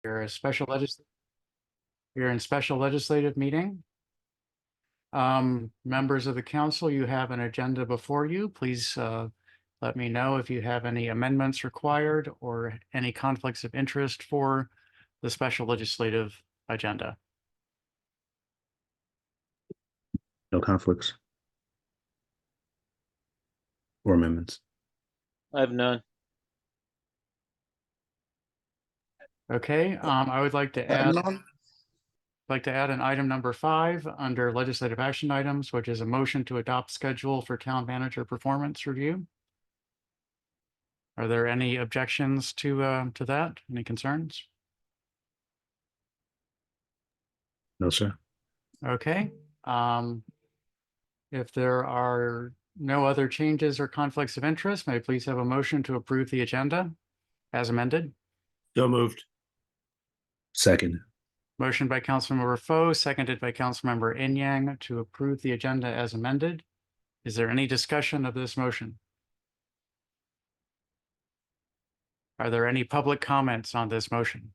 You're a special you're in special legislative meeting. Members of the council, you have an agenda before you. Please let me know if you have any amendments required or any conflicts of interest for the special legislative agenda. No conflicts or amendments. I have none. Okay, I would like to add an item number 5 under legislative action items, which is a motion to adopt schedule for town manager performance review. Are there any objections to that? Any concerns? No, sir. Okay. If there are no other changes or conflicts of interest, may I please have a motion to approve the agenda as amended? So moved. Second. Motion by Councilmember Foe, seconded by Councilmember Inyang to approve the agenda as amended. Is there any discussion of this motion? Are there any public comments on this motion?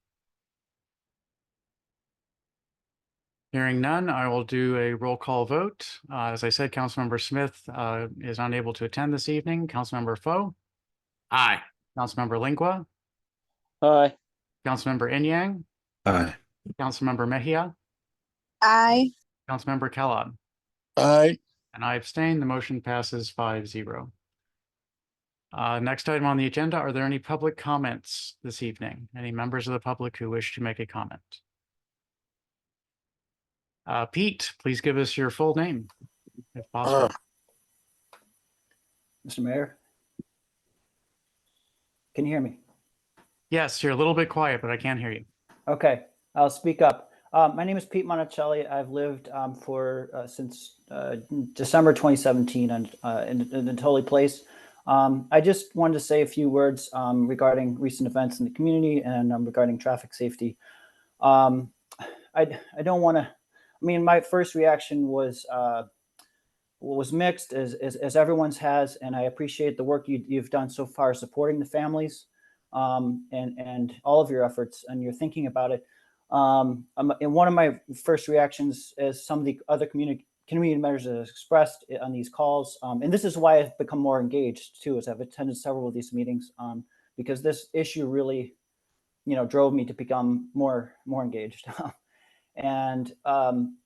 Hearing none, I will do a roll call vote. As I said, Councilmember Smith is unable to attend this evening. Councilmember Foe, Aye. Councilmember Lingua, Aye. Councilmember Inyang, Aye. Councilmember Mejia, Aye. Councilmember Kellogg, Aye. and I abstain. The motion passes 5-0. Next item on the agenda, are there any public comments this evening? Any members of the public who wish to make a comment? Pete, please give us your full name, if possible. Mr. Mayor, can you hear me? Yes, you're a little bit quiet, but I can't hear you. Okay, I'll speak up. My name is Pete Monticelli. I've lived since December 2017 in the Holy Place. I just wanted to say a few words regarding recent events in the community and regarding traffic safety. I don't want to. I mean, my first reaction was mixed, as everyone's has, and I appreciate the work you've done so far supporting the families and all of your efforts and your thinking about it. And one of my first reactions, as some of the other community members have expressed on these calls, and this is why I've become more engaged too, as I've attended several of these meetings, because this issue really, drove me to become more engaged. And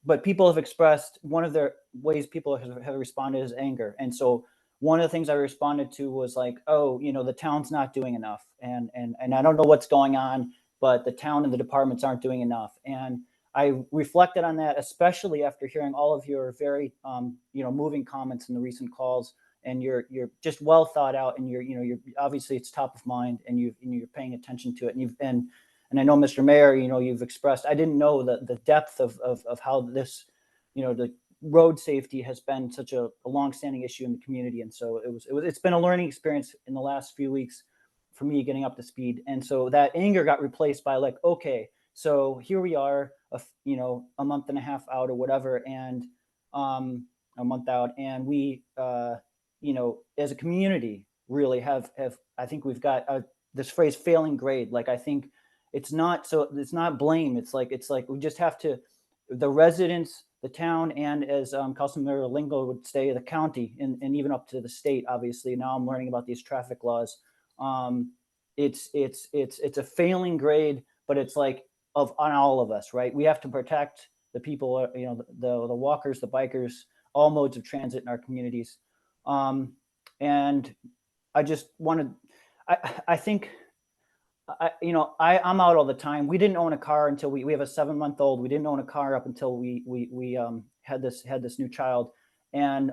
but people have expressed, one of their ways people have responded is anger. And so one of the things I responded to was like, oh, the town's not doing enough, and I don't know what's going on, but the town and the departments aren't doing enough. And I reflected on that, especially after hearing all of your very moving comments in the recent calls, and you're just well thought out, and you're obviously it's top of mind, and you're paying attention to it, and I know, Mr. Mayor, you've expressed, I didn't know the depth of how this, the road safety has been such a longstanding issue in the community. And so it's been a learning experience in the last few weeks for me getting up to speed. And so that anger got replaced by like, okay, so here we are, a month and a half out or whatever, and a month out. And we, as a community really have, I think we've got this phrase failing grade. Like, I think, it's not blame. It's like we just have to, the residents, the town, and as Councilmember Lingo would say, the county, and even up to the state. Obviously, now I'm learning about these traffic laws. It's a failing grade, but it's like on all of us, right? We have to protect the people, the walkers, the bikers, all modes of transit in our communities. And I just wanted, I think. I'm out all the time. We didn't own a car until we have a 7-month-old. We didn't own a car up until we had this new child, and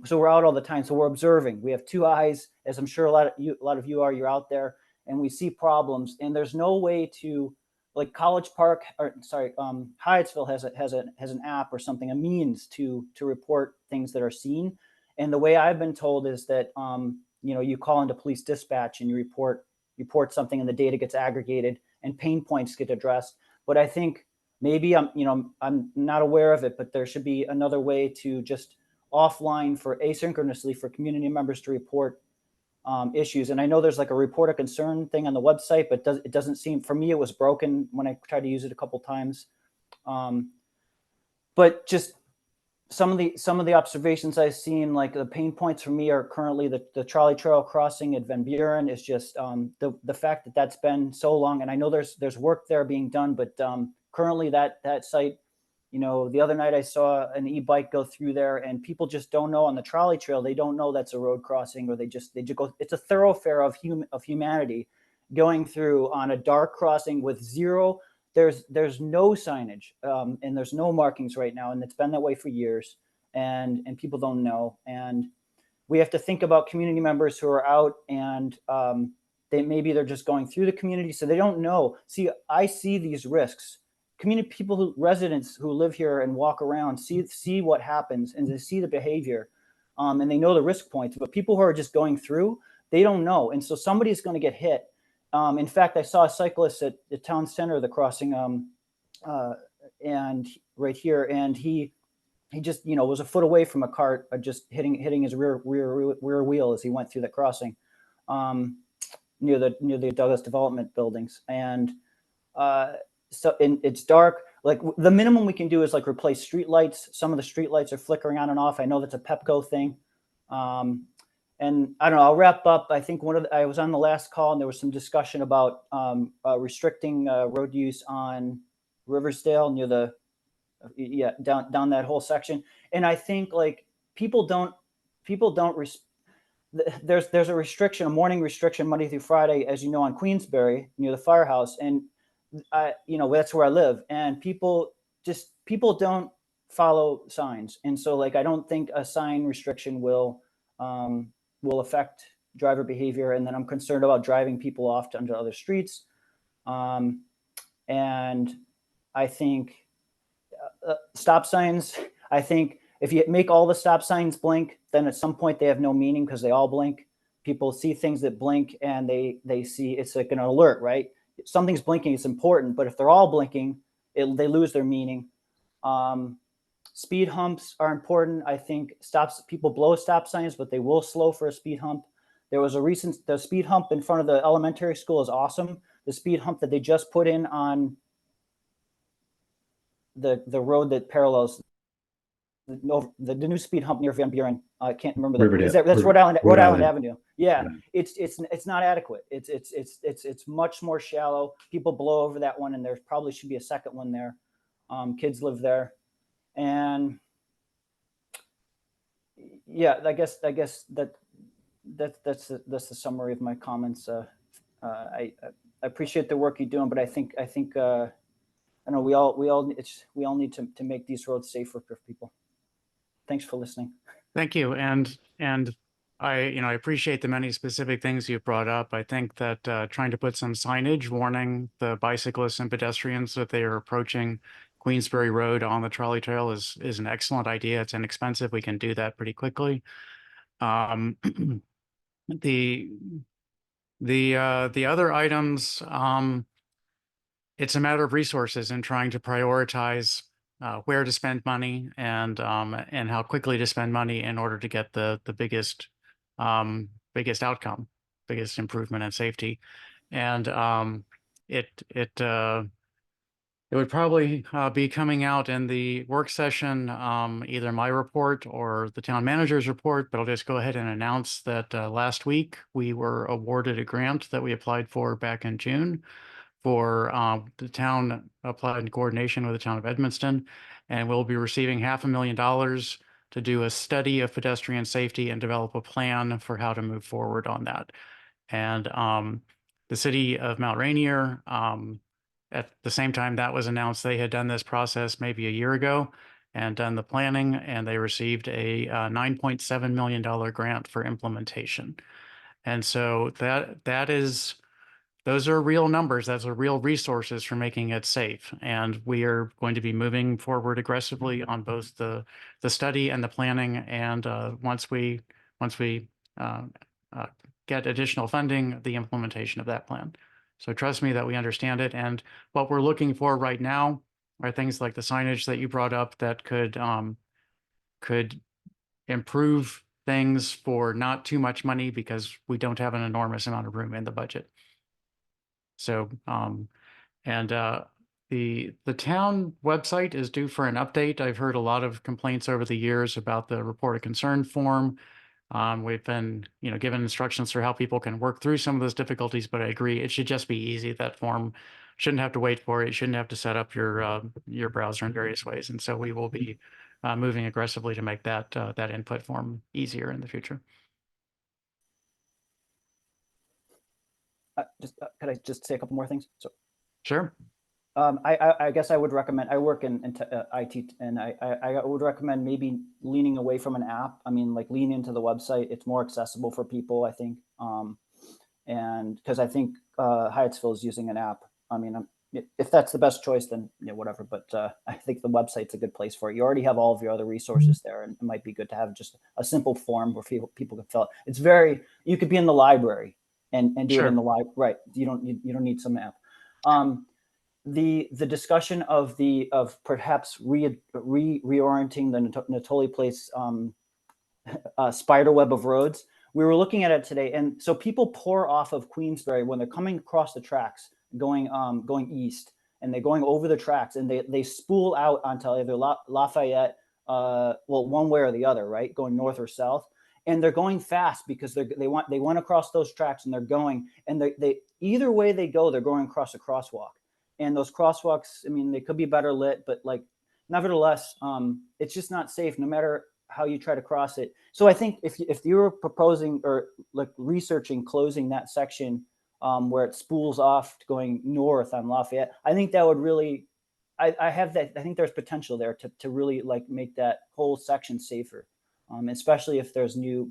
so we're out all the time. So we're observing. We have 2 eyes, as I'm sure a lot of you are. You're out there, and we see problems. And there's no way to, like, College Park, or sorry, Hyattsville has an app or something, a means to report things that are seen. And the way I've been told is that you call into police dispatch and you report something, and the data gets aggregated and pain points get addressed. But I think maybe I'm not aware of it, but there should be another way to just offline, for asynchronously, for community members to report issues. And I know there's like a report of concern thing on the website, but it doesn't seem, for me, it was broken when I tried to use it a couple times. But just some of the observations I've seen, like the pain points for me are currently the trolley trail crossing at Van Buren is just the fact that that's been so long. And I know there's work there being done, but currently that site, you know, the other night I saw an e-bike go through there, and people just don't know on the trolley trail. They don't know that's a road crossing, or they just go. It's a thoroughfare of humanity going through on a dark crossing with zero. There's no signage, and there's no markings right now, and it's been that way for years. And people don't know, and we have to think about community members who are out, and they're just going through the community, so they don't know. See, I see these risks. Residents who live here and walk around see what happens, and they see the behavior, and they know the risk points. But people who are just going through, they don't know, and so somebody's going to get hit. In fact, I saw a cyclist at the town center, the crossing, and right here, and he just, you know, was a foot away from a cart, just hitting his rear wheel as he went through the crossing, near the Douglas Development buildings, and so it's dark. Like the minimum we can do is like replace street lights. Some of the street lights are flickering on and off. I know that's a Pepco thing. And I don't know, I'll wrap up. I think I was on the last call, and there was some discussion about restricting road use on Riversdale near down that whole section. And I think like there's a restriction, a morning restriction Monday through Friday, as you know, on Queensbury near the firehouse. And that's where I live, and people don't follow signs. And so like, I don't think a sign restriction will affect driver behavior. And then I'm concerned about driving people off onto other streets. And I think stop signs, I think if you make all the stop signs blink, then at some point they have no meaning because they all blink. People see things that blink, and they see it's like an alert, right? If something's blinking, it's important. But if they're all blinking, they lose their meaning. Speed humps are important. I think people blow stop signs, but they will slow for a speed hump. There was the speed hump in front of the elementary school is awesome. The speed hump that they just put in on the road that parallels the new speed hump near Van Buren. I can't remember that's Rhode Island Avenue. Yeah. It's not adequate. It's much more shallow. People blow over that one, and there probably should be a second one there. Kids live there. And yeah, I guess that's the summary of my comments. I appreciate the work you're doing, but I think I know we all need to make these roads safer for people. Thanks for listening. Thank you. And I appreciate the many specific things you've brought up. I think that trying to put some signage warning the bicyclists and pedestrians that they are approaching Queensbury Road on the trolley trail is an excellent idea. It's inexpensive. We can do that pretty quickly. The other items, it's a matter of resources and trying to prioritize where to spend money and how quickly to spend money in order to get the biggest outcome, biggest improvement in safety. And it would probably be coming out in the work session, either my report or the town manager's report, but I'll just go ahead and announce that last week we were awarded a grant that we applied for back in June for the town, applied in coordination with the town of Edmundston, and we'll be receiving $500,000 to do a study of pedestrian safety and develop a plan for how to move forward on that. And the city of Mount Rainier, at the same time that was announced, they had done this process maybe a year ago and done the planning, and they received a $9.7 million grant for implementation. And so those are real numbers. Those are real resources for making it safe. And we are going to be moving forward aggressively on both the study and the planning. And once we get additional funding, the implementation of that plan. So trust me that we understand it. And what we're looking for right now are things like the signage that you brought up that could improve things for not too much money because we don't have an enormous amount of room in the budget. So, the town website is due for an update. I've heard a lot of complaints over the years about the report of concern form. We've been, given instructions for how people can work through some of those difficulties, but I agree it should just be easy. That form shouldn't have to wait for it. You shouldn't have to set up your browser in various ways. And so we will be moving aggressively to make that input form easier in the future. Could I just say a couple more things? So, Sure. I guess I would recommend. I work in IT, and I would recommend maybe leaning away from an app. I mean, like lean into the website. It's more accessible for people, I think. And because I think Hyattsville is using an app. I mean, if that's the best choice, then whatever. But I think the website's a good place for it. You already have all of your other resources there, and it might be good to have just a simple form where people can fill it. It's very. You could be in the library and do Sure. it in the library. Right. You don't need some app. The discussion of perhaps reorienting the Natoli Place spider web of roads. We were looking at it today, and so people pour off of Queensbury when they're coming across the tracks, going east, and they're going over the tracks, and they spool out onto either Lafayette, one way or the other, right, going north or south, and they're going fast because they went across those tracks, and they're going, and they either way they go, they're going across a crosswalk. And those crosswalks, I mean, they could be better lit, but like, nevertheless, it's just not safe no matter how you try to cross it. So I think if you were proposing or like researching closing that section where it spools off going north on Lafayette, I think that would really, I think there's potential there to really like make that whole section safer, especially if there's new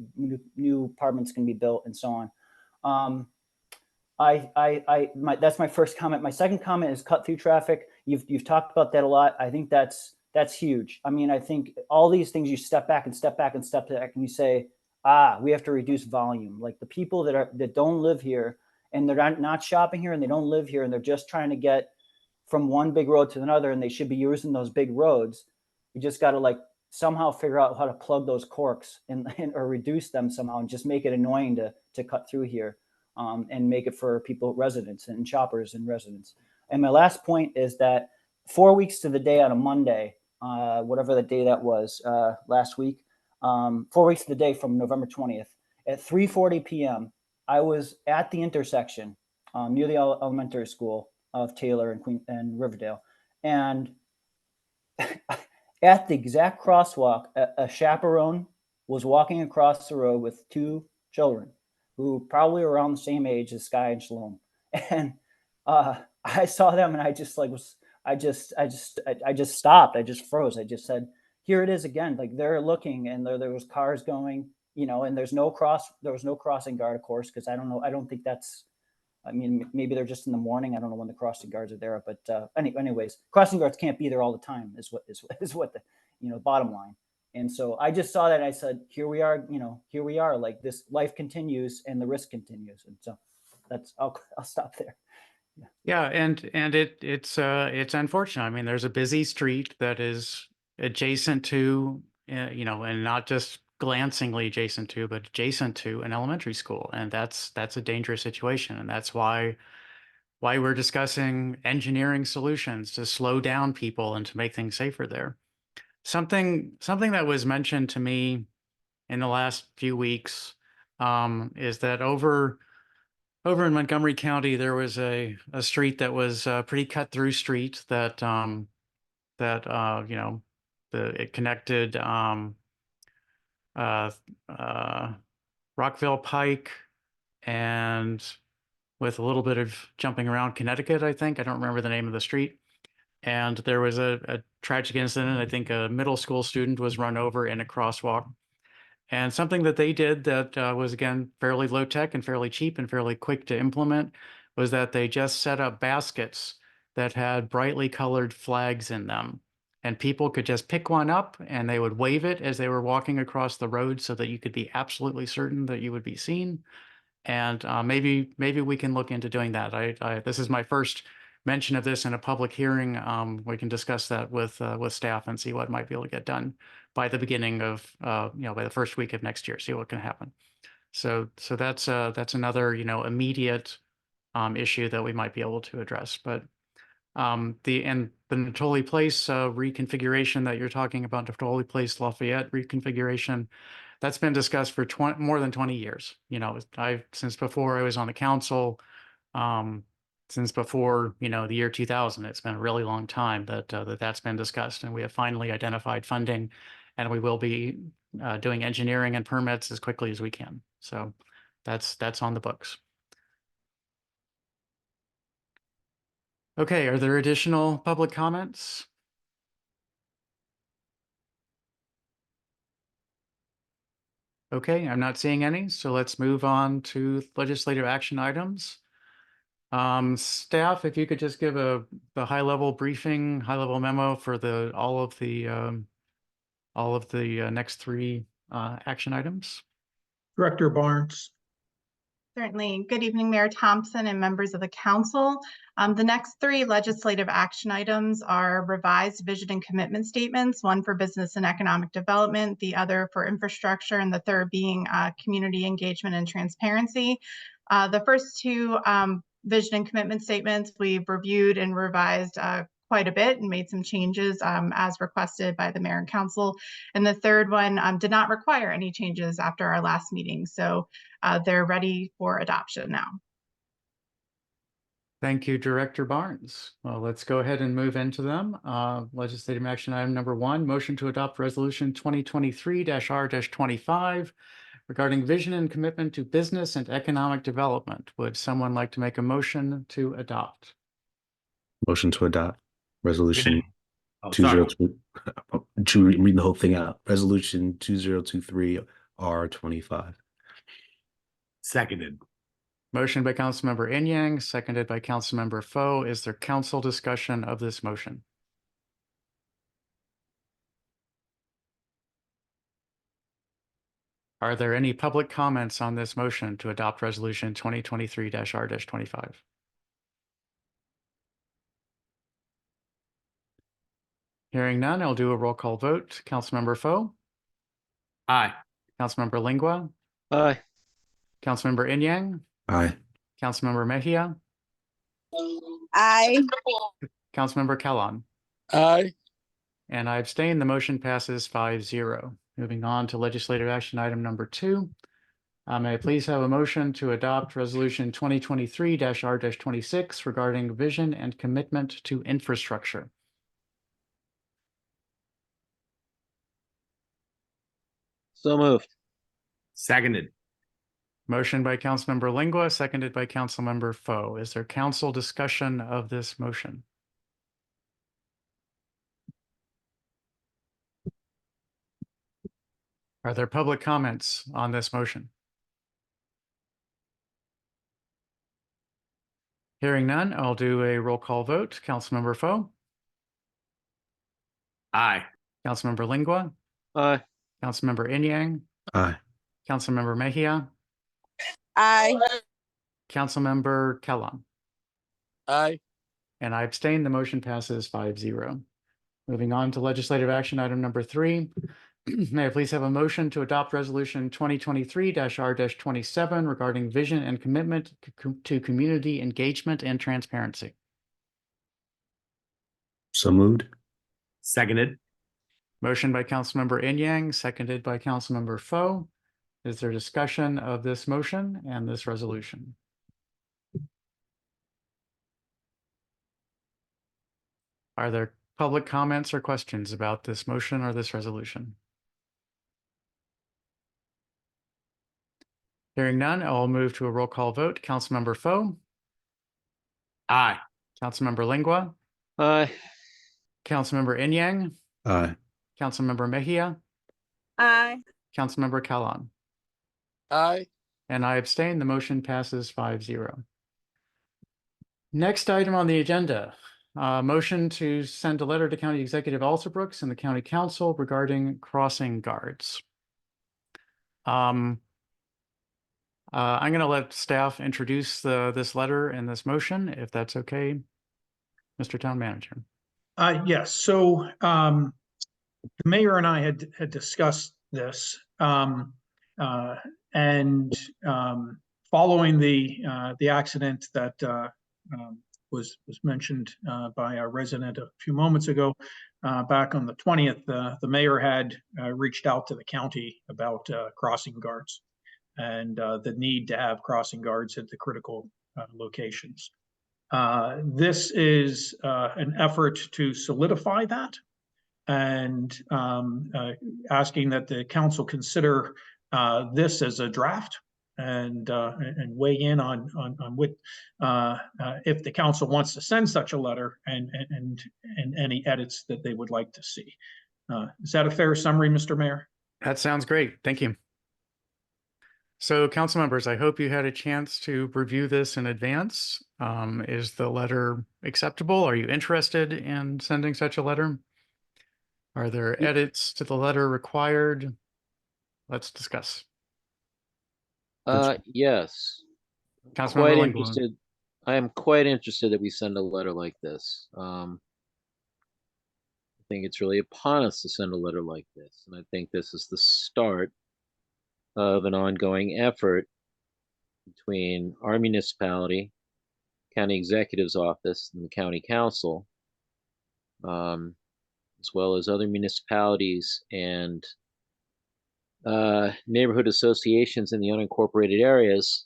apartments can be built and so on. That's my first comment. My second comment is cut through traffic. You've talked about that a lot. I think that's huge. I mean, I think all these things, you step back and step back and step back, and you say, we have to reduce volume. Like the people that don't live here and they're not shopping here and they don't live here and they're just trying to get from one big road to another, and they should be using those big roads. You just got to like somehow figure out how to plug those corks or reduce them somehow and just make it annoying to cut through here. And make it for people, residents and shoppers and residents. And my last point is that 4 weeks to the day on a Monday, whatever the day that was last week, 4 weeks to the day from November 20th, at 3:40 p.m., I was at the intersection near the elementary school of Taylor and Riverdale. And at the exact crosswalk, a chaperone was walking across the road with two children who probably were around the same age as Sky and Shalom. And I saw them and I just stopped. I just froze. I just said, here it is again. Like they're looking and there was cars going, and there was no crossing guard, of course, because I don't know. I don't think that's, I mean, maybe they're just in the morning. I don't know when the crossing guards are there, but anyways, crossing guards can't be there all the time is what the bottom line. And so I just saw that and I said, here we are, like this life continues and the risk continues. And so I'll stop there. Yeah. And it's unfortunate. I mean, there's a busy street that is adjacent to, and not just glancingly adjacent to, but adjacent to an elementary school. And that's a dangerous situation. And that's why we're discussing engineering solutions to slow down people and to make things safer there. Something that was mentioned to me in the last few weeks is that over in Montgomery County, there was a street that was a pretty cut through street that it connected Rockville Pike and with a little bit of jumping around Connecticut, I think. I don't remember the name of the street. And there was a tragic incident. I think a middle school student was run over in a crosswalk. And something that they did that was, again, fairly low tech and fairly cheap and fairly quick to implement was that they just set up baskets that had brightly colored flags in them. And people could just pick one up and they would wave it as they were walking across the road so that you could be absolutely certain that you would be seen. And maybe we can look into doing that. This is my first mention of this in a public hearing. We can discuss that with staff and see what might be able to get done. by the beginning of, by the first week of next year, see what can happen. So that's another, immediate issue that we might be able to address. But the Natoli Place reconfiguration that you're talking about, Natoli Place Lafayette reconfiguration, that's been discussed for more than 20 years. Since before I was on the council, since before, the year 2000, it's been a really long time that's been discussed, and we have finally identified funding, and we will be doing engineering and permits as quickly as we can. So that's on the books. Okay, are there additional public comments? Okay, I'm not seeing any, so let's move on to legislative action items. Staff, if you could just give the high-level briefing, high-level memo for all of the next three action items. Director Barnes. Certainly. Good evening, Mayor Thompson and members of the council. The next three legislative action items are revised vision and commitment statements, one for business and economic development, the other for infrastructure, and the third being community engagement and transparency. The first two vision and commitment statements we've reviewed and revised quite a bit and made some changes as requested by the mayor and council. And the third one did not require any changes after our last meeting. So they're ready for adoption now. Thank you, Director Barnes. Well, let's go ahead and move into them. Legislative action item number 1, motion to adopt resolution 2023-R-25 regarding vision and commitment to business and economic development. Would someone like to make a motion to adopt? Motion to adopt resolution Oh, sorry. 202. To read the whole thing out. Resolution 2023-R-25. Seconded. Motion by Councilmember Inyang, seconded by Councilmember Foe. Is there council discussion of this motion? Are there any public comments on this motion to adopt resolution 2023-R-25? Hearing none, I'll do a roll call vote. Councilmember Foe, Aye. Councilmember Lingua, Aye. Councilmember Inyang, Aye. Councilmember Mejia, Aye. Councilmember Kellon, Aye. and I abstain. The motion passes 5-0. Moving on to legislative action item number 2. May I please have a motion to adopt resolution 2023-R-26 regarding vision and commitment to infrastructure? So moved. Seconded. Motion by Councilmember Lingua, seconded by Councilmember Foe. Is there council discussion of this motion? Are there public comments on this motion? Hearing none, I'll do a roll call vote. Councilmember Foe, Aye. Councilmember Lingua, Aye. Councilmember Inyang, Aye. Councilmember Mejia, Aye. Councilmember Kellon, Aye. and I abstain. The motion passes 5-0. Moving on to legislative action item number 3. May I please have a motion to adopt resolution 2023-R-27 regarding vision and commitment to community engagement and transparency? So moved. Seconded. Motion by Councilmember Inyang, seconded by Councilmember Foe. Is there discussion of this motion and this resolution? Are there public comments or questions about this motion or this resolution? Hearing none, I'll move to a roll call vote. Councilmember Foe, Aye. Councilmember Lingua, Aye. Councilmember Inyang, Aye. Councilmember Mejia, Aye. Councilmember Kellon, Aye. and I abstain. The motion passes 5-0. Next item on the agenda, motion to send a letter to County Executive Alsobrooks and the County Council regarding crossing guards. I'm going to let staff introduce this letter and this motion, if that's okay, Mr. Town Manager. Yes, so the mayor and I had discussed this, and following the accident that was mentioned by our resident a few moments ago, back on the 20th, the mayor had reached out to the county about crossing guards and the need to have crossing guards at the critical locations. This is an effort to solidify that, and asking that the council consider this as a draft and weigh in on what if the council wants to send such a letter and any edits that they would like to see. Is that a fair summary, Mr. Mayor? That sounds great. Thank you. So council members, I hope you had a chance to review this in advance. Is the letter acceptable? Are you interested in sending such a letter? Are there edits to the letter required? Let's discuss. Yes. Councilmember Quite Langlois. interested. I am quite interested that we send a letter like this. I think it's really upon us to send a letter like this, and I think this is the start of an ongoing effort between our municipality, county executive's office, and the county council, as well as other municipalities and neighborhood associations in the unincorporated areas,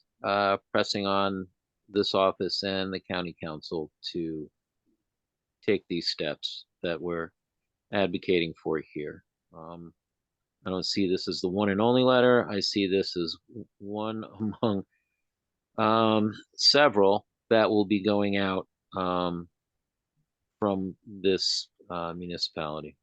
pressing on this office and the county council to take these steps that we're advocating for here. I don't see this as the one and only letter. I see this as one among several that will be going out from this municipality.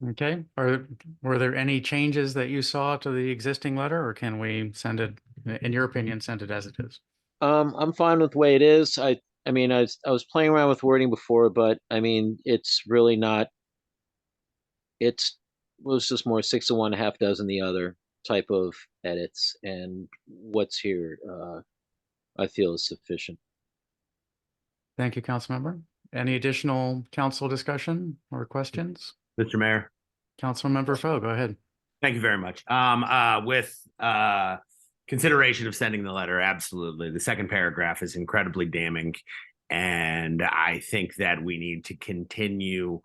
Okay. Were there any changes that you saw to the existing letter, or can we send it, in your opinion, send it as it is? I'm fine with the way it is. I mean, I was playing around with wording before, but I mean, it's really not. It was just more 6 of one, half dozen the other type of edits, and what's here, I feel is sufficient. Thank you, Councilmember. Any additional council discussion or questions? Mr. Mayor. Councilmember Foe, go ahead. Thank you very much. With consideration of sending the letter, absolutely. The second paragraph is incredibly damning, and I think that we need to continue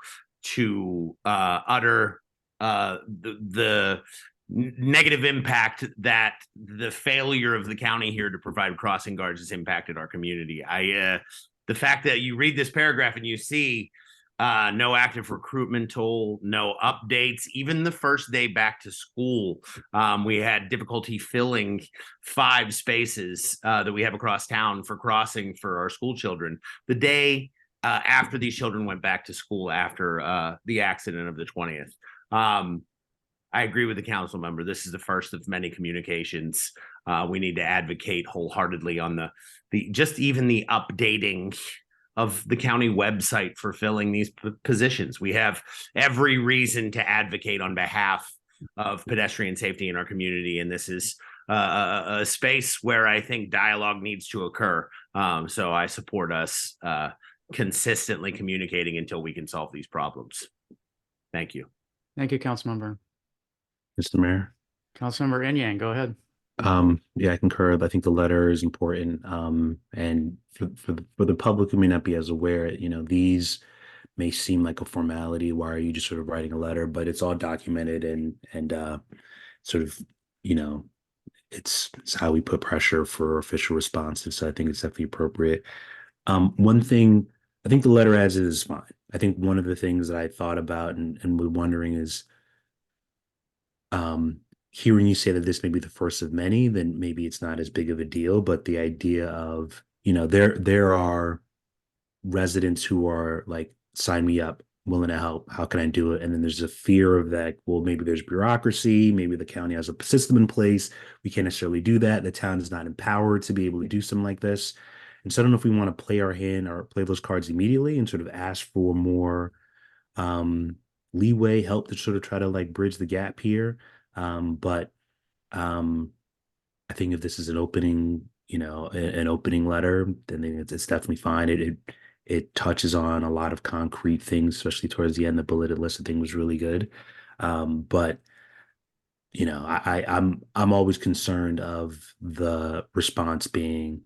to utter the negative impact that the failure of the county here to provide crossing guards has impacted our community. The fact that you read this paragraph and you see no active recruitment tool, no updates. Even the first day back to school, we had difficulty filling 5 spaces that we have across town for crossing for our school children. The day after these children went back to school after the accident of the 20th. I agree with the council member. This is the first of many communications. We need to advocate wholeheartedly on the just even the updating of the county website for filling these positions. We have every reason to advocate on behalf of pedestrian safety in our community, and this is a space where I think dialogue needs to occur. So I support us consistently communicating until we can solve these problems. Thank you. Thank you, Councilmember. Mr. Mayor. Councilmember Enyang, go ahead. Yeah, I concur. I think the letter is important. And for the public who may not be as aware, these may seem like a formality. Why are you just sort of writing a letter? But it's all documented and sort of, it's how we put pressure for official responses. So I think it's definitely appropriate. One thing, I think the letter as is fine. I think one of the things that I thought about and was wondering is, hearing you say that this may be the first of many, then maybe it's not as big of a deal. But the idea of, there are residents who are like, sign me up, willing to help. How can I do it? And then there's a fear of that. Well, maybe there's bureaucracy. Maybe the county has a system in place. We can't necessarily do that. The town is not empowered to be able to do something like this. And so I don't know if we want to play our hand or play those cards immediately and sort of ask for more leeway, help to sort of try to like bridge the gap here. But I think if this is an opening, an opening letter, then it's definitely fine. It touches on a lot of concrete things, especially towards the end. The bulleted list of things was really good. But you know, I'm always concerned of the response being,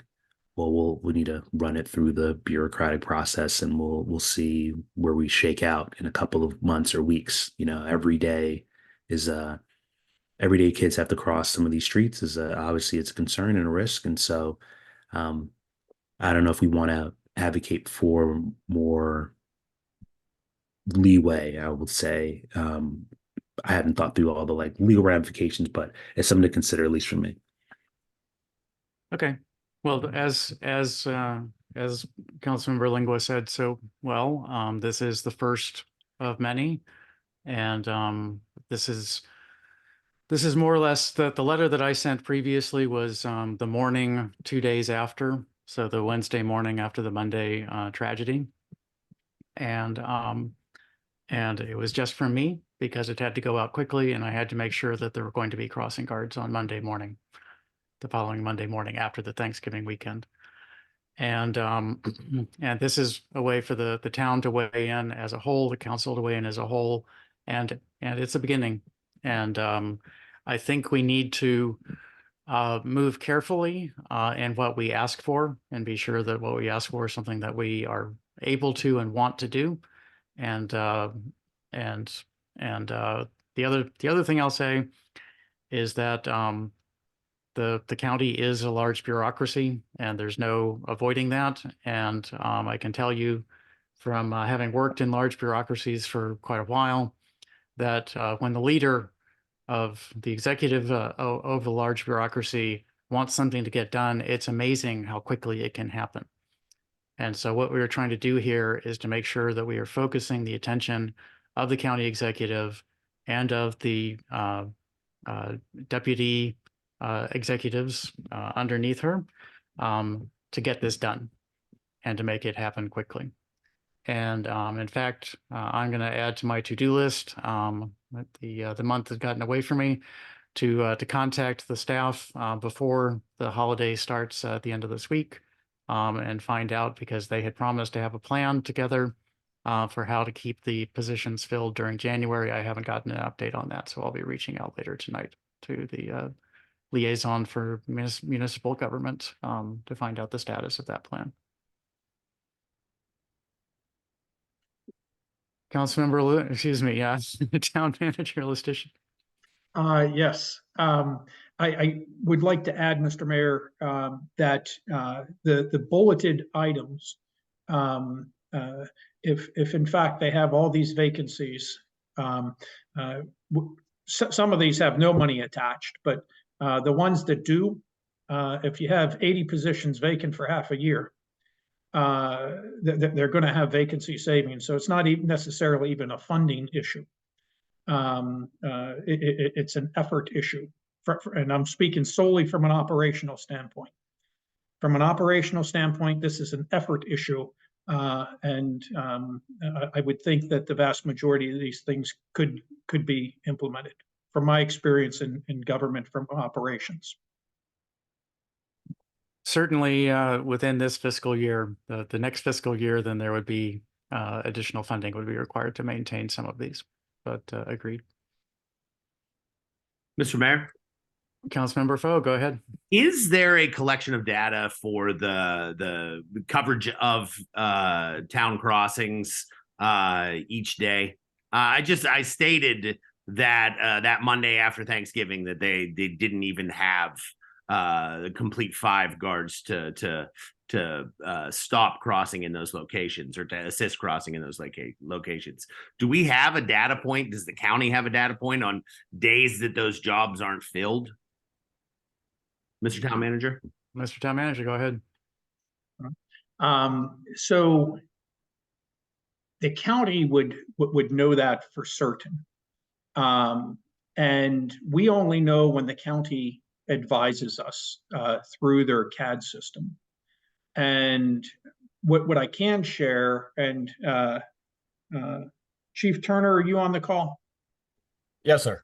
well, we need to run it through the bureaucratic process, and we'll see where we shake out in a couple of months or weeks. You know, every day kids have to cross some of these streets is obviously it's a concern and a risk, and so I don't know if we want to advocate for more leeway. I would say I haven't thought through all the like legal ramifications, but it's something to consider, at least for me. Okay. Well, as Councilmember Lingua said so well, this is the first of many, and this is more or less the letter that I sent previously was the morning 2 days after, so the Wednesday morning after the Monday tragedy, and it was just for me because it had to go out quickly, and I had to make sure that there were going to be crossing guards on Monday morning, the following Monday morning after the Thanksgiving weekend. And and this is a way for the town to weigh in as a whole, the council to weigh in as a whole, and it's a beginning. And I think we need to move carefully in what we ask for, and be sure that what we ask for is something that we are able to and want to do. And the other thing I'll say is that the county is a large bureaucracy, and there's no avoiding that. And I can tell you from having worked in large bureaucracies for quite a while that when the leader of the executive of a large bureaucracy wants something to get done, it's amazing how quickly it can happen. And so what we are trying to do here is to make sure that we are focusing the attention of the county executive and of the deputy executives underneath her to get this done and to make it happen quickly. And in fact, I'm going to add to my to-do list. The month has gotten away from me to contact the staff before the holiday starts at the end of this week and find out, because they had promised to have a plan together for how to keep the positions filled during January. I haven't gotten an update on that, so I'll be reaching out later tonight to the liaison for municipal government to find out the status of that plan. Councilmember, excuse me, yeah, Town Manager Lustischen. Yes, I would like to add, Mr. Mayor, that the bulleted items, if in fact they have all these vacancies, some of these have no money attached, but the ones that do, if you have 80 positions vacant for half a year, they're going to have vacancy savings. So it's not even necessarily even a funding issue. It's an effort issue, and I'm speaking solely from an operational standpoint. From an operational standpoint, this is an effort issue, and I would think that the vast majority of these things could be implemented, from my experience in government from operations. Certainly within this fiscal year, the next fiscal year, then there would be additional funding would be required to maintain some of these, but agreed. Mr. Mayor, Councilmember Foe, go ahead. is there a collection of data for the coverage of town crossings each day? I stated that that Monday after Thanksgiving that they didn't even have the complete 5 guards to stop crossing in those locations, or to assist crossing in those locations. Do we have a data point? Does the county have a data point on days that those jobs aren't filled? Mr. Town Manager? Mr. Town Manager, go ahead. So the county would know that for certain. And we only know when the county advises us through their CAD system. And what I can share, and Chief Turner, are you on the call? Yes, sir.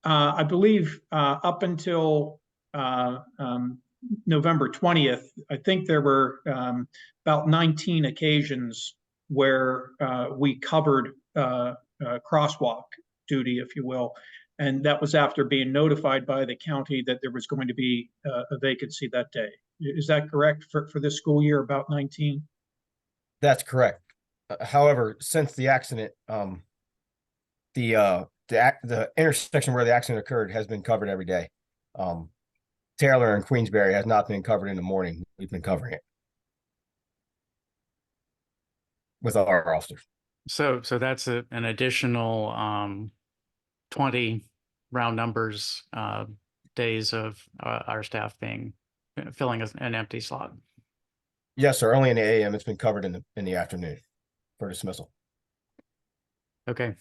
I believe up until November 20th, I think there were about 19 occasions where we covered crosswalk duty, if you will. And that was after being notified by the county that there was going to be a vacancy that day. Is that correct for this school year, about 19? That's correct. However, since the accident, the intersection where the accident occurred has been covered every day. Taylor and Queensberry has not been covered in the morning. We've been covering it with our officers. So that's an additional 20 round numbers days of our staff filling an empty slot. Yes, sir. Only in the AM. It's been covered in the afternoon for dismissal. Okay.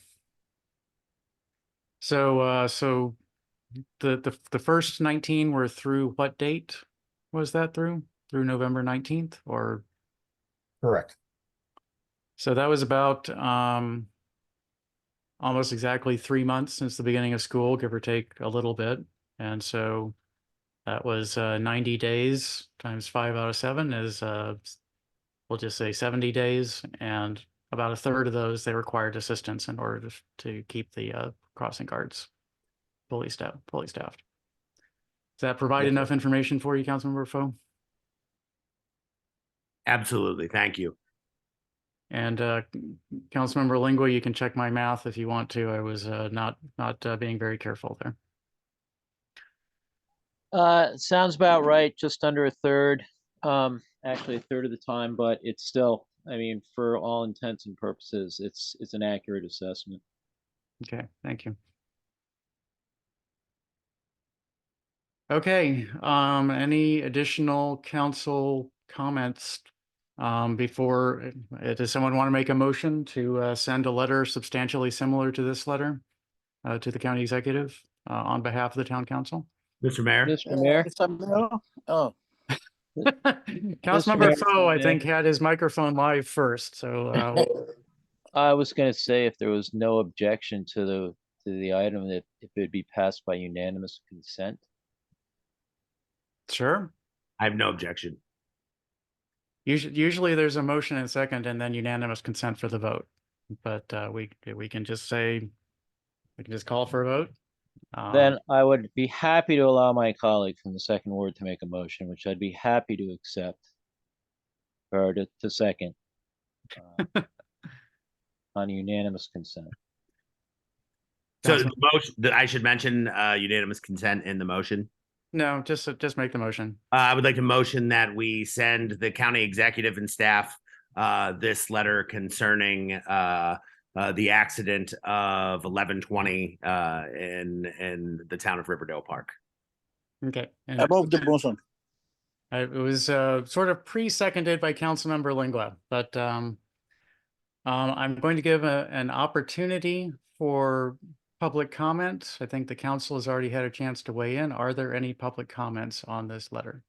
So the first 19 were through what date was that through? Through November 19th or? Correct. So that was about almost exactly 3 months since the beginning of school, give or take a little bit. And so that was 90 days times 5 out of 7 is we'll just say 70 days, and about a third of those they required assistance in order to keep the crossing guards fully staffed. Does that provide Yes, enough sir. information for you, Councilmember Foe? Absolutely. Thank you. And Councilmember Lingua, you can check my math if you want to. I was not being very careful there. Sounds about right, just under a third, actually a third of the time, but it's still, I mean, for all intents and purposes, it's an accurate assessment. Okay, thank you. Okay, any additional council comments before, does someone want to make a motion to send a letter substantially similar to this letter to the county executive on behalf of the town council? Mr. Mayor? Mr. Mayor? Oh, Councilmember Mayor, Foe, I may I- think, had his microphone live first, so I was gonna say, if there was no objection to the item, that if it'd be passed by unanimous consent. sure. I have no objection. Usually there's a motion and second and then unanimous consent for the vote. But we can just say, we can just call for a vote. Then I would be happy to allow my colleague from the second ward to make a motion, which I'd be happy to accept. Or to second. On unanimous consent. So the motion that I should mention unanimous consent in the motion. No, just make the motion. I would like to motion that we send the county executive and staff this letter concerning the accident of 11:20 in the town of Riverdale Park. Okay. And above the motion. it was sort of pre-seconded by Councilmember Lingua, but I'm going to give an opportunity for public comment. I think the council has already had a chance to weigh in. Are there any public comments on this letter?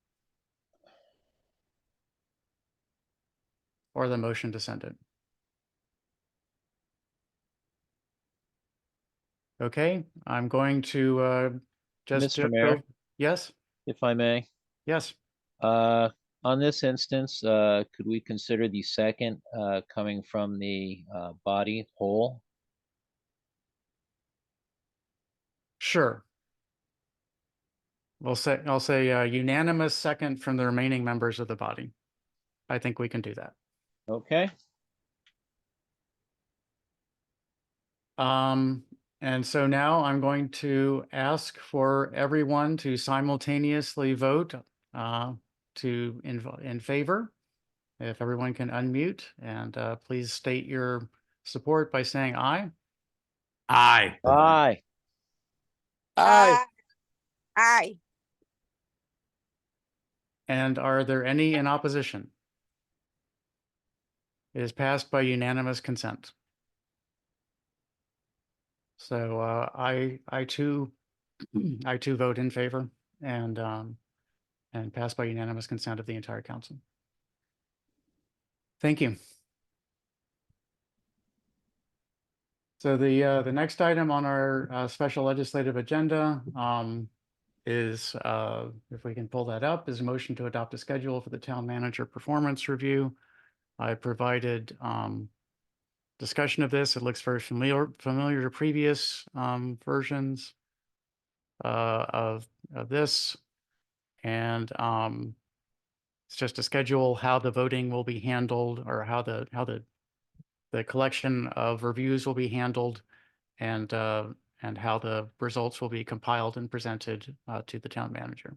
Or the motion to send it? Okay, I'm going to just Mr. Mayor? Yes, If I may. yes. On this instance, could we consider the second coming from the body whole? Sure. I'll say unanimous second from the remaining members of the body. I think we can do that. Okay, And so now I'm going to ask for everyone to simultaneously vote in favor. If everyone can unmute and please state your support by saying aye. Aye. aye. Aye. Aye. And are there any in opposition? It is passed by unanimous consent. So I too vote in favor and pass by unanimous consent of the entire council. Thank you. So the next item on our special legislative agenda is, if we can pull that up, is a motion to adopt a schedule for the town manager performance review. I provided discussion of this. It looks very familiar to previous versions of this. And it's just a schedule how the voting will be handled, or how the collection of reviews will be handled, and how the results will be compiled and presented to the town manager.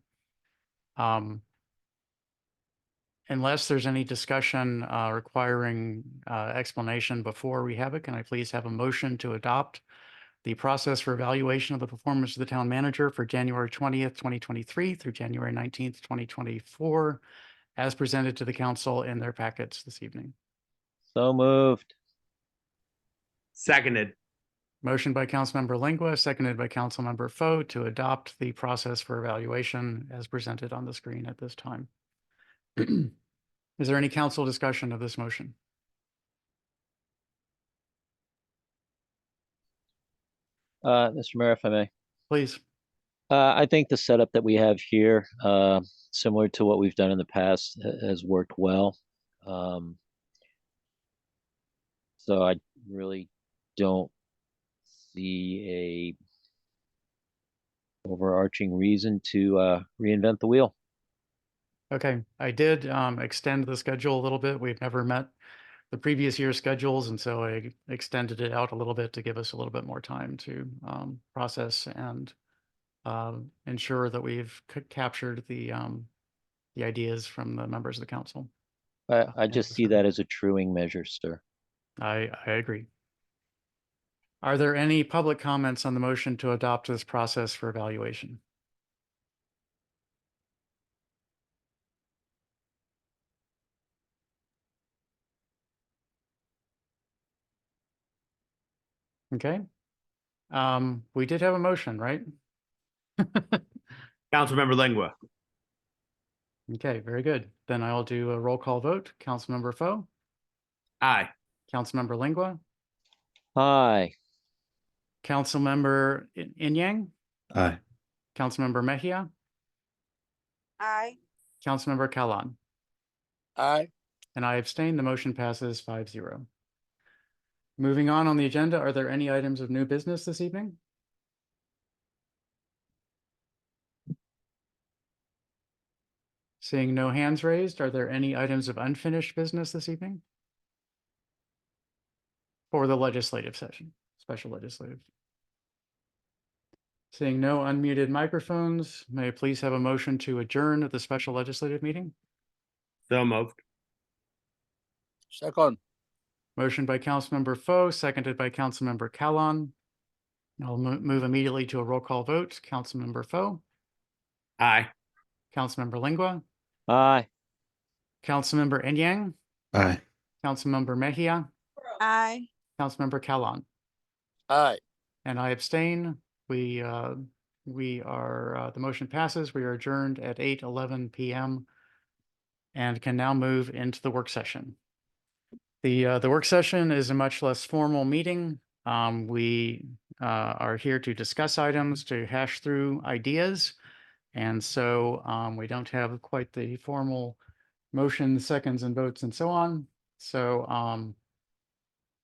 Unless there's any discussion requiring explanation before we have it, can I please have a motion to adopt the process for evaluation of the performance of the town manager for January 20th, 2023 through January 19th, 2024, as presented to the council in their packets this evening? So moved. Seconded. Motion by Councilmember Lingua, seconded by Councilmember Foe to adopt the process for evaluation as presented on the screen at this time. Is there any council discussion of this motion? Mr. Mayor, if I may. Please. I think the setup that we have here, similar to what we've done in the past, has worked well. So I really don't see a overarching reason to reinvent the wheel. Okay, I did extend the schedule a little bit. We've never met the previous year's schedules, and so I extended it out a little bit to give us a little bit more time to process and ensure that we've captured the ideas from the members of the council. I just see that as a truing measure, sir. I agree. Are there any public comments on the motion to adopt this process for evaluation? Okay. We did have a motion, right? Councilmember Lingua. Okay, very good. Then I'll do a roll call vote. Councilmember Foe, Aye. Councilmember Lingua, Aye. Councilmember Inyang, Aye. Councilmember Mejia, Aye. Councilmember Kalan, Aye. and I abstain. The motion passes 5-0. Moving on the agenda, are there any items of new business this evening? Seeing no hands raised, are there any items of unfinished business this evening? For the legislative session, special legislative. Seeing no unmuted microphones, may I please have a motion to adjourn the special legislative meeting? So moved. Second. Motion by Councilmember Foe, seconded by Councilmember Kalan. I'll move immediately to a roll call vote. Councilmember Foe, Aye. Councilmember Lingua, Aye. Councilmember Inyang, Aye. Councilmember Mejia, Aye. Councilmember Kalan, Aye. and I abstain. We are, the motion passes. We are adjourned at 8:11 p.m. and can now move into the work session. The work session is a much less formal meeting. We are here to discuss items, to hash through ideas. And so we don't have quite the formal motions, seconds, and votes and so on. So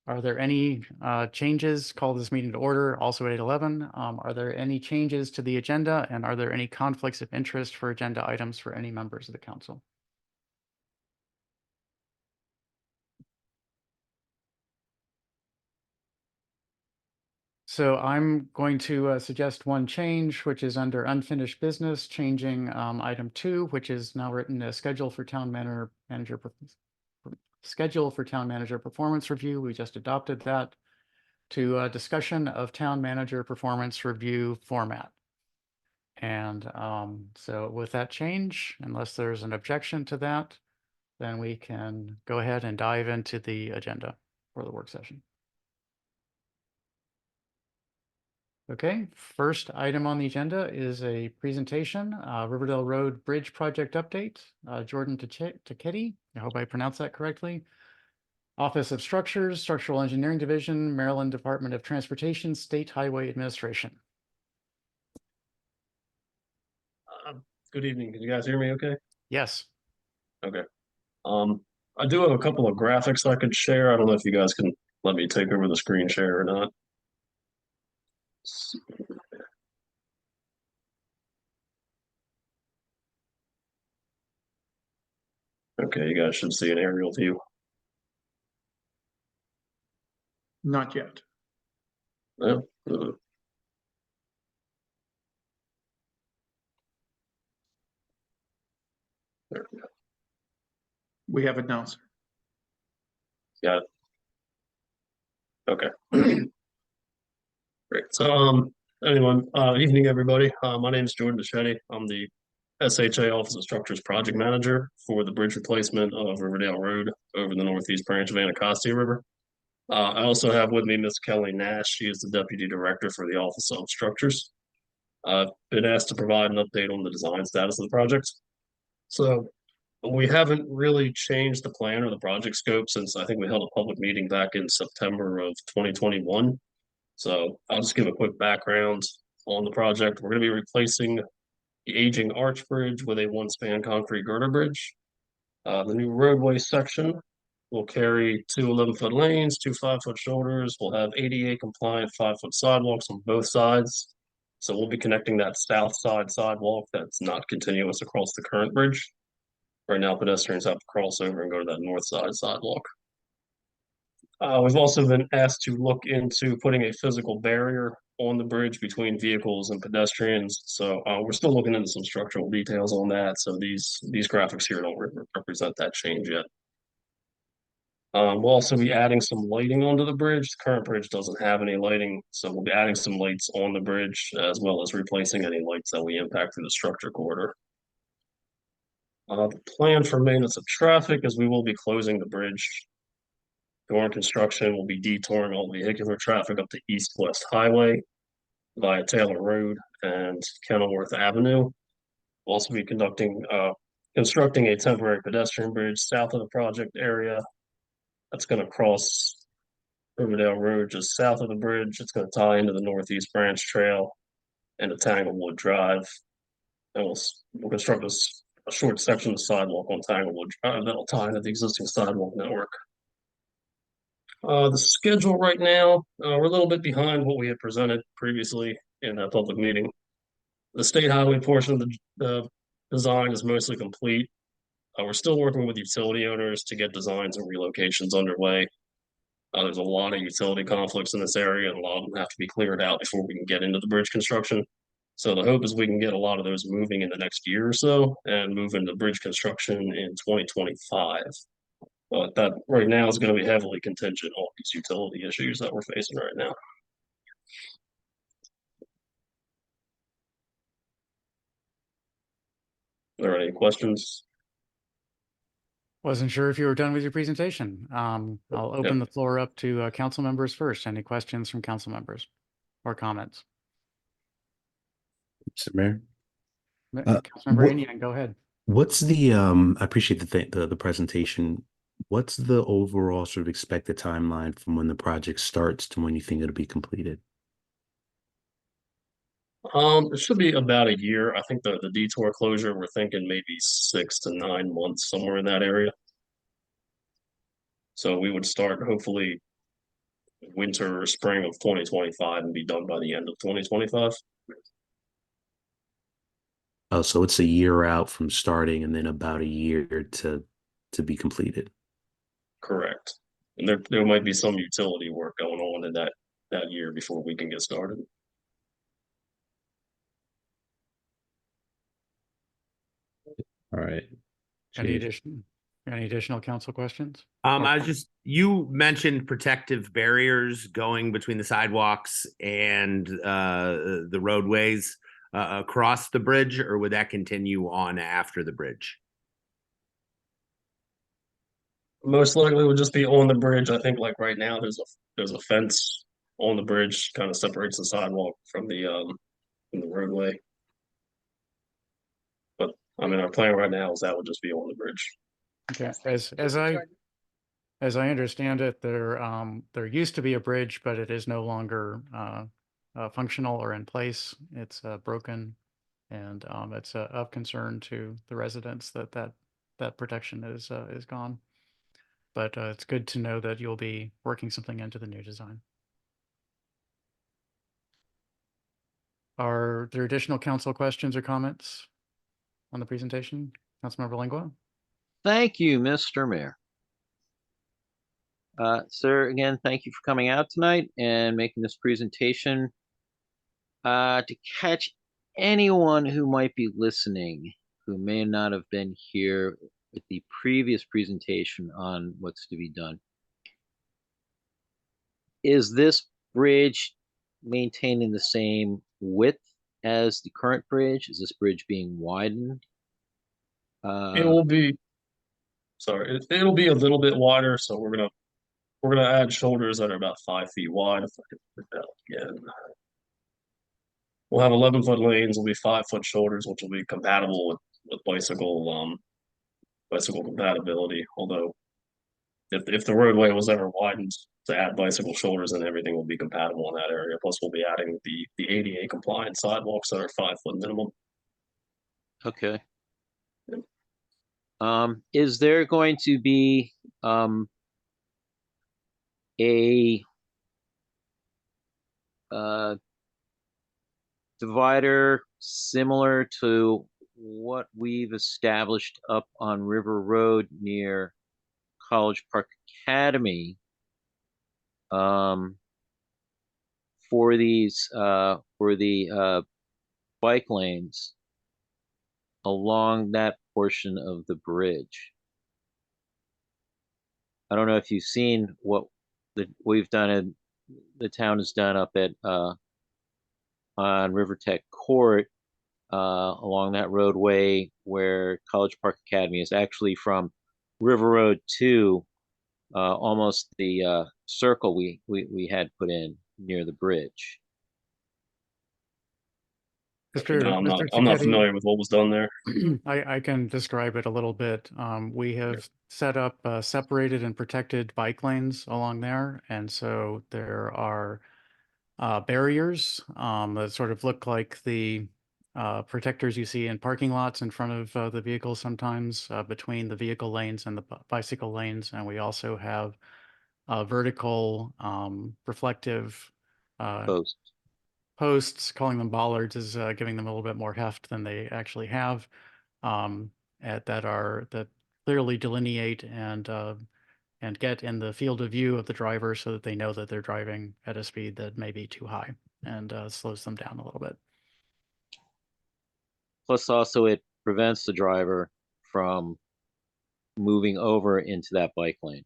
are there any changes? Call this meeting to order, also at 8:11. Are there any changes to the agenda, and are there any conflicts of interest for agenda items for any members of the council? So I'm going to suggest one change, which is under unfinished business, changing item 2, which is now written as schedule for town manager performance review. We just adopted that to a discussion of town manager performance review format. And so with that change, unless there's an objection to that, then we can go ahead and dive into the agenda for the work session. Okay, first item on the agenda is a presentation, Riverdale Road Bridge Project Update, Jordan Taketi, I hope I pronounced that correctly. Office of Structures, Structural Engineering Division, Maryland Department of Transportation, State Highway Administration. Good evening. Can you guys hear me okay? Yes. Okay. I do have a couple of graphics I could share. I don't know if you guys can let me take over the screen share or not. Okay, you guys should see an aerial view. Not yet. Yeah. There we go. We have it now, sir. Got it. Okay. Great. So, evening, everybody. My name is Jordan Deschetti. I'm the SHA Office of Structures Project Manager for the bridge replacement of Riverdale Road over the northeast branch of Anacostia River. I also have with me Ms. Kelly Nash. She is the Deputy Director for the Office of Structures. I've been asked to provide an update on the design status of the project. So we haven't really changed the plan or the project scope since I think we held a public meeting back in September of 2021. So I'll just give a quick background on the project. We're going to be replacing the aging arch bridge with a one-span concrete girder bridge. The new roadway section will carry two 11-foot lanes, two 5-foot shoulders. We'll have ADA compliant 5-foot sidewalks on both sides. So we'll be connecting that south side sidewalk that's not continuous across the current bridge. Right now, pedestrians have to cross over and go to that north side sidewalk. We've also been asked to look into putting a physical barrier on the bridge between vehicles and pedestrians. So we're still looking into some structural details on that. So these graphics here don't represent that change yet. We'll also be adding some lighting onto the bridge. The current bridge doesn't have any lighting, so we'll be adding some lights on the bridge as well as replacing any lights that we impact through the structure corridor. The plan for maintenance of traffic is we will be closing the bridge during construction. We'll be detouring all vehicular traffic up the east-west highway via Taylor Road and Kenilworth Avenue. We'll also be constructing a temporary pedestrian bridge south of the project area. That's going to cross Riverdale Road just south of the bridge. It's going to tie into the Northeast Branch Trail and the Tanglewood Drive. And we'll construct a short section of sidewalk on Tanglewood Drive that'll tie into the existing sidewalk network. The schedule right now, we're a little bit behind what we had presented previously in that public meeting. The state highway portion of the design is mostly complete. We're still working with utility owners to get designs and relocations underway. There's a lot of utility conflicts in this area, and a lot of them have to be cleared out before we can get into the bridge construction. So the hope is we can get a lot of those moving in the next year or so and move into bridge construction in 2025. But that right now is going to be heavily contingent on these utility issues that we're facing right now. Are there any questions? Wasn't sure if you were done with your presentation. I'll open the floor up to council members first. Any questions from council members or comments? Mr. Mayor? Councilmember Inian, go ahead. What's I appreciate the presentation. What's the overall sort of expected timeline from when the project starts to when you think it'll be completed? It should be about a year. I think the detour closure, we're thinking maybe 6 to 9 months, somewhere in that area. So we would start hopefully winter or spring of 2025 and be done by the end of 2025. Oh, so it's a year out from starting and then about a year to be completed. Correct. And there might be some utility work going on in that year before we can get started. All right. Any additional council questions? You mentioned protective barriers going between the sidewalks and the roadways across the bridge, or would that continue on after the bridge? Most likely would just be on the bridge. I think like right now there's a fence on the bridge, kind of separates the sidewalk from the roadway. But I mean, our plan right now is that would just be on the bridge. Okay. As I understand it, there used to be a bridge, but it is no longer functional or in place. It's broken. And it's of concern to the residents that protection is gone. But it's good to know that you'll be working something into the new design. Are there additional council questions or comments on the presentation? Councilmember Lingua? Thank you, Mr. Mayor. Sir, again, thank you for coming out tonight and making this presentation. To catch anyone who might be listening, who may not have been here with the previous presentation on what's to be done. Is this bridge maintaining the same width as the current bridge? Is this bridge being widened? It will be, sorry, it'll be a little bit wider, so we're gonna add shoulders that are about 5 feet wide. If I could put that up again. We'll have 11-foot lanes, will be 5-foot shoulders, which will be compatible with bicycle compatibility. Although if the roadway was ever widened to add bicycle shoulders, then everything will be compatible in that area. Plus we'll be adding the ADA compliant sidewalks that are 5-foot minimum. Okay. Is there going to be a divider similar to what we've established up on River Road near College Park Academy for the bike lanes along that portion of the bridge? I don't know if you've seen what we've done and the town has done up at on River Tech Court along that roadway where College Park Academy is, actually from River Road to almost the circle we had put in near the bridge. No, I'm not Cicchetti, familiar with what was done there. I can describe it a little bit. We have set up separated and protected bike lanes along there. And so there are barriers that sort of look like the protectors you see in parking lots in front of the vehicles sometimes between the vehicle lanes and the bicycle lanes. And we also have vertical reflective posts, calling them bollards is giving them a little bit more heft than they actually have, that clearly delineate and get in the field of view of the driver so that they know that they're driving at a speed that may be too high and slows them down a little bit. Plus also it prevents the driver from moving over into that bike lane.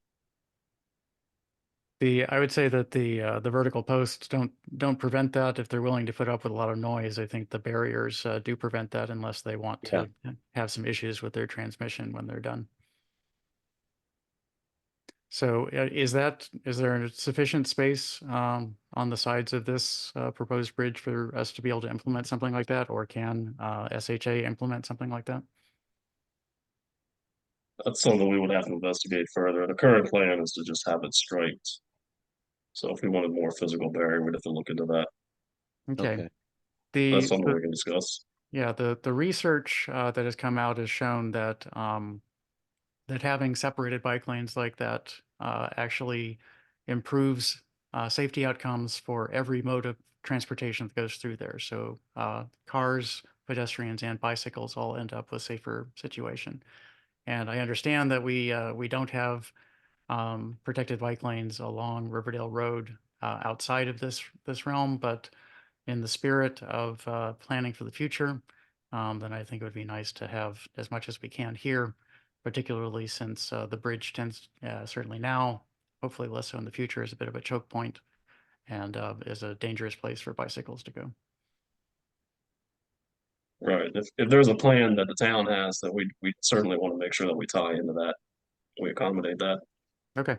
I would say that the vertical posts don't prevent that if they're willing to put up with a lot of noise. I think the barriers do prevent that unless they want to have some issues with their transmission when they're done. So is there sufficient space on the sides of this proposed bridge for us to be able to implement something like that, or can SHA implement something like that? That's something we would have to investigate further. The current plan is to just have it striped. So if we wanted more physical barrier, we'd have to look into that. Okay. That's something we can discuss. Yeah, the research that has come out has shown that that having separated bike lanes like that actually improves safety outcomes for every mode of transportation that goes through there. So cars, pedestrians, and bicycles all end up with safer situation. And I understand that we don't have protected bike lanes along Riverdale Road outside of this realm, but in the spirit of planning for the future, then I think it would be nice to have as much as we can here, particularly since the bridge tends, certainly now, hopefully less so in the future, is a bit of a choke point and is a dangerous place for bicycles to go. Right. If there's a plan that the town has, that we certainly want to make sure that we tie into that, we accommodate that. Okay.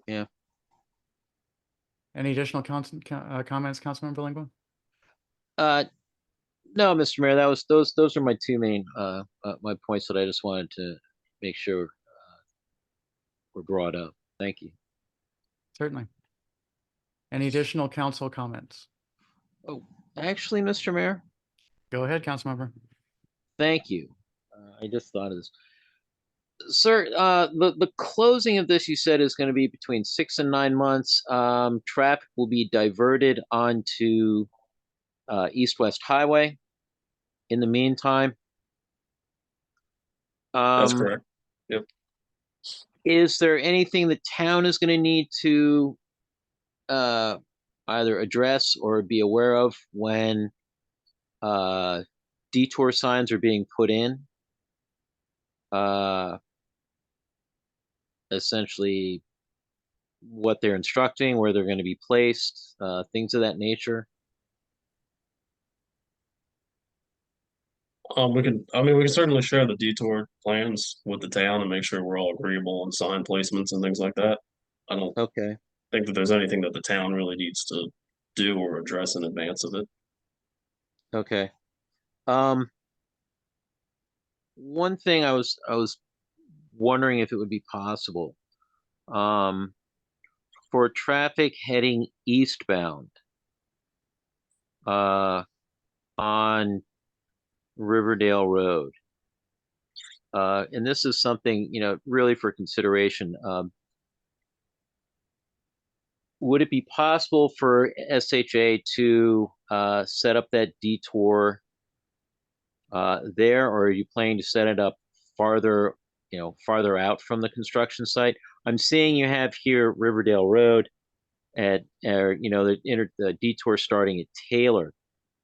Yeah. Any additional comments, Councilmember Lingua? No, Mr. Mayor, those are my two main my points that I just wanted to make sure were brought up. Thank you. Certainly. Any additional council comments? Oh, actually, Mr. Mayor, Go ahead, Councilmember. Thank you. I just thought of this. Sir, the closing of this, you said, is going to be between 6 and 9 months. Traffic will be diverted onto East-West Highway in the meantime. That's correct. Is there anything the town is going to need to either address or be aware of when detour signs are being put in? Essentially what they're instructing, where they're going to be placed, things of that nature. We can certainly share the detour plans with the town and make sure we're all agreeable on sign placements and things like that. I don't Okay. think that there's anything that the town really needs to do or address in advance of it. Okay. One thing I was wondering if it would be possible, for traffic heading eastbound, on Riverdale Road. And this is something, really for consideration. Would it be possible for SHA to set up that detour there, or are you planning to set it up farther out from the construction site? I'm seeing you have here Riverdale Road the detour starting at Taylor.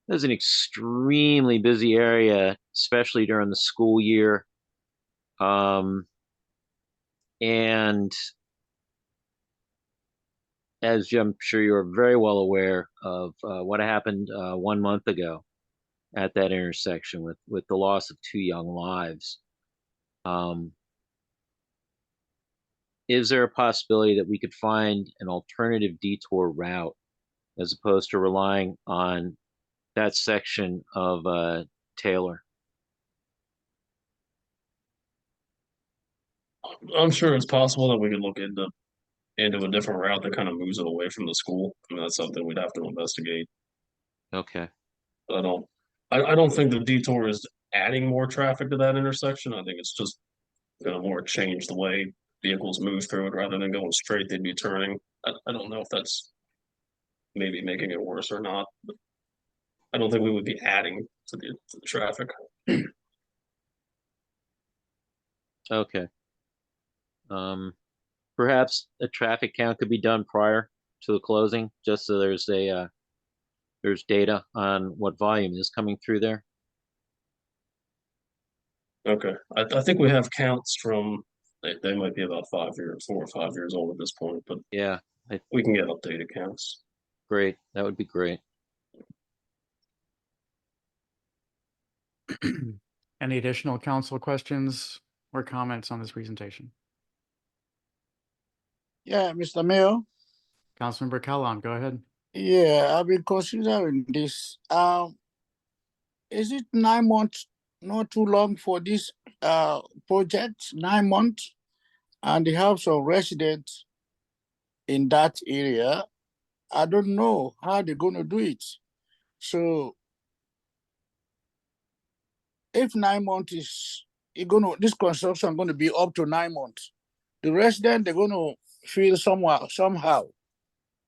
There's an extremely busy area, especially during the school year. And as I'm sure you're very well aware of what happened 1 month ago at that intersection with the loss of 2 young lives. Is there a possibility that we could find an alternative detour route as opposed to relying on that section of Taylor? I'm sure it's possible that we could look into a different route that kind of moves it away from the school. I mean, that's something we'd have to investigate. Okay. But I don't think the detour is adding more traffic to that intersection. I think it's just gonna more change the way vehicles move through it rather than going straight, they'd be turning. I don't know if that's maybe making it worse or not, but I don't think we would be adding to the traffic. Okay. Perhaps a traffic count could be done prior to the closing, just so there's data on what volume is coming through there. Okay, I think we have counts from they might be about 4 or 5 years old at this point, but Yeah, we can get updated counts. great. That would be great. Any additional council questions or comments on this presentation? Yeah, Mr. Mayor. Councilmember Callan, go ahead. Yeah, I've been considering this. Is it 9 months not too long for this project? 9 months, and they have some residents in that area. I don't know how they're going to do it. So if 9 months is this construction going to be up to 9 months, the resident they're going to feel somehow.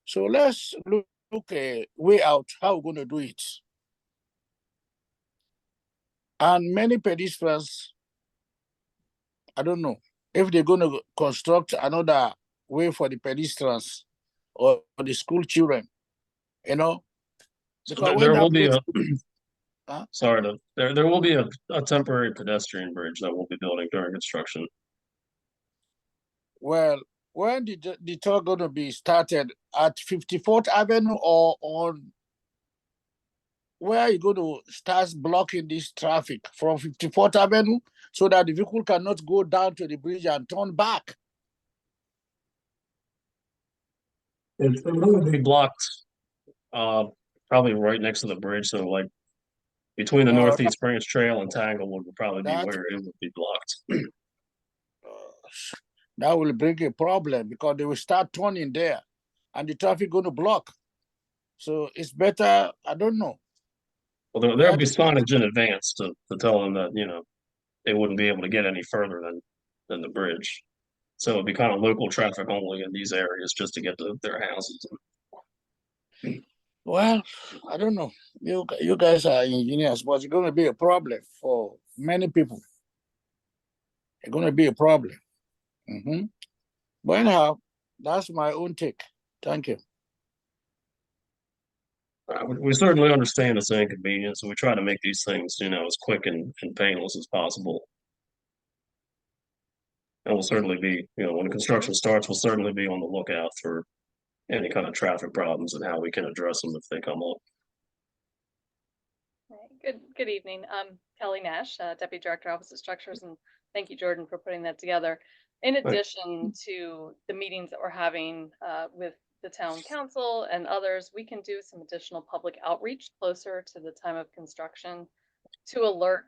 So let's look a way out how we're going to do it. And many pedestrians, I don't know if they're going to construct another way for the pedestrians or the school children, So Because there when will be Huh? there will be a temporary pedestrian bridge that we'll be building during construction. Well, when the tour going to be started at 54th Avenue or on where are you going to start blocking this traffic from 54th Avenue so that the vehicle cannot go down to the bridge and turn back? It will be blocked, probably right next to the bridge. So like between the Northeast Branch Trail and Tanglewood would probably be where it would be blocked. That will bring a problem because they will start turning there and the traffic going to block. So it's better, I don't know. Well, there'll be signage in advance to tell them that, you know, they wouldn't be able to get any further than the bridge. So it'd be kind of local traffic only in these areas just to get to their houses. Well, I don't know. You guys are engineers, but it's going to be a problem for many people. It's going to be a problem. But anyhow, that's my own take. Thank you. We certainly understand it's an inconvenience, and we try to make these things, you know, as quick and painless as possible. And we'll certainly be, you know, when construction starts, we'll certainly be on the lookout for any kind of traffic problems and how we can address them if they come up. Good evening. I'm Kelly Nash, Deputy Director, Office of Structures, and thank you, Jordan, for putting that together. In addition to the meetings that we're having with the town council and others, we can do some additional public outreach closer to the time of construction to alert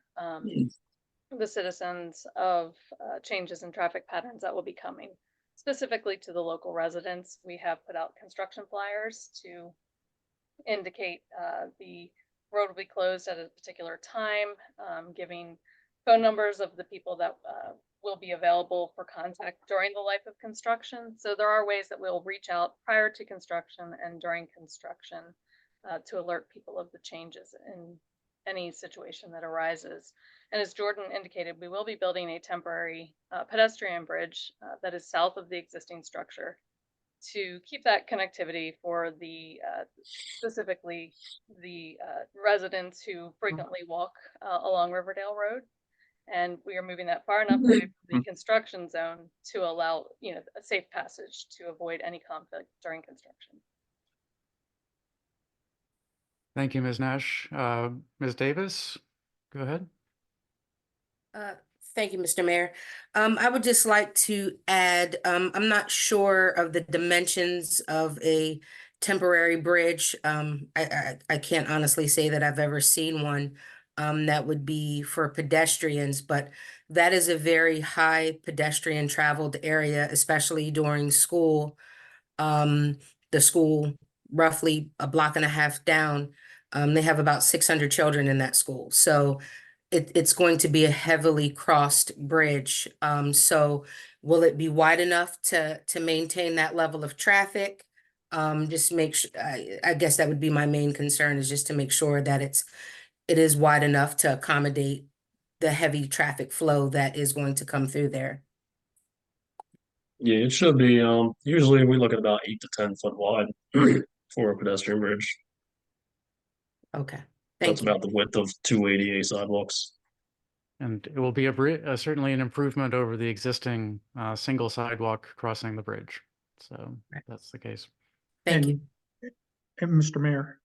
the citizens of changes in traffic patterns that will be coming. Specifically to the local residents, we have put out construction flyers to indicate the road will be closed at a particular time, giving phone numbers of the people that will be available for contact during the life of construction. So there are ways that we'll reach out prior to construction and during construction to alert people of the changes in any situation that arises. And as Jordan indicated, we will be building a temporary pedestrian bridge that is south of the existing structure to keep that connectivity for the specifically the residents who frequently walk along Riverdale Road. And we are moving that far enough away from the construction zone to allow, you know, a safe passage to avoid any conflict during construction. Thank you, Ms. Nash. Ms. Davis, go ahead. Thank you, Mr. Mayor. I would just like to add, I'm not sure of the dimensions of a temporary bridge. I can't honestly say that I've ever seen one that would be for pedestrians, but that is a very high pedestrian traveled area, especially during school. The school, roughly a block and a half down, they have about 600 children in that school. So it's going to be a heavily crossed bridge. So will it be wide enough to maintain that level of traffic? Just make sure, I guess that would be my main concern, is just to make sure that it is wide enough to accommodate the heavy traffic flow that is going to come through there. Yeah, it should be. Usually we look at about 8 to 10 foot wide for a pedestrian bridge. Okay. That's about the width of 2 ADA sidewalks. And it will be certainly an improvement over the existing single sidewalk crossing the bridge. So that's the case. Thank you. And Mr. Mayor.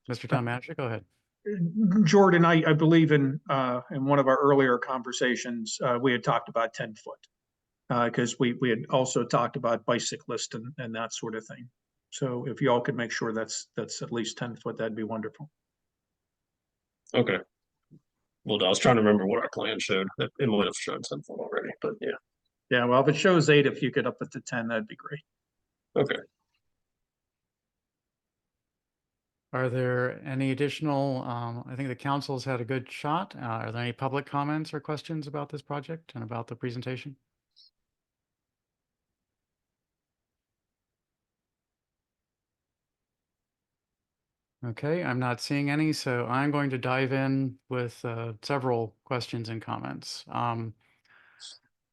Mr. Town Manager, go ahead. Jordan, I believe in one of our earlier conversations, we had talked about 10 foot. Because we had also talked about bicyclists and that sort of thing. So if you all could make sure that's at least 10 foot, that'd be wonderful. Okay. Well, I was trying to remember what our plan showed. It might have shown 10 foot already, but yeah. Yeah, well, if it shows 8, if you could up it to 10, that'd be great. Okay. Are there any additional, I think the council's had a good shot. Are there any public comments or questions about this project and about the presentation? Okay, I'm not seeing any, so I'm going to dive in with several questions and comments.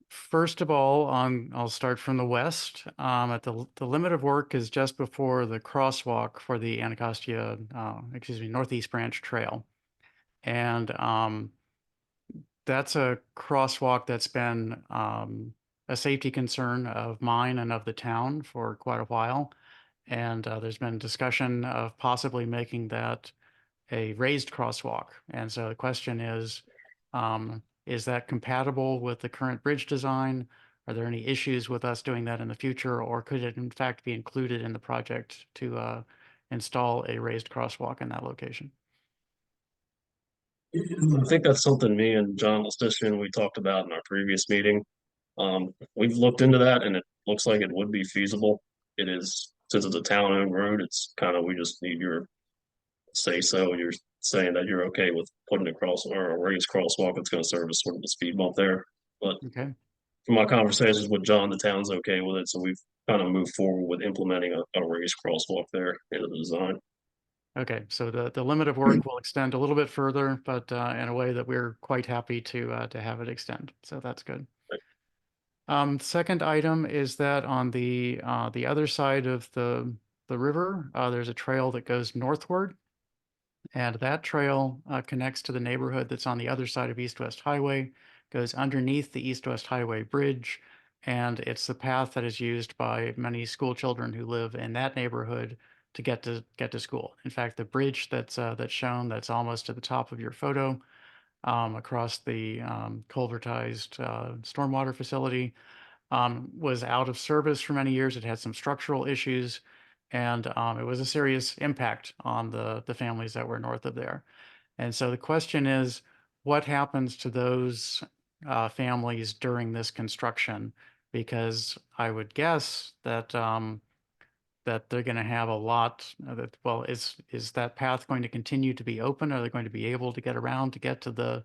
First of all, I'll start from the west. At the limit of work is just before the crosswalk for the Anacostia, Northeast Branch Trail. And that's a crosswalk that's been a safety concern of mine and of the town for quite a while. And there's been discussion of possibly making that a raised crosswalk. And so the question is that compatible with the current bridge design? Are there any issues with us doing that in the future, or could it in fact be included in the project to install a raised crosswalk in that location? I think that's something me and John Lestitian, we talked about in our previous meeting. We've looked into that and it looks like it would be feasible. It is, since it's a town-owned road, it's kind of, we just need your say so, your saying that you're okay with putting a cross or a raised crosswalk that's going to serve as sort of a speed bump there. But Okay. from my conversations with John, the town's okay with it, so we've kind of moved forward with implementing a raised crosswalk there into the design. Okay, so the limit of work will extend a little bit further, but in a way that we're quite happy to have it extend. So that's good. Second item is that on the other side of the river, there's a trail that goes northward, and that trail connects to the neighborhood that's on the other side of East-West Highway, goes underneath the East-West Highway bridge, and it's the path that is used by many school children who live in that neighborhood to get to school. In fact, the bridge that's shown, that's almost to the top of your photo, across the culvertized stormwater facility, was out of service for many years. It had some structural issues, and it was a serious impact on the families that were north of there. And so the question is, what happens to those families during this construction? Because I would guess that that they're going to have a lot that, well, is that path going to continue to be open? Are they going to be able to get around to get to the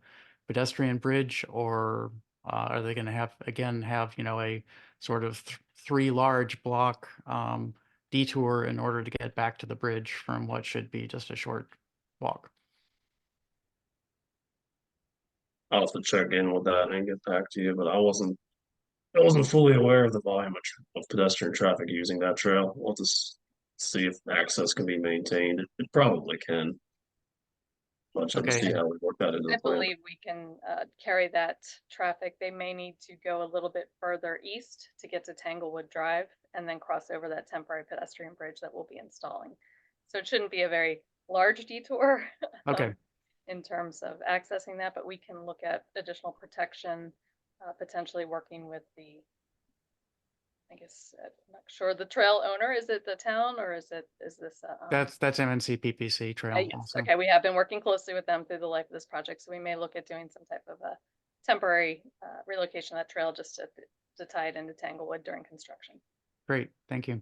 pedestrian bridge, or are they going to have a sort of three large block detour in order to get back to the bridge from what should be just a short walk? I'll have to check in with that and get back to you, but I wasn't fully aware of the volume of pedestrian traffic using that trail. We'll just see if access can be maintained. It probably can. I'll check to Okay. see how we work that into I the plan. believe we can carry that traffic. They may need to go a little bit further east to get to Tanglewood Drive and then cross over that temporary pedestrian bridge that we'll be installing. So it shouldn't be a very large detour Okay. in terms of accessing that, but we can look at additional protection, potentially working with the, I guess, I'm not sure, the trail owner. Is it the town, or is this? That's MNC PPC trail. Yes. Also. Okay, we have been working closely with them through the life of this project, so we may look at doing some type of a temporary relocation of that trail just to tie it into Tanglewood during construction. Great, thank you.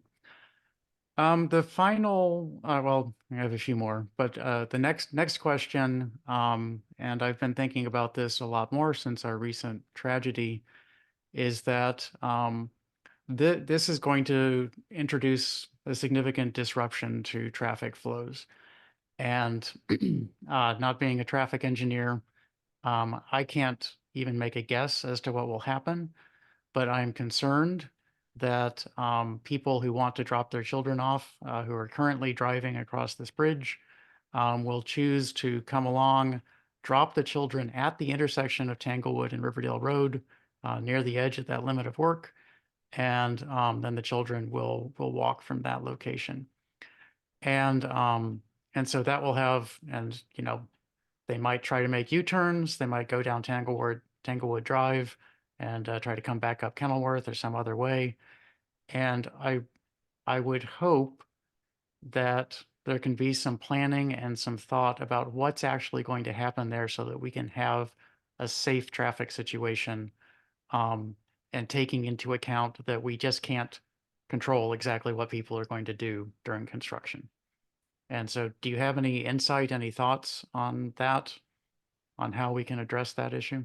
The final, well, I have a few more, but the next question, and I've been thinking about this a lot more since our recent tragedy, is that this is going to introduce a significant disruption to traffic flows. And not being a traffic engineer, I can't even make a guess as to what will happen, but I'm concerned that people who want to drop their children off, who are currently driving across this bridge, will choose to come along, drop the children at the intersection of Tanglewood and Riverdale Road, near the edge of that limit of work, and then the children will walk from that location. And so that will have, and they might try to make U-turns, they might go down Tanglewood Drive and try to come back up Kenilworth or some other way. And I would hope that there can be some planning and some thought about what's actually going to happen there so that we can have a safe traffic situation, and taking into account that we just can't control exactly what people are going to do during construction. And so do you have any insight, any thoughts on that, on how we can address that issue?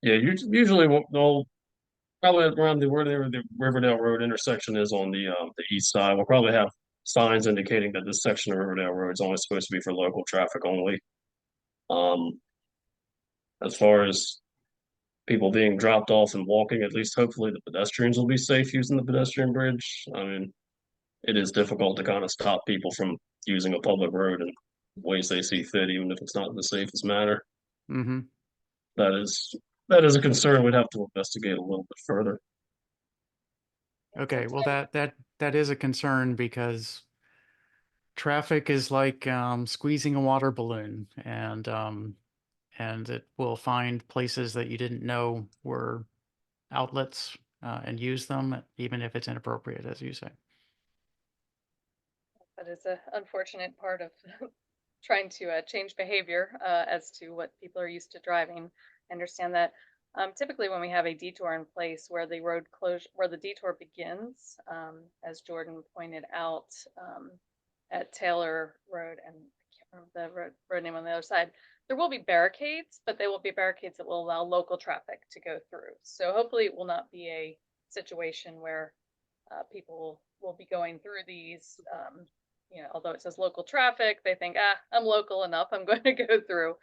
Yeah, usually they'll probably around where the Riverdale Road intersection is on the east side. We'll probably have signs indicating that this section of Riverdale Road is only supposed to be for local traffic only. As far as people being dropped off and walking, at least hopefully the pedestrians will be safe using the pedestrian bridge. I mean, it is difficult to kind of stop people from using a public road in ways they see fit, even if it's not in the safest manner. Mm-hmm. That is a concern we'd have to investigate a little bit further. Okay, well that is a concern because traffic is like squeezing a water balloon, and it will find places that you didn't know were outlets and use them, even if it's inappropriate, as you say. That is an unfortunate part of trying to change behavior as to what people are used to driving. I understand that. Typically, when we have a detour in place where the road closure, where the detour begins, as Jordan pointed out, at Taylor Road, and I can't remember the road name on the other side, there will be barricades, but they will be barricades that will allow local traffic to go through. So hopefully it will not be a situation where people will be going through these, although it says local traffic, they think, I'm local enough, I'm going to go through.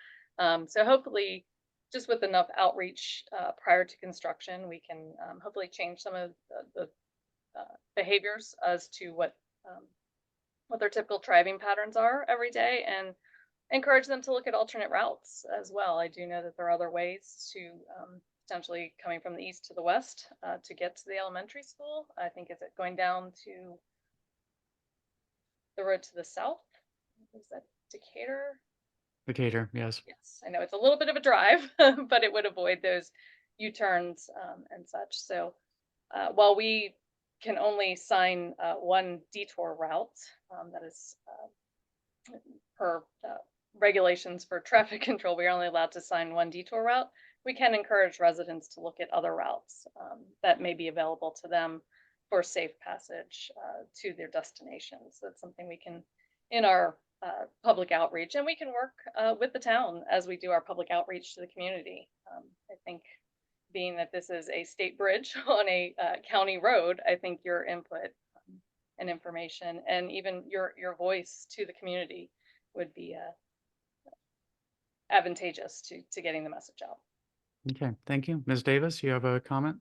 So hopefully, just with enough outreach prior to construction, we can hopefully change some of the behaviors as to what their typical driving patterns are every day, and encourage them to look at alternate routes as well. I do know that there are other ways to potentially coming from the east to the west to get to the elementary school. I think is it going down to the road to the south? Is that Decatur? Decatur, yes. Yes, I know it's a little bit of a drive, but it would avoid those U-turns and such. So while we can only sign one detour route, that is per regulations for traffic control, we are only allowed to sign one detour route. We can encourage residents to look at other routes that may be available to them for safe passage to their destinations. That's something we can, in our public outreach, and we can work with the town as we do our public outreach to the community. I think being that this is a state bridge on a county road, I think your input and information and even your voice to the community would be advantageous to getting the message out. Okay, thank you. Ms. Davis, you have a comment?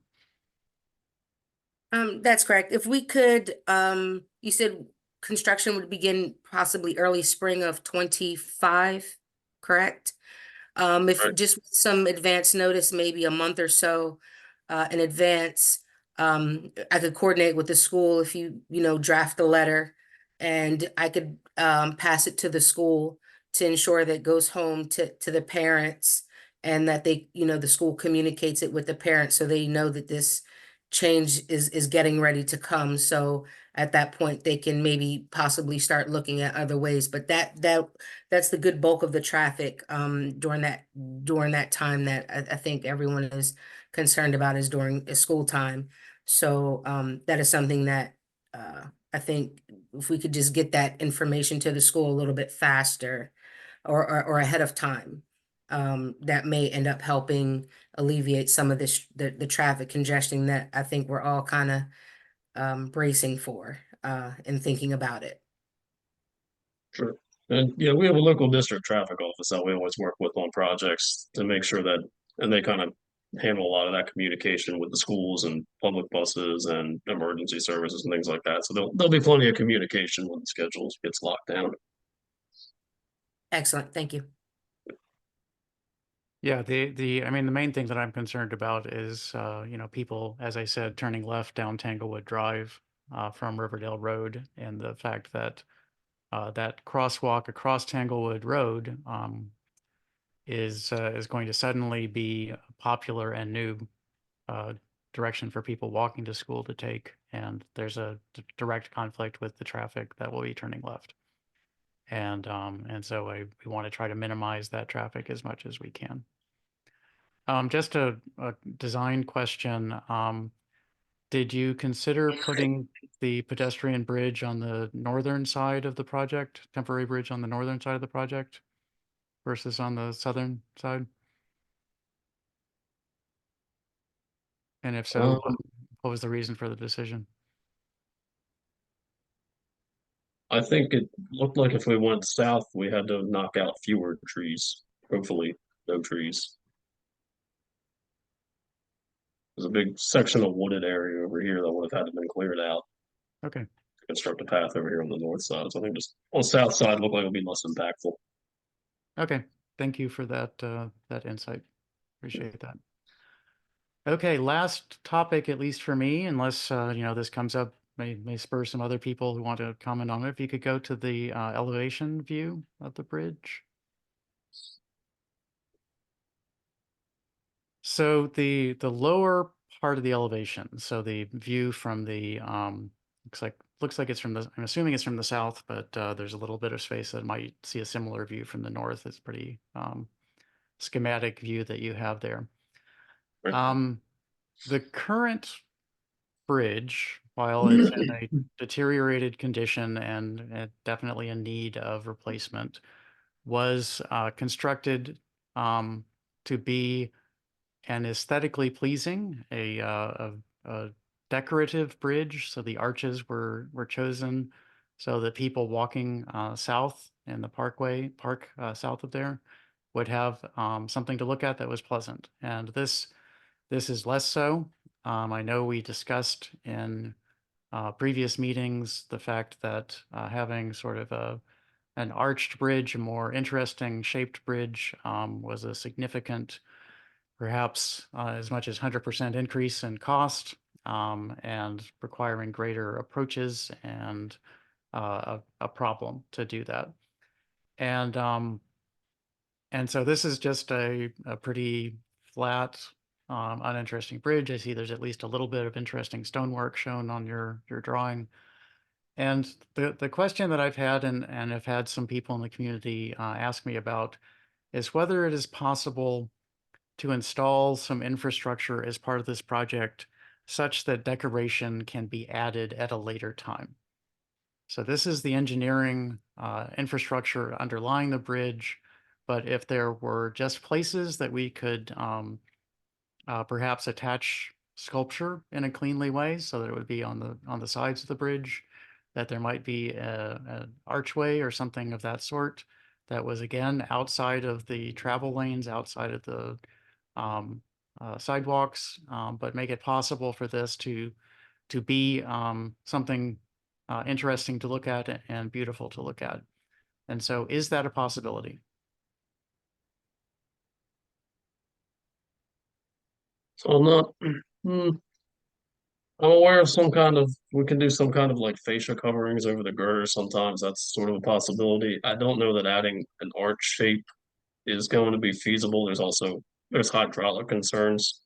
That's correct. If we could, you said construction would begin possibly early spring of 25, correct? If Right. just with some advance notice, maybe a month or so in advance, I could coordinate with the school if you draft the letter, and I could pass it to the school to ensure that it goes home to the parents, and that they, the school communicates it with the parents so they know that this change is getting ready to come. So at that point, they can maybe possibly start looking at other ways. But that's the good bulk of the traffic during that time that I think everyone is concerned about is during school time. So that is something that I think if we could just get that information to the school a little bit faster or ahead of time, that may end up helping alleviate some of this the traffic congestion that I think we're all kind of bracing for and thinking about it. Sure. And yeah, we have a local district traffic office that we always work with on projects to make sure that, and they kind of handle a lot of that communication with the schools and public buses and emergency services and things like that. So there'll be plenty of communication when the schedules gets locked down. Excellent. Thank you. Yeah, I mean, the main thing that I'm concerned about is, people, as I said, turning left down Tanglewood Drive from Riverdale Road, and the fact that that crosswalk across Tanglewood Road is going to suddenly be a popular and new direction for people walking to school to take, and there's a direct conflict with the traffic that will be turning left. And so we want to try to minimize that traffic as much as we can. Just a design question. Did you consider putting the pedestrian bridge on the northern side of the project, temporary bridge on the northern side of the project versus on the southern side? And if so, what was the reason for the decision? I think it looked like if we went south, we had to knock out fewer trees. Hopefully, no trees. There's a big section of wooded area over here that would have had to been cleared out Okay. to construct a path over here on the north side. So I think just on the south side looked like it'll be less impactful. Okay. Thank you for that that insight. Appreciate that. Okay, last topic, at least for me, unless this comes up, may spur some other people who want to comment on it. If you could go to the elevation view of the bridge. So the lower part of the elevation, so the view from the looks like it's from the, I'm assuming it's from the south, but there's a little bit of space that might see a similar view from the north. It's pretty schematic view that you have there. The current bridge, while it's in a deteriorated condition and definitely in need of replacement, was constructed to be an aesthetically pleasing, a decorative bridge. So the arches were chosen so that people walking south in the park south of there would have something to look at that was pleasant. And this is less so. I know we discussed in previous meetings the fact that having sort of an arched bridge, a more interesting shaped bridge, was a significant, perhaps as much as 100% increase in cost, and requiring greater approaches and a problem to do that. And so this is just a pretty flat, uninteresting bridge. I see there's at least a little bit of interesting stonework shown on your drawing. And the question that I've had and have had some people in the community ask me about is whether it is possible to install some infrastructure as part of this project such that decoration can be added at a later time. So this is the engineering infrastructure underlying the bridge. But if there were just places that we could perhaps attach sculpture in a cleanly way so that it would be on the sides of the bridge, that there might be an archway or something of that sort that was, again, outside of the travel lanes, outside of the sidewalks, but make it possible for this to be something interesting to look at and beautiful to look at. And so is that a possibility? So I'm not, I'm aware of some kind of, we can do some kind of like fascia coverings over the girder. Sometimes that's sort of a possibility. I don't know that adding an arch shape is going to be feasible. There's hydraulic concerns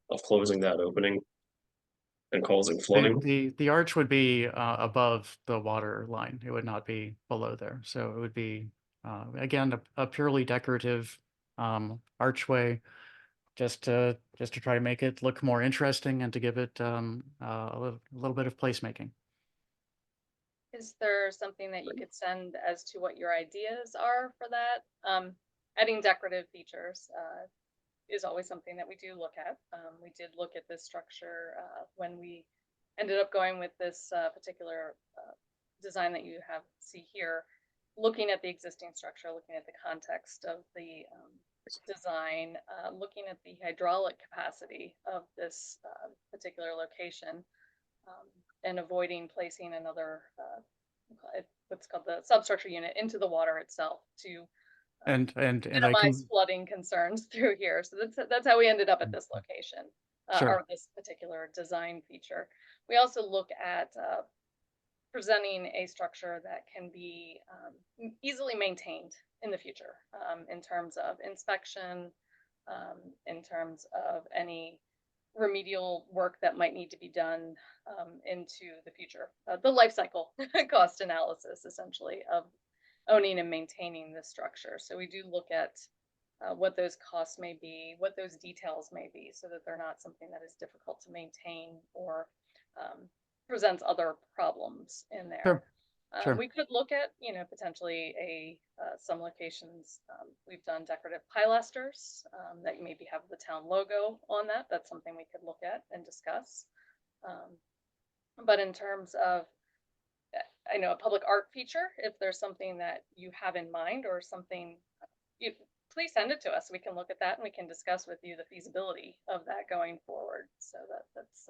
of closing that opening and causing flooding. The arch would be above the water line. It would not be below there. So it would be, again, a purely decorative archway, just to try to make it look more interesting and to give it a little bit of placemaking. Is there something that you could send as to what your ideas are for that? Adding decorative features is always something that we do look at. We did look at this structure when we ended up going with this particular design that you see here, looking at the existing structure, looking at the context of the design, looking at the hydraulic capacity of this particular location, and avoiding placing another what's called the substructure unit into the water itself to And minimize flooding concerns through here. So that's how we ended up at this location, Sure. or this particular design feature. We also look at presenting a structure that can be easily maintained in the future, in terms of inspection, in terms of any remedial work that might need to be done into the future. The life cycle cost analysis, essentially, of owning and maintaining this structure. So we do look at what those costs may be, what those details may be, so that they're not something that is difficult to maintain or presents other problems in there. Sure. Sure. We could look at, potentially some locations. We've done decorative pilasters that maybe have the town logo on that. That's something we could look at and discuss. But in terms of, I know, a public art feature, if there's something that you have in mind or something, please send it to us. We can look at that and we can discuss with you the feasibility of that going forward. So that's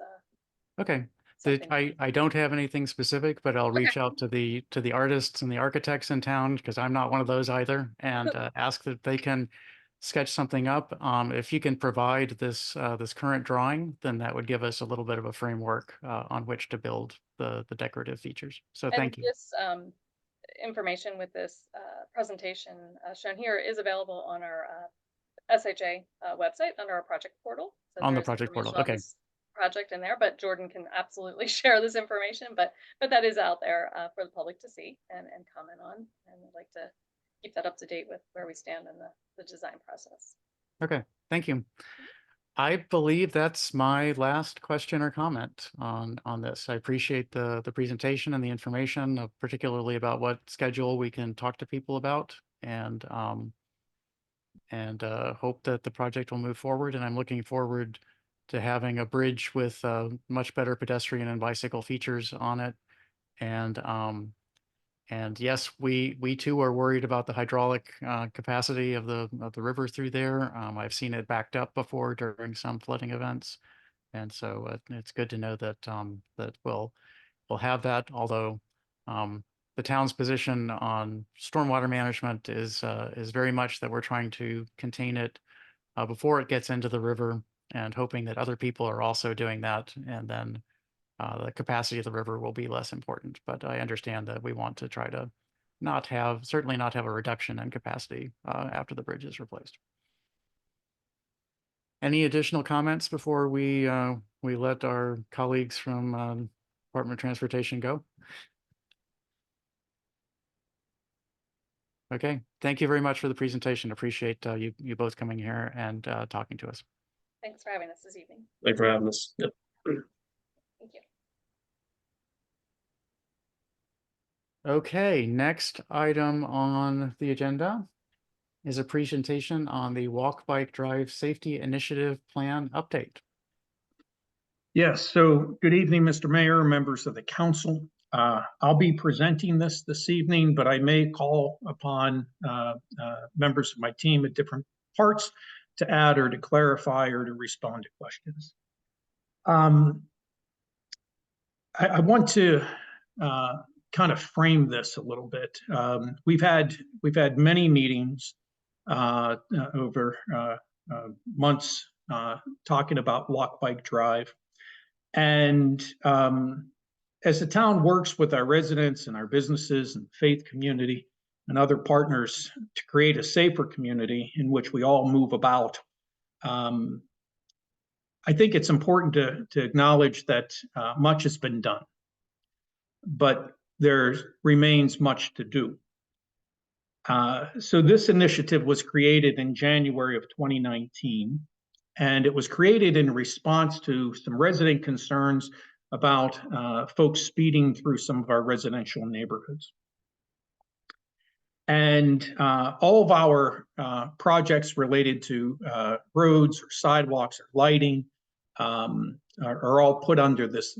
Okay. something. I don't have anything specific, but I'll reach out to the artists and the architects in town, because I'm not one of those either, and ask that they can sketch something up. If you can provide this current drawing, then that would give us a little bit of a framework on which to build the decorative features. So thank you. This information with this presentation shown here is available on our SHA website under our project portal. So On the there's project portal, information on okay. this project in there, but Jordan can absolutely share this information, but that is out there for the public to see and comment on, and we'd like to keep that up to date with where we stand in the design process. Okay, thank you. I believe that's my last question or comment on this. I appreciate the presentation and the information, particularly about what schedule we can talk to people about, and hope that the project will move forward. And I'm looking forward to having a bridge with much better pedestrian and bicycle features on it. And yes, we too are worried about the hydraulic capacity of the river through there. I've seen it backed up before during some flooding events, and so it's good to know that that we'll have that. Although the town's position on stormwater management is very much that we're trying to contain it before it gets into the river, and hoping that other people are also doing that, and then the capacity of the river will be less important. But I understand that we want to try to certainly not have a reduction in capacity after the bridge is replaced. Any additional comments before we let our colleagues from Department of Transportation go? Okay, thank you very much for the presentation. Appreciate you both coming here and talking to us. Thanks for having us this evening. Thanks for having us. Yep. Thank you. Okay, next item on the agenda is a presentation on the Walk, Bike, Drive Safety Initiative Plan update. Yes, so good evening, Mr. Mayor, members of the council. I'll be presenting this evening, but I may call upon members of my team at different parts to add or to clarify or to respond to questions. I want to kind of frame this a little bit. We've had many meetings over months talking about Walk, Bike, Drive. And as the town works with our residents and our businesses and faith community and other partners to create a safer community in which we all move about, I think it's important to acknowledge that much has been done, but there remains much to do. So this initiative was created in January of 2019, and it was created in response to some resident concerns about folks speeding through some of our residential neighborhoods. And all of our projects related to roads or sidewalks or lighting are all put under this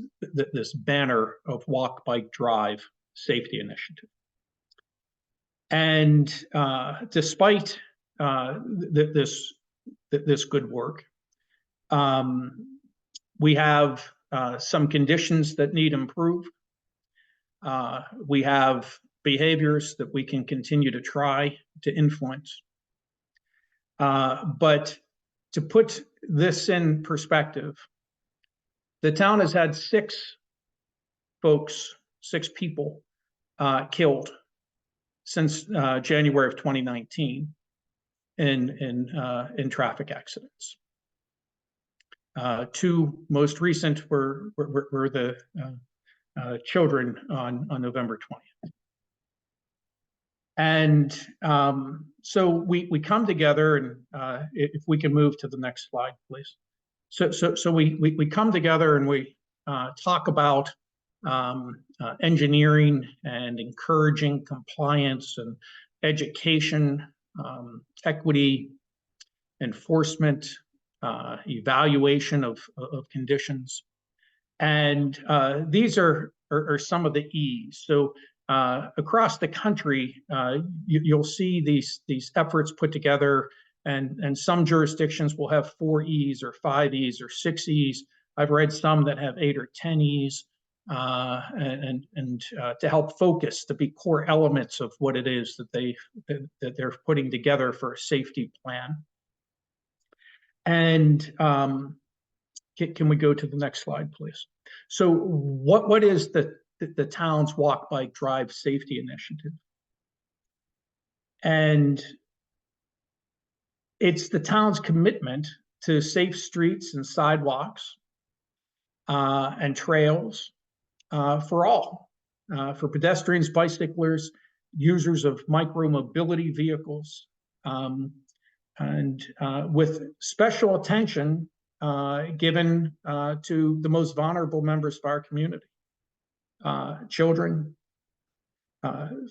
banner of Walk, Bike, Drive Safety Initiative. And despite this good work, we have some conditions that need improved. We have behaviors that we can continue to try to influence. But to put this in perspective, the town has had six people killed since January of 2019 in traffic accidents. Two most recent were the children on November 20th. And so we come together, and if we can move to the next slide, please. So we come together and we talk about engineering and encouraging compliance and education, equity, enforcement, evaluation of conditions. And these are some of the E's. So across the country, you'll see these efforts put together, and some jurisdictions will have 4 E's or 5 E's or 6 E's. I've read some that have 8 or 10 E's, and to help focus, to be core elements of what it is that they're putting together for a safety plan. And can we go to the next slide, please? So what is the town's Walk, Bike, Drive Safety Initiative? And it's the town's commitment to safe streets and sidewalks and trails for all, for pedestrians, bicyclers, users of micro-mobility vehicles, and with special attention given to the most vulnerable members of our community, children,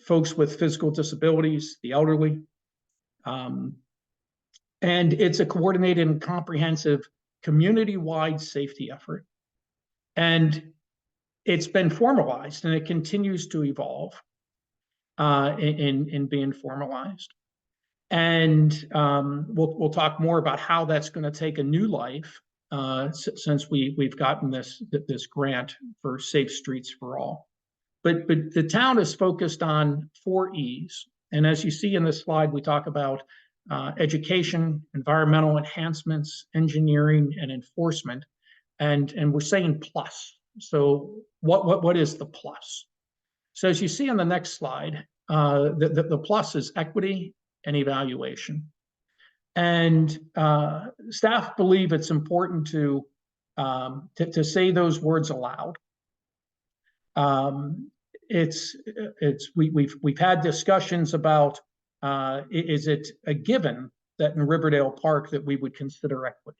folks with physical disabilities, the elderly. And it's a coordinated and comprehensive community-wide safety effort. And it's been formalized and it continues to evolve in being formalized. And we'll talk more about how that's going to take a new life since we've gotten this grant for Safe Streets for All. But the town is focused on 4 E's. And as you see in this slide, we talk about education, environmental enhancements, engineering, and enforcement. And we're saying plus. So what is the plus? So as you see on the next slide, the plus is equity and evaluation. And staff believe it's important to say those words aloud. We've had discussions about is it a given that in Riverdale Park that we would consider equity?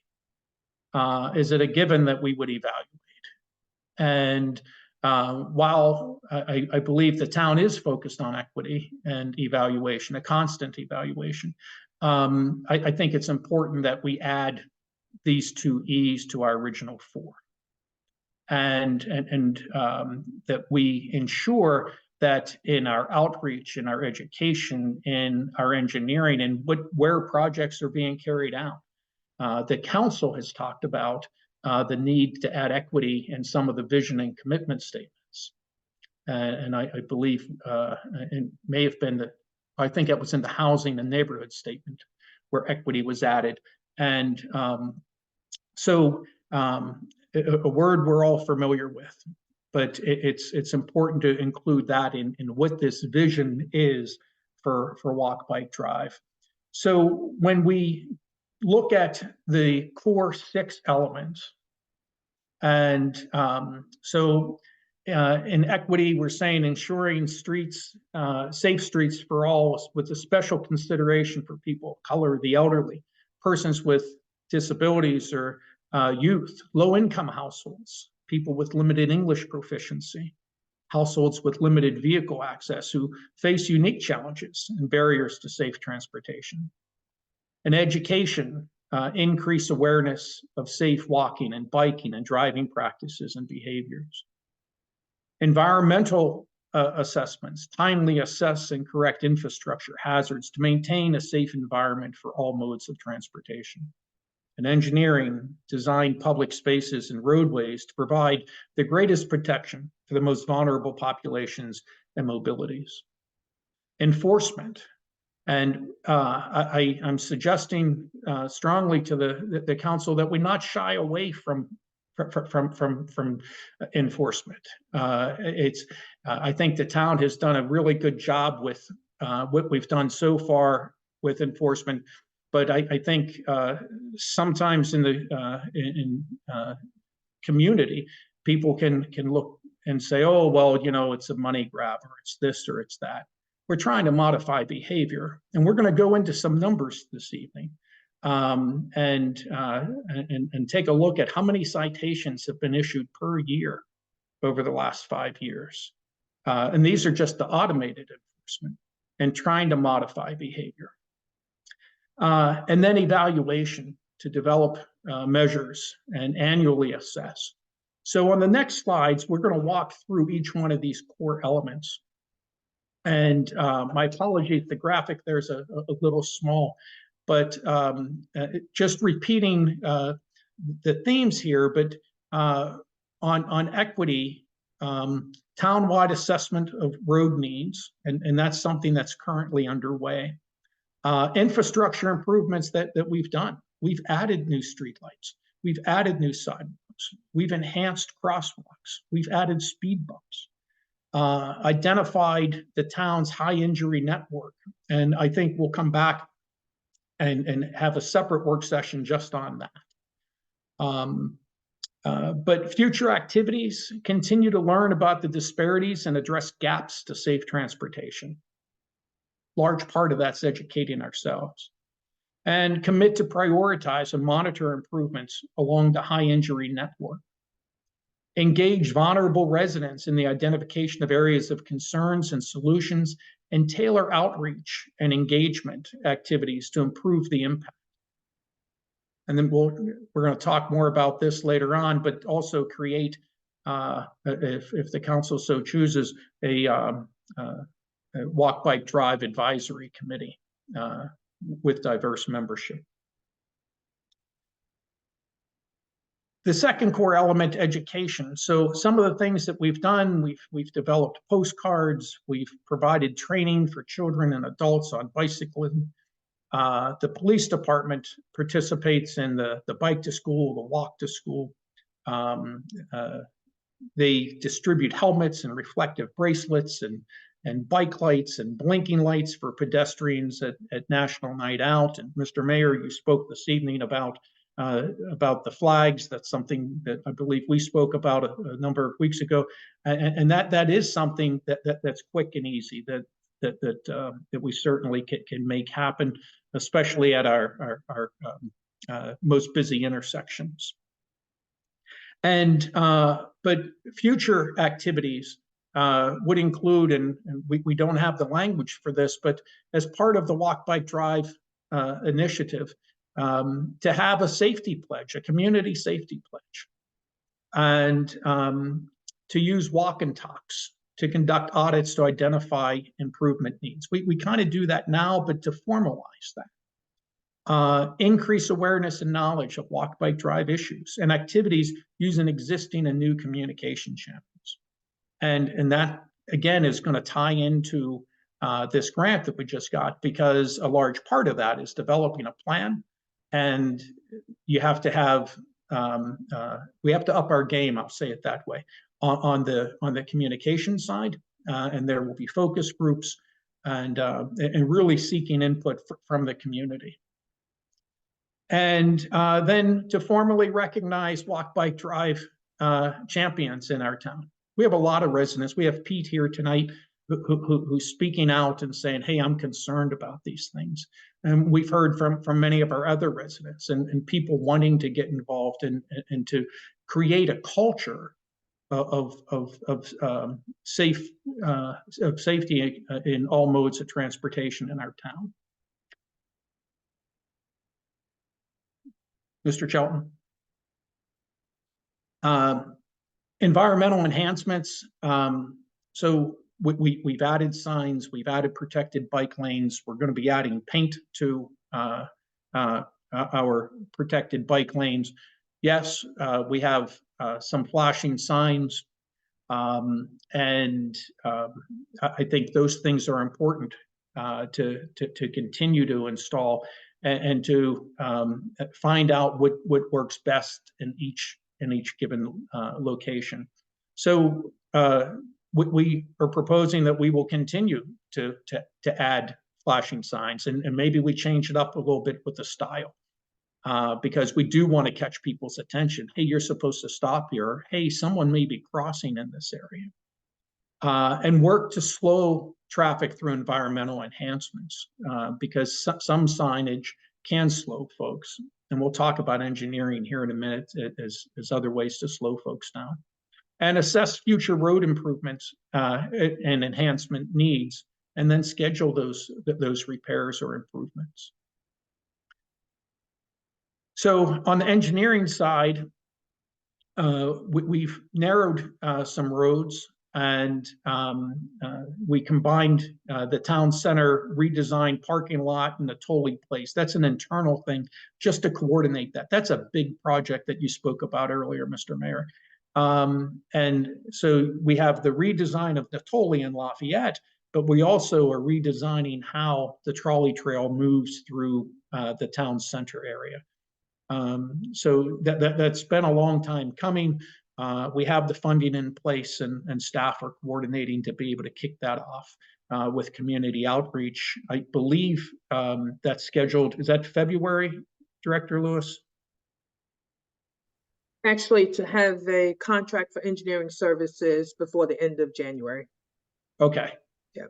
Is it a given that we would evaluate? And while I believe the town is focused on equity and evaluation, a constant evaluation, I think it's important that we add these 2 E's to our original 4. And that we ensure that in our outreach, in our education, in our engineering, and where projects are being carried out. The council has talked about the need to add equity in some of the vision and commitment statements. And I believe it may have been I think it was in the housing and neighborhood statement where equity was added. And so a word we're all familiar with, but it's important to include that in what this vision is for Walk, Bike, Drive. So when we look at the core 6 elements, and in equity, we're saying ensuring streets, safe streets for all, with a special consideration for people of color, the elderly, persons with disabilities, or youth, low-income households, people with limited English proficiency, households with limited vehicle access who face unique challenges and barriers to safe transportation. And education, increase awareness of safe walking and biking and driving practices and behaviors. Environmental assessments, timely assess and correct infrastructure hazards to maintain a safe environment for all modes of transportation. And engineering, design public spaces and roadways to provide the greatest protection for the most vulnerable populations and mobilities. Enforcement, and I'm suggesting strongly to the council that we not shy away from enforcement. I think the town has done a really good job with what we've done so far with enforcement. But I think sometimes in the community, people can look and say, oh, well, you know, it's a money grab, or it's this, or it's that. We're trying to modify behavior. And we're going to go into some numbers this evening and take a look at how many citations have been issued per year over the last 5 years. And these are just the automated enforcement and trying to modify behavior. And then evaluation to develop measures and annually assess. So on the next slides, we're going to walk through each one of these core elements. And my apologies, the graphic there's a little small, but just repeating the themes here, but on equity, townwide assessment of road needs, and that's something that's currently underway. Infrastructure improvements that we've done. We've added new streetlights. We've added new sidewalks. We've enhanced crosswalks. We've added speed bumps. Identified the town's high injury network. And I think we'll come back and have a separate work session just on that. But future activities continue to learn about the disparities and address gaps to safe transportation. Large part of that's educating ourselves. and commit to prioritize and monitor improvements along the high injury network. Engage vulnerable residents in the identification of areas of concerns and solutions, and tailor outreach and engagement activities to improve the impact. And then we're going to talk more about this later on, but also create, if the council so chooses, a walk, bike, drive advisory committee with diverse membership. The second core element, education. So some of the things that we've done, we've developed postcards, we've provided training for children and adults on bicycling. The police department participates in the bike to school, the walk to school. They distribute helmets and reflective bracelets and bike lights and blinking lights for pedestrians at National Night Out. And Mr. Mayor, you spoke this evening about the flags. That's something that I believe we spoke about a number of weeks ago, and that is something that's quick and easy that we certainly can make happen, especially at our most busy intersections. And but future activities would include, and we don't have the language for this, but as part of the Walk, Bike, Drive initiative, to have a safety pledge, a community safety pledge, and to use walk and talks to conduct audits to identify improvement needs. We kind of do that now, but to formalize that. Increase awareness and knowledge of walk, bike, drive issues and activities using existing and new communication channels. And that, again, is going to tie into this grant that we just got, because a large part of that is developing a plan. And you have to have, we have to up our game, I'll say it that way, on the communication side. And there will be focus groups and really seeking input from the community. And then to formally recognize Walk, Bike, Drive champions in our town. We have a lot of residents. We have Pete here tonight who's speaking out and saying, hey, I'm concerned about these things. And we've heard from many of our other residents and people wanting to get involved and to create a culture of safety in all modes of transportation in our town. Mr. Chelton. Environmental enhancements. So we've added signs, we've added protected bike lanes. We're going to be adding paint to our protected bike lanes. Yes, we have some flashing signs, and I think those things are important to continue to install and to find out what works best in each given location. So we are proposing that we will continue to add flashing signs, and maybe we change it up a little bit with the style, because we do want to catch people's attention. Hey, you're supposed to stop here. Hey, someone may be crossing in this area. And work to slow traffic through environmental enhancements, because some signage can slow folks. And we'll talk about engineering here in a minute as other ways to slow folks down. And assess future road improvements and enhancement needs, and then schedule those repairs or improvements. So on the engineering side, we've narrowed some roads, and we combined the town center redesign parking lot and the tolling place. That's an internal thing just to coordinate that. That's a big project that you spoke about earlier, Mr. Mayor. And so we have the redesign of the Natoli in Lafayette, but we also are redesigning how the trolley trail moves through the town center area. So that's been a long time coming. We have the funding in place, and staff are coordinating to be able to kick that off with community outreach. I believe that's scheduled. Is that February, Director Lewis? Actually, to have a contract for engineering services before the end of January. Okay. Yeah.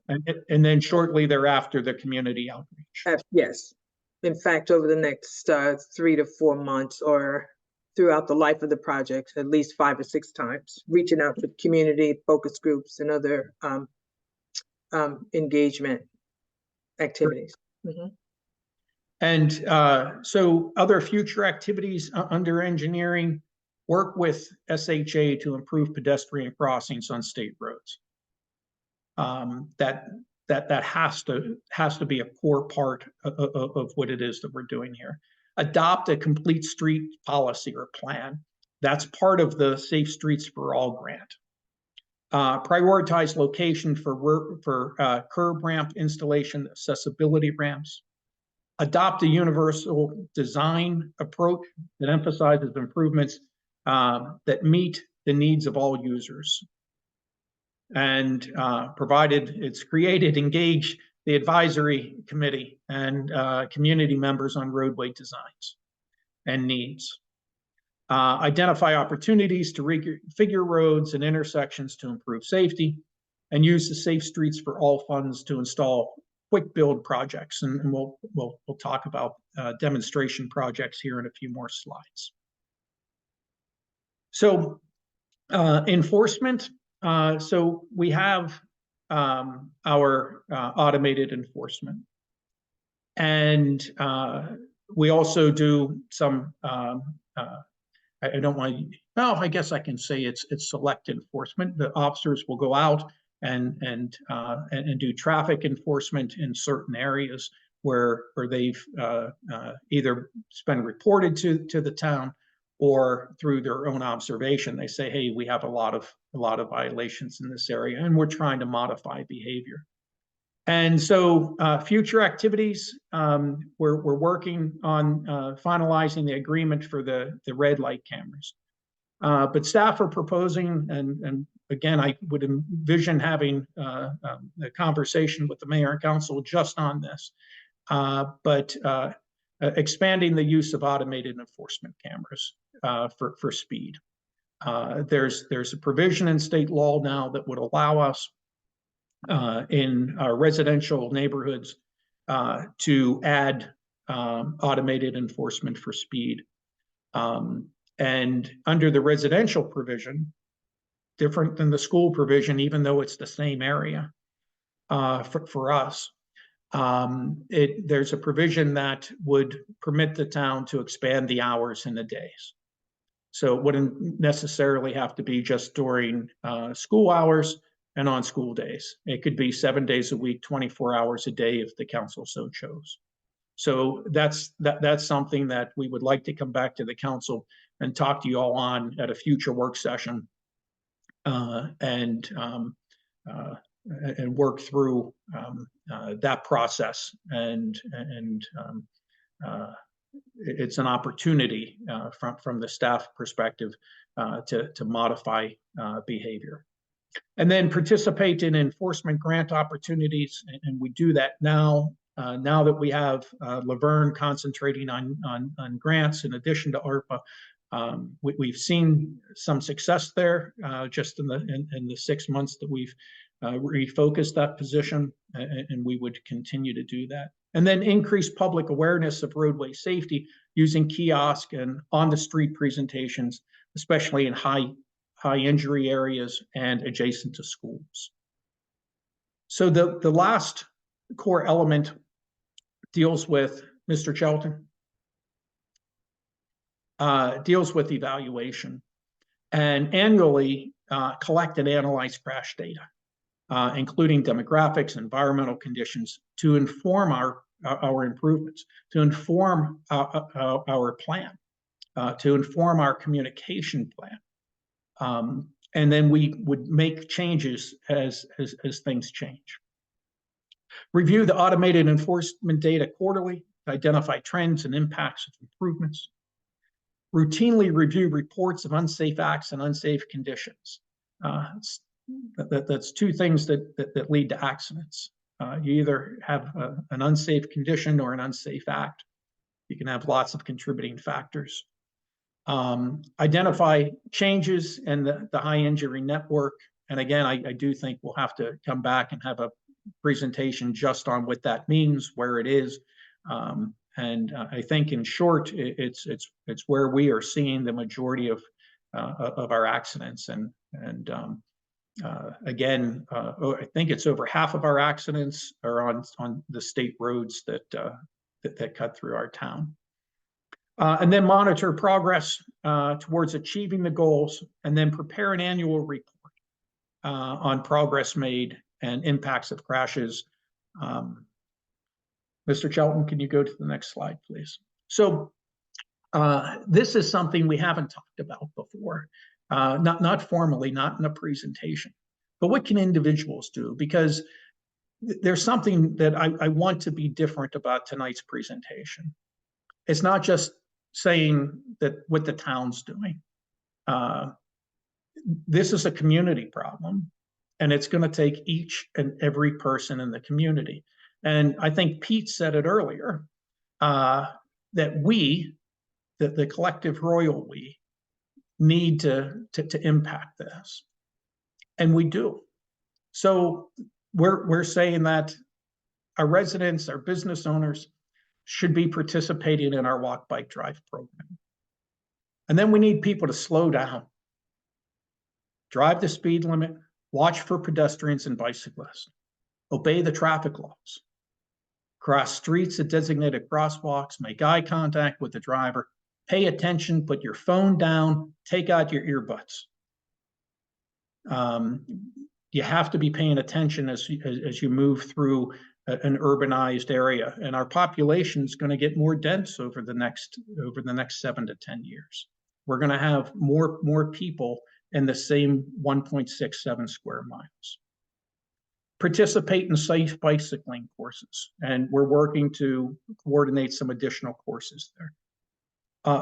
And then shortly thereafter, the community outreach. Yes. in fact, over the next 3 to 4 months or throughout the life of the project, at least 5 or 6 times, reaching out to community focus groups and other engagement activities. Mhm. And so other future activities under engineering, work with SHA to improve pedestrian crossings on state roads. That has to be a core part of what it is that we're doing here. Adopt a complete street policy or plan. That's part of the Safe Streets for All grant. Prioritize location for curb ramp installation, accessibility ramps. Adopt a universal design approach that emphasizes improvements that meet the needs of all users. And provided it's created, engage the advisory committee and community members on roadway designs and needs. Identify opportunities to refigure roads and intersections to improve safety, and use the Safe Streets for All funds to install quick build projects. And we'll talk about demonstration projects here in a few more slides. So enforcement. So we have our automated enforcement, and we also do some. I don't want to. Well, I guess I can say it's select enforcement. The officers will go out and do traffic enforcement in certain areas where they've either been reported to the town, or through their own observation, they say, hey, we have a lot of violations in this area, and we're trying to modify behavior. And so future activities, we're working on finalizing the agreement for the red light cameras. But staff are proposing, and again, I would envision having a conversation with the mayor and council just on this, but expanding the use of automated enforcement cameras for speed. There's a provision in state law now that would allow us in our residential neighborhoods to add automated enforcement for speed. And under the residential provision, different than the school provision, even though it's the same area for us, there's a provision that would permit the town to expand the hours in the days. So it wouldn't necessarily have to be just during school hours and on school days. It could be 7 days a week, 24 hours a day if the council so chose. So that's something that we would like to come back to the council and talk to you all on at a future work session, and work through that process. And it's an opportunity from the staff perspective to modify behavior. And then participate in enforcement grant opportunities, and we do that now. Now that we have Laverne concentrating on grants in addition to ARPA, we've seen some success there just in the 6 months that we've refocused that position, and we would continue to do that. And then increase public awareness of roadway safety using kiosk and on-the-street presentations, especially in high injury areas and adjacent to schools. So the last core element deals with, Mr. Shelton, deals with evaluation, and annually collect and analyze crash data, including demographics, environmental conditions, to inform our improvements, to inform our plan, to inform our communication plan. And then we would make changes as things change. Review the automated enforcement data quarterly to identify trends and impacts of improvements. Routinely review reports of unsafe acts and unsafe conditions. That's two things that lead to accidents. You either have an unsafe condition or an unsafe act. You can have lots of contributing factors. Identify changes in the high injury network. And again, I do think we'll have to come back and have a presentation just on what that means, where it is, And I think, in short, it's where we are seeing the majority of our accidents. And again, I think it's over half of our accidents are on the state roads that cut through our town. And then monitor progress towards achieving the goals, and then prepare an annual report on progress made and impacts of crashes. Mr. Shelton, can you go to the next slide, please? So this is something we haven't talked about before, not formally, not in a presentation, but what can individuals do? Because there's something that I want to be different about tonight's presentation. It's not just saying that what the town's doing. This is a community problem, and it's going to take each and every person in the community. And I think Pete said it earlier, that we, the collective royal we, need to impact this. And we do. So we're saying that our residents, our business owners should be participating in our Walk, Bike, Drive program. And then we need people to slow down, drive the speed limit, watch for pedestrians and bicyclists, obey the traffic laws, cross streets at designated crosswalks, make eye contact with the driver, pay attention, put your phone down, take out your earbuds. You have to be paying attention as you move through an urbanized area, and our population is going to get more dense over the next 7 to 10 years. We're going to have more people in the same 1.67 square miles. Participate in safe bicycling courses, and we're working to coordinate some additional courses there.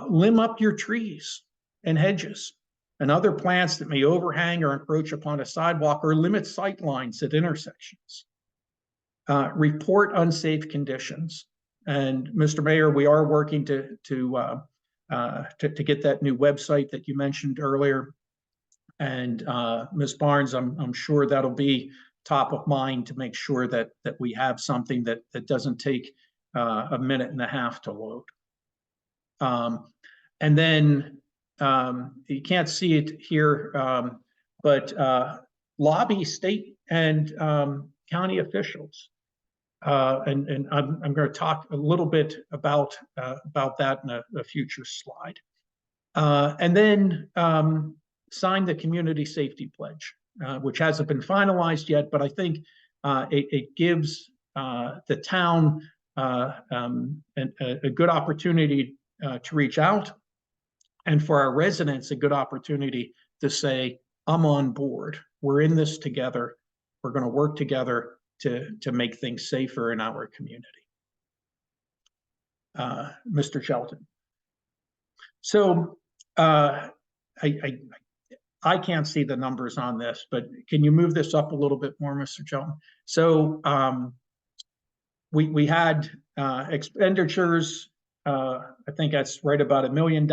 Limb up your trees and hedges and other plants that may overhang or encroach upon a sidewalk, or limit sight lines at intersections. Report unsafe conditions. And Mr. Mayor, we are working to get that new website that you mentioned earlier. And Ms. Barnes, I'm sure that'll be top of mind to make sure that we have something that doesn't take a minute and a half to load. And then you can't see it here, but lobby state and county officials. And I'm going to talk a little bit about that in a future slide. And then sign the community safety pledge, which hasn't been finalized yet, but I think it gives the town a good opportunity to reach out, and for our residents a good opportunity to say, I'm on board. We're in this together. We're going to work together to make things safer in our community. Mr. Shelton. So I can't see the numbers on this, but can you move this up a little bit more, Mr. Shelton? So we had expenditures. I think that's right about $1 million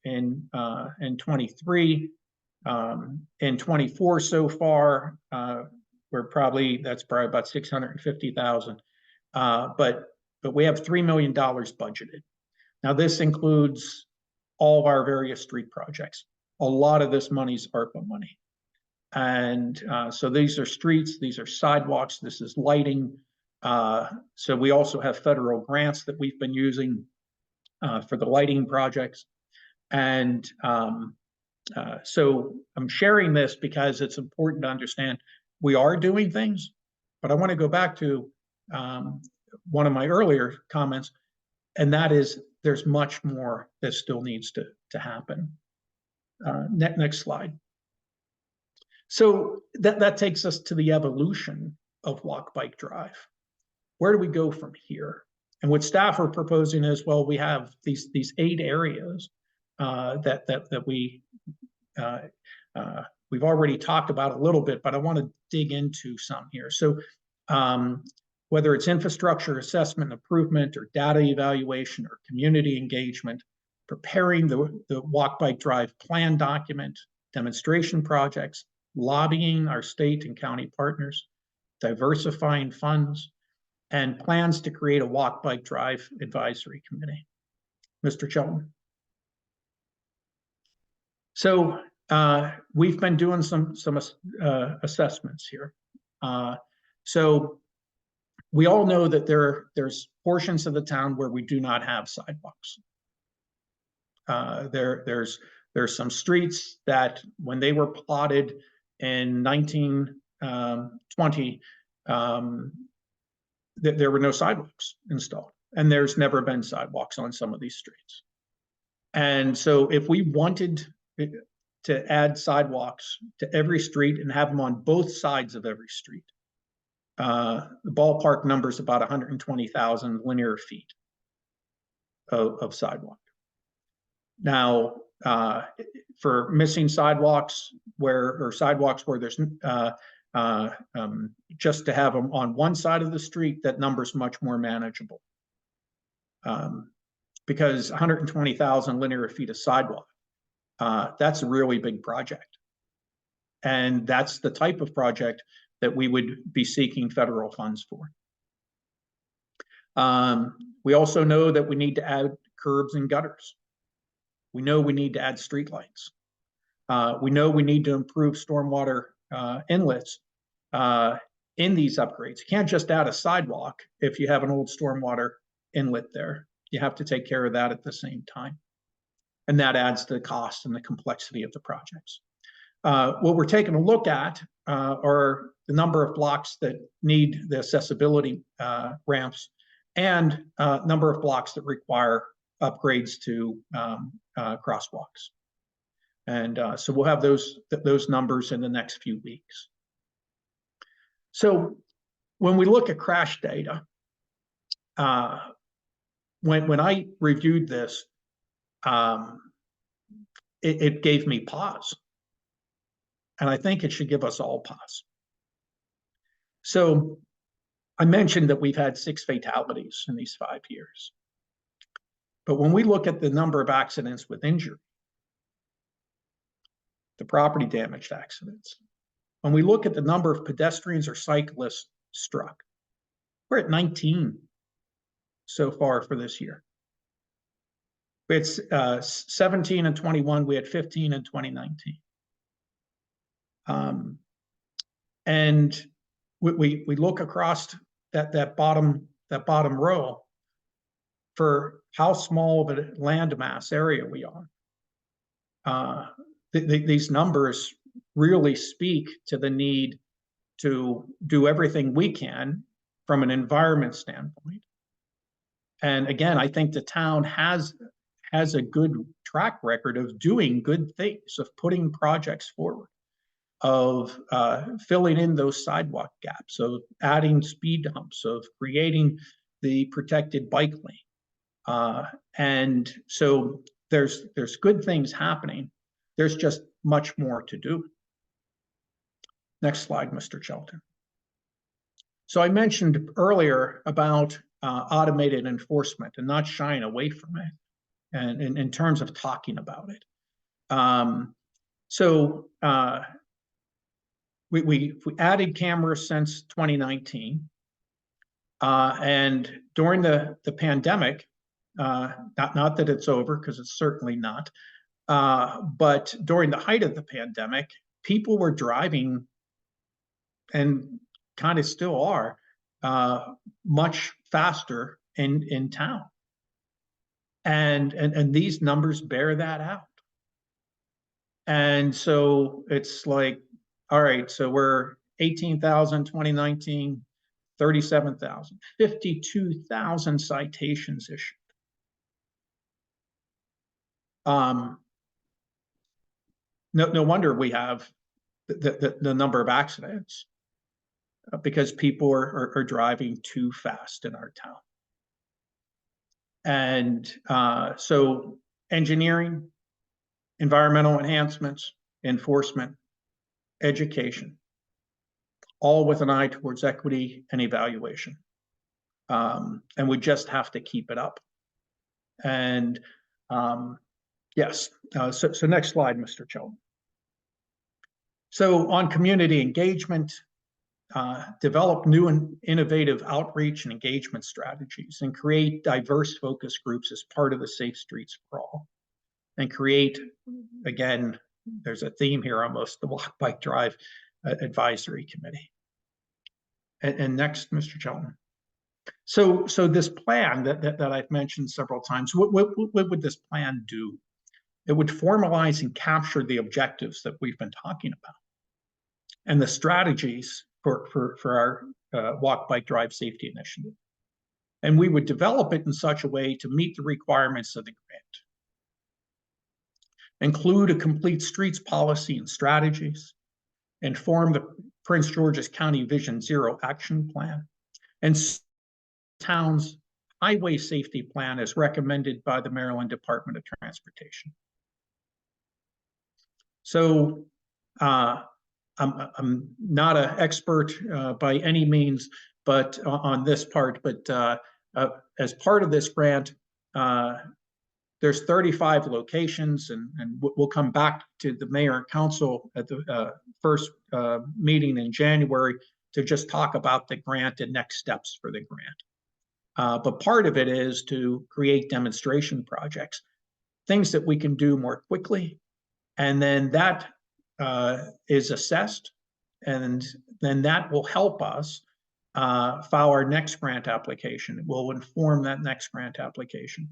in 23. In 24 so far, that's probably about 650,000. But we have $3 million budgeted. Now this includes all of our various street projects. A lot of this money is ARPA money. And so these are streets, these are sidewalks, this is lighting. So we also have federal grants that we've been using for the lighting projects. And so I'm sharing this because it's important to understand we are doing things, but I want to go back to one of my earlier comments, and that is there's much more that still needs to happen. Next slide. So that takes us to the evolution of Walk, Bike, Drive. Where do we go from here? And what staff are proposing is, well, we have these 8 areas that we've already talked about a little bit, but I want to dig into some here. So whether it's infrastructure assessment, improvement, or data evaluation, or community engagement, preparing the Walk, Bike, Drive plan document, demonstration projects, lobbying our state and county partners, diversifying funds, and plans to create a walk, bike, drive advisory committee. Mr. Chelton. So we've been doing some assessments here. So we all know that there's portions of the town where we do not have sidewalks. There's some streets that when they were plotted in 1920, there were no sidewalks installed, and there's never been sidewalks on some of these streets. And so if we wanted to add sidewalks to every street and have them on both sides of every street, the ballpark number is about 120,000 linear feet of sidewalk. Now, for missing sidewalks or sidewalks where there's just to have them on one side of the street, that number is much more manageable. Because 120,000 linear feet of sidewalk, that's a really big project. And that's the type of project that we would be seeking federal funds for. We also know that we need to add curbs and gutters. We know we need to add streetlights. We know we need to improve stormwater inlets in these upgrades. You can't just add a sidewalk if you have an old stormwater inlet there. You have to take care of that at the same time. And that adds to the cost and the complexity of the projects. What we're taking a look at are the number of blocks that need the accessibility ramps and number of blocks that require upgrades to crosswalks. And so we'll have those numbers in the next few weeks. So when we look at crash data, when I reviewed this, it gave me pause. And I think it should give us all pause. So I mentioned that we've had 6 fatalities in these 5 years. But when we look at the number of accidents with injury, the property damaged accidents, when we look at the number of pedestrians or cyclists struck, we're at 19 so far for this year. It's 17 and 21, we had 15 in 2019. And we look across that bottom row for how small of a landmass area we are. These numbers really speak to the need to do everything we can from an environment standpoint. And again, I think the town has a good track record of doing good things, of putting projects forward, of filling in those sidewalk gaps, of adding speed humps, of creating the protected bike lane. And so there's good things happening. There's just much more to do. Next slide, Mr. Chelton. So I mentioned earlier about automated enforcement and not shying away from it, and in terms of talking about it. We added cameras since 2019. And during the pandemic, not that it's over, because it's certainly not, but during the height of the pandemic, people were driving, and kind of still are, much faster in town. And these numbers bear that out. And so it's like, all right, so we're 18,000, 2019, 37,000, 52,000 citations issued. No wonder we have the number of accidents, because people are driving too fast in our town. And so engineering, environmental enhancements, enforcement, education, all with an eye towards equity and evaluation. And we just have to keep it up. And yes, so next slide, Mr. Chelton. So on community engagement, develop new and innovative outreach and engagement strategies, and create diverse focus groups as part of the Safe Streets for All. And create, again, there's a theme here almost, the Walk, Bike, Drive Advisory Committee. And next, Mr. Chelton. So this plan that I've mentioned several times, what would this plan do? It would formalize and capture the objectives that we've been talking about and the strategies for our Walk, Bike, Drive Safety Initiative. And we would develop it in such a way to meet the requirements of the grant. Include a complete streets policy and strategies, inform the Prince George's County Vision Zero Action Plan, and town's highway safety plan as recommended by the Maryland Department of Transportation. So I'm not an expert by any means, but on this part, but as part of this grant, there's 35 locations, and we'll come back to the mayor and council at the first meeting in January to just talk about the grant and next steps for the grant. But part of it is to create demonstration projects, things that we can do more quickly, and then that is assessed, and then that will help us file our next grant application. It will inform that next grant application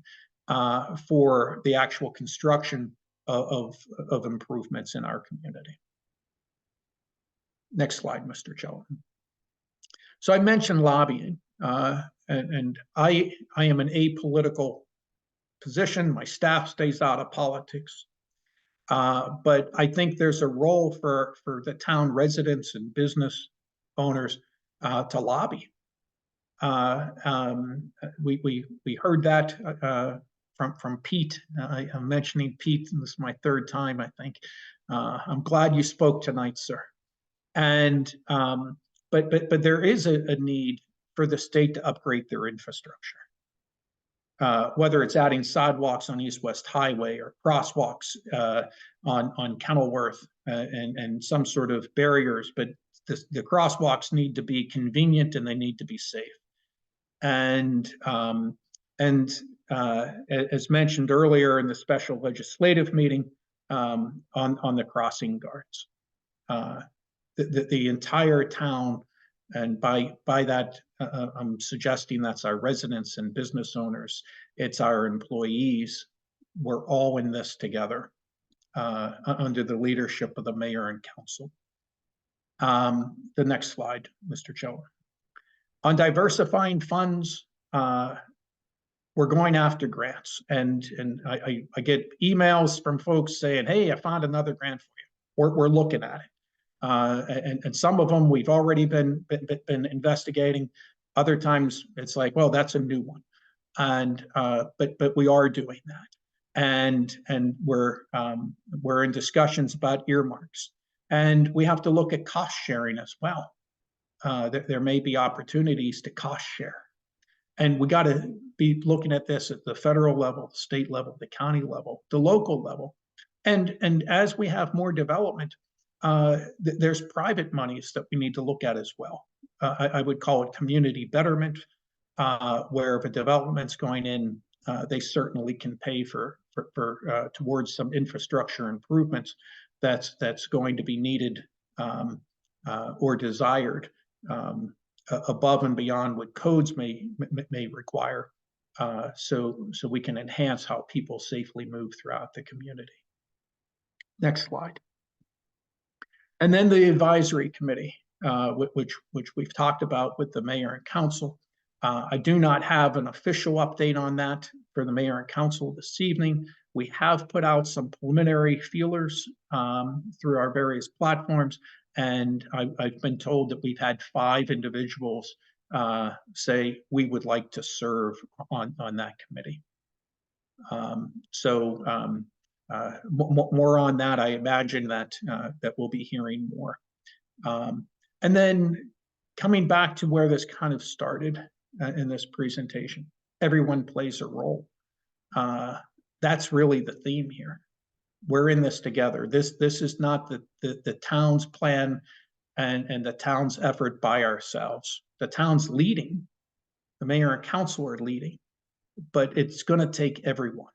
for the actual construction of improvements in our community. Next slide, Mr. Chelton. So I mentioned lobbying, and I am an apolitical position. My staff stays out of politics. But I think there's a role for the town residents and business owners to lobby. We heard that from Pete. I'm mentioning Pete, and this is my third time, I think. I'm glad you spoke tonight, sir. And but there is a need for the state to upgrade their infrastructure. Whether it's adding sidewalks on East-West Highway or crosswalks on Kenilworth and some sort of barriers, but the crosswalks need to be convenient and they need to be safe. And as mentioned earlier in the special legislative meeting on the crossing guards, the entire town, and by that I'm suggesting that's our residents and business owners, it's our employees. We're all in this together under the leadership of the mayor and council. The next slide, Mr. Chelton. On diversifying funds, we're going after grants, and I get emails from folks saying, "Hey, I found another grant for you." We're looking at it. And some of them we've already been investigating. Other times it's like, well, that's a new one, and but we are doing that, and we're in discussions about earmarks, and we have to look at cost sharing as well. There may be opportunities to cost share, and we got to be looking at this at the federal level, the state level, the county level, the local level, and as we have more development. There's private monies that we need to look at as well. I would call it community betterment, where if a development's going in, they certainly can pay for towards some infrastructure improvements that's going to be needed or desired above and beyond what codes may require, so we can enhance how people safely move throughout the community. Next slide. And then the advisory committee, which we've talked about with the mayor and council. I do not have an official update on that for the mayor and council this evening. We have put out some preliminary feelers through our various platforms, and I've been told that we've had 5 individuals say we would like to serve on that committee. More on that. I imagine that we'll be hearing more. And then coming back to where this kind of started in this presentation, everyone plays a role. That's really the theme here. We're in this together. This is not the town's plan and the town's effort by ourselves. The town's leading, the mayor and council are leading, but it's going to take everyone.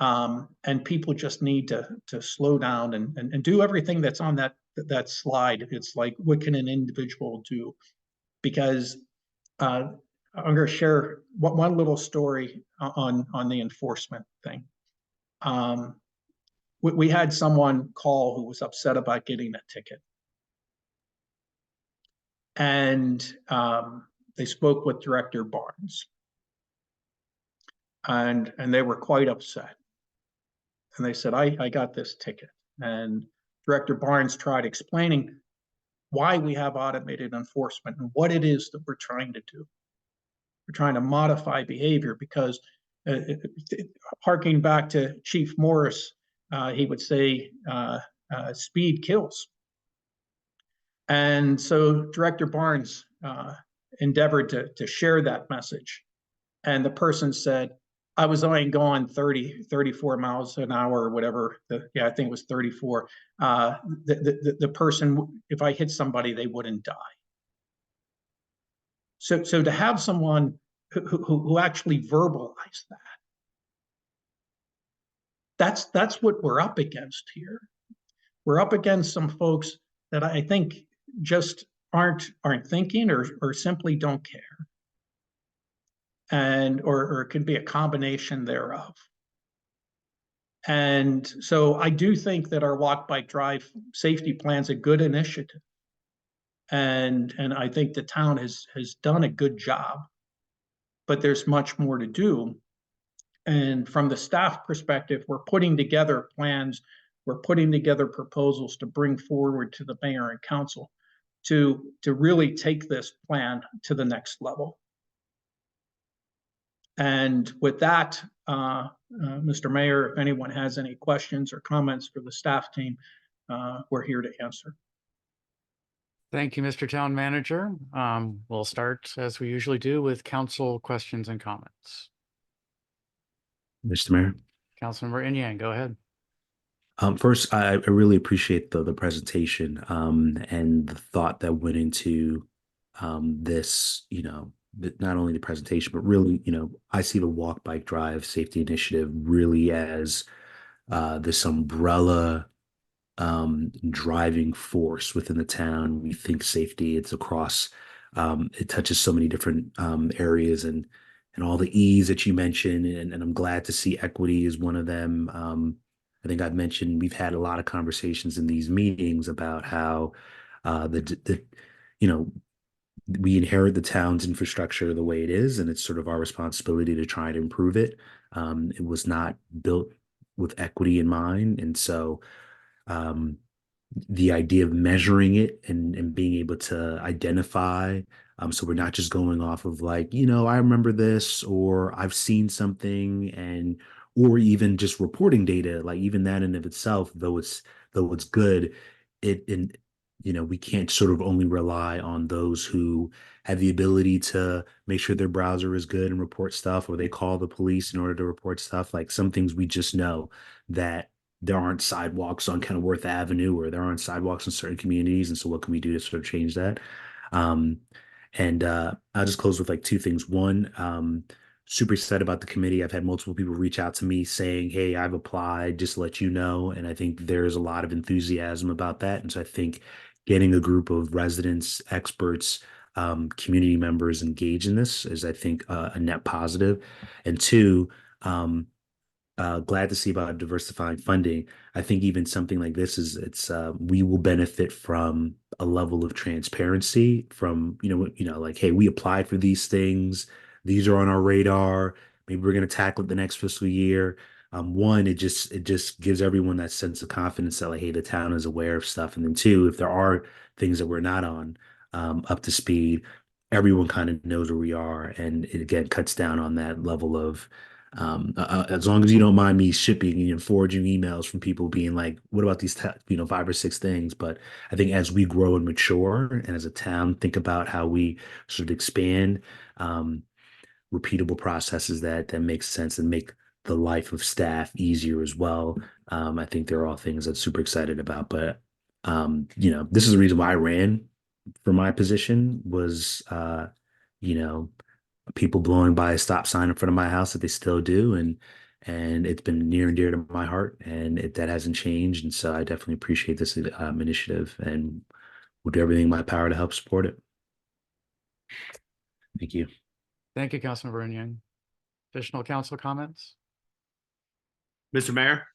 And people just need to slow down and do everything that's on that slide. It's like, what can an individual do? Because I'm going to share one little story on the enforcement thing. We had someone call who was upset about getting a ticket. And they spoke with Director Barnes. And they were quite upset. And they said, I got this ticket. And Director Barnes tried explaining why we have automated enforcement and what it is that we're trying to do. We're trying to modify behavior because, harking back to Chief Morris, he would say, speed kills. And so Director Barnes endeavored to share that message. And the person said, I was only going 34 miles an hour or whatever. I think it was 34. The person, if I hit somebody, they wouldn't die. So to have someone who actually verbalize that's what we're up against here. We're up against some folks that I think just aren't thinking or simply don't care. And or it could be a combination thereof. And so I do think that our walk, bike, drive safety plan is a good initiative. And I think the town has done a good job, but there's much more to do. And from the staff perspective, we're putting together plans, we're putting together proposals to bring forward to the mayor and council to really take this plan to the next level. And with that, Mr. Mayor, if anyone has any questions or comments for the staff team, we're here to answer. Thank you, Mr. Town Manager. We'll start, as we usually do, with council questions and comments. Mr. Mayor. Councilmember Inyang, go ahead. First, I really appreciate the presentation and the thought that went into this, not only the presentation, but really, I see the walk, bike, drive safety initiative really as this umbrella driving force within the town. We think safety, it's across, it touches so many different areas and all the E's that you mentioned. And I'm glad to see equity is one of them. I think I've mentioned, we've had a lot of conversations in these meetings about how we inherit the town's infrastructure the way it is, and it's sort of our responsibility to try to improve it. It was not built with equity in mind. And so the idea of measuring it and being able to identify, so we're not just going off of like, I remember this, or I've seen something, or even just reporting data, like even that in of itself, though it's good, we can't sort of only rely on those who have the ability to make sure their browser is good and report stuff, or they call the police in order to report stuff. Like some things we just know that there aren't sidewalks on Kenilworth Avenue, or there aren't sidewalks in certain communities. And so what can we do to sort of change that? And I'll just close with like two things. One, super excited about the committee. I've had multiple people reach out to me saying, hey, I've applied, just to let you know. And I think there's a lot of enthusiasm about that. And so I think getting a group of residents, experts, community members engaged in this is, I think, a net positive. And two, glad to see about diversifying funding. I think even something like this we will benefit from a level of transparency from, like, hey, we applied for these things. These are on our radar. Maybe we're going to tackle it the next fiscal year. One, it just gives everyone that sense of confidence that, like, hey, the town is aware of stuff. And then two, if there are things that we're not on up to speed, everyone kind of knows where we are. And it, again, cuts down on that level of, as long as you don't mind me shipping and forwarding emails from people being like, what about these, 5 or 6 things? But I think as we grow and mature and as a town, think about how we sort of expand, repeatable processes that make sense and make the life of staff easier as well. I think they're all things I'm super excited about. But This is the reason why I ran for my position was, people blowing by a stop sign in front of my house that they still do. And it's been near and dear to my heart, and that hasn't changed. And so I definitely appreciate this initiative and will do everything in my power to help support it. Thank you. Thank you, Councilmember Young. Additional council comments? Mr. Mayor,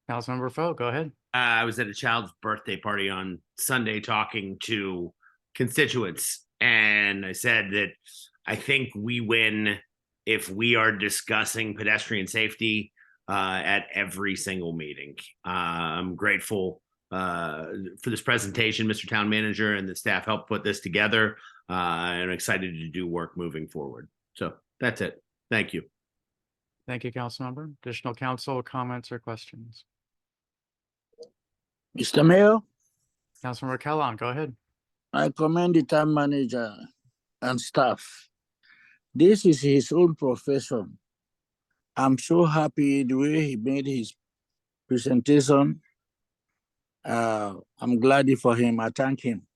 Councilmember Foe, go ahead. I was at a child's birthday party on Sunday talking to constituents, and I said that I think we win if we are discussing pedestrian safety at every single meeting. I'm grateful for this presentation, Mr. Town Manager, and the staff helped put this together. And I'm excited to do work moving forward. So that's it. Thank you. Thank you, Councilmember. Additional council comments or questions? Mr. Mayor, Councilmember Kellogg, go ahead. I commend the town manager and staff. This is his own profession. I'm so happy the way he made his presentation. I'm glad for him. I thank him.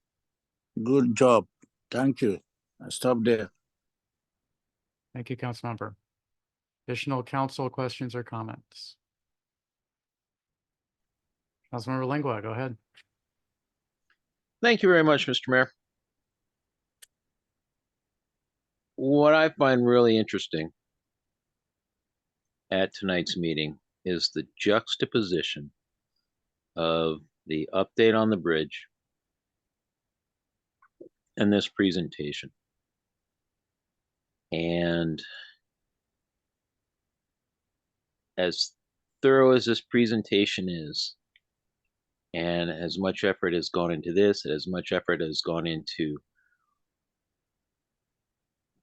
Good job. Thank you. I stop there. Thank you, Councilmember. Additional council questions or comments? Councilmember Lingua, go ahead. Thank you very much, Mr. Mayor. What I find really interesting at tonight's meeting is the juxtaposition of the update on the bridge and this presentation. And as thorough as this presentation is, and as much effort has gone into this, as much effort has gone into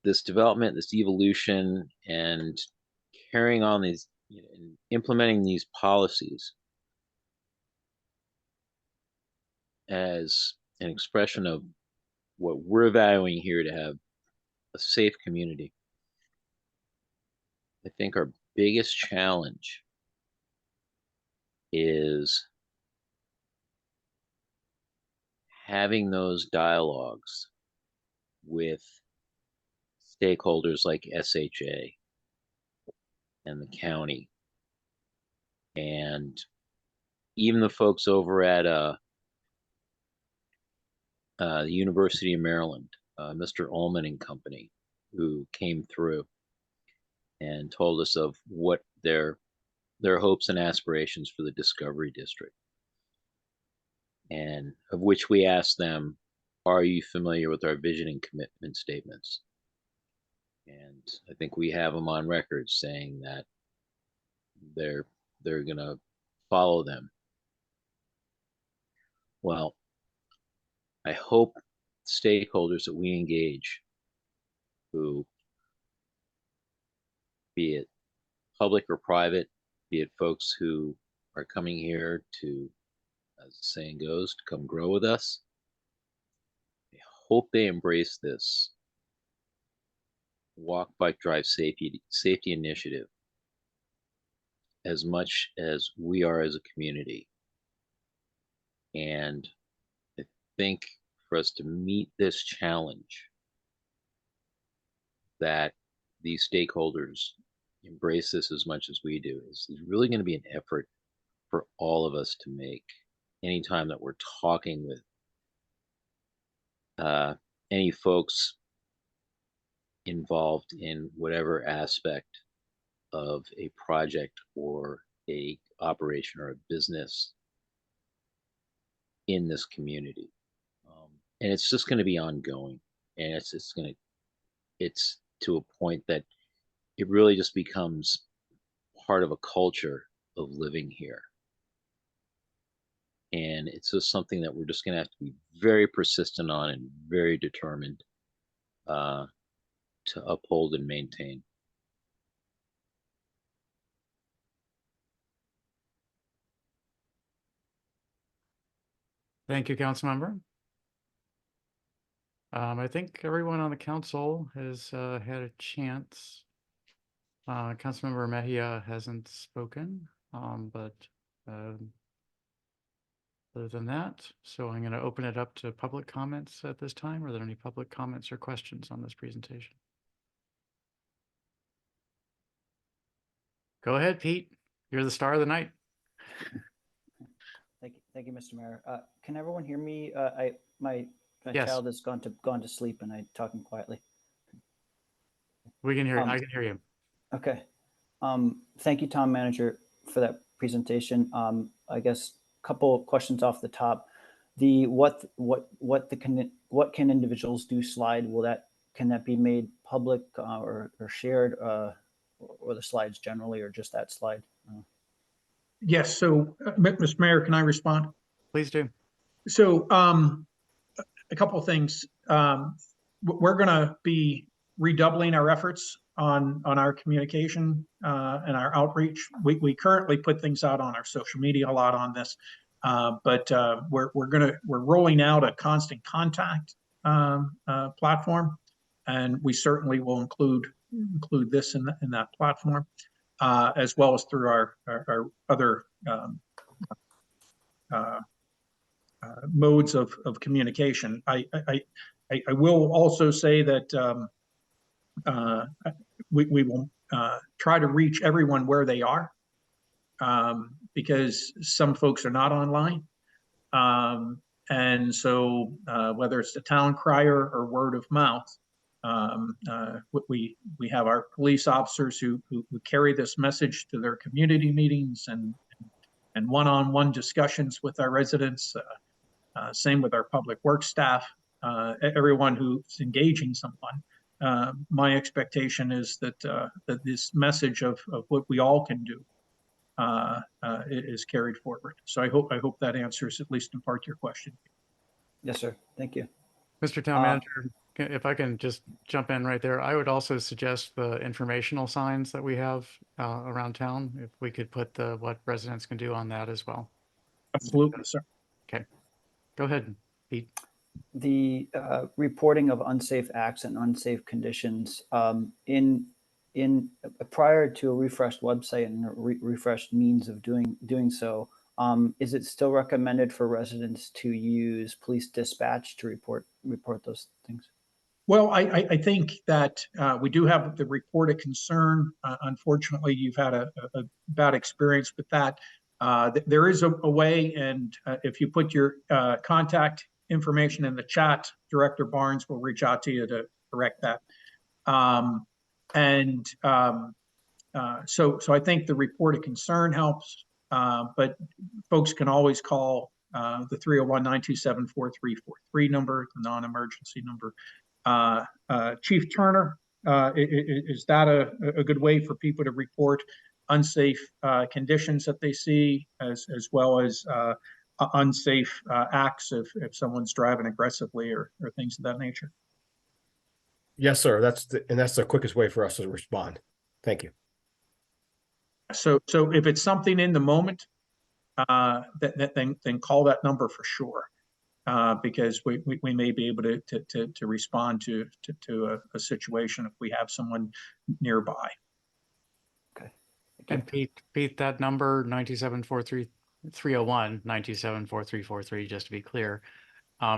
this development, this evolution, and carrying on these, implementing these policies as an expression of what we're valuing here to have a safe community. I think our biggest challenge is having those dialogues with stakeholders like SHA and the county, and even the folks over at the University of Maryland, Mr. Ullman and company, who came through and told us of what their hopes and aspirations for the Discovery District, and of which we asked them, are you familiar with our vision and commitment statements? And I think we have them on record saying that they're going to follow them. Well, I hope stakeholders that we engage, who, be it public or private, be it folks who are coming here to, as the saying goes, to come grow with us, I hope they embrace this walk, bike, drive safety initiative as much as we are as a community. And I think for us to meet this challenge, that these stakeholders embrace this as much as we do, is really going to be an effort for all of us to make anytime that we're talking with any folks involved in whatever aspect of a project or a operation or a business in this community. And it's just going to be ongoing, and it's to a point that it really just becomes part of a culture of living here. And it's just something that we're just going to have to be very persistent on and very determined to uphold and maintain. Thank you, Councilmember. I think everyone on the council has had a chance. Councilmember Mejia hasn't spoken, but other than that, so I'm going to open it up to public comments at this time. Are there any public comments or questions on this presentation? Go ahead, Pete. You're the star of the night. Thank you, Mr. Mayor. Can everyone hear me? My Yes. child has gone to sleep, and I'm talking quietly. We can hear. I can hear you. Okay. Thank you, Town Manager, for that presentation. I guess a couple of questions off the top. The what can individuals do slide, can that be made public or shared, or the slides generally, or just that slide? Yes, so, Mr. Mayor, can I respond? Please do. So, a couple of things. We're going to be redoubling our efforts on our communication and our outreach. We currently put things out on our social media a lot on this, but we're rolling out a constant contact platform, and we certainly will include this in that platform, as well as through our other modes of communication. I will also say that we will try to reach everyone where they are, because some folks are not online. And so whether it's the town crier or word of mouth, we have our police officers who carry this message to their community meetings and one-on-one discussions with our residents. Same with our public works staff, everyone who's engaging someone. My expectation is that that this message of what we all can do is carried forward. So I hope that answers at least in part your question. Yes, sir. Thank you. Mr. Town Manager, if I can just jump in right there, I would also suggest the informational signs that we have around town. If we could put what residents can do on that as well. Absolutely, sir. Okay, go ahead, Pete. The reporting of unsafe acts and unsafe conditions in prior to a refreshed website and a refreshed means of doing so, is it still recommended for residents to use police dispatch to report those things? Well, I think that we do have the report of concern. Unfortunately, you've had a bad experience with that. There is a way, and if you put your contact information in the chat, Director Barnes will reach out to you to correct that. So I think the report of concern helps, but folks can always call the 301-927-4343 number, the non-emergency number. Chief Turner, is that a good way for people to report unsafe conditions that they see, as well as unsafe acts if someone's driving aggressively or things of that nature? Yes, sir. That's the quickest way for us to respond. Thank you. So if it's something in the moment, then call that number for sure, because we may be able to respond to a situation if we have someone nearby. Okay. And Pete, that number 974-301-974-343, just to be clear,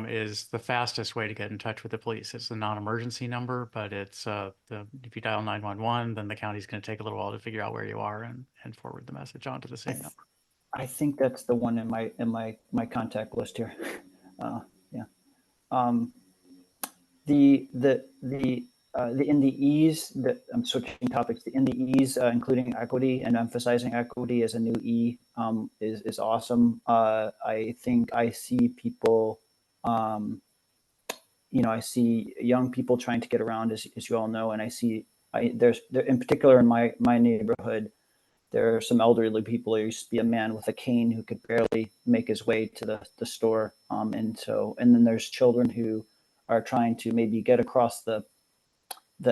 is the fastest way to get in touch with the police. It's the non-emergency number, but it's if you dial 911, then the county's going to take a little while to figure out where you are and forward the message onto the same number. I think that's the one in my contact list here. Yeah. The NDEs, that I'm switching topics. The NDEs, including equity and emphasizing equity as a new E, is awesome. I think I see people. I see young people trying to get around, as you all know, and I see there's in particular in my neighborhood, there are some elderly people. There used to be a man with a cane who could barely make his way to the store, and then there's children who are trying to maybe get across the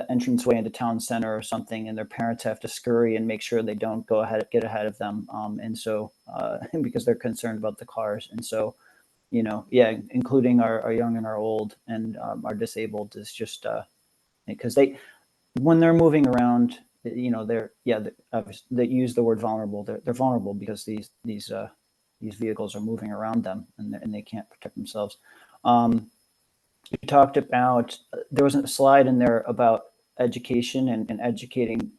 entranceway into town center or something, and their parents have to scurry and make sure they don't get ahead of them, because they're concerned about the cars, and so. Including our young and our old and our disabled is just because when they're moving around, they use the word vulnerable. They're vulnerable because these these vehicles are moving around them and they can't protect themselves. You talked about, there was a slide in there about education and educating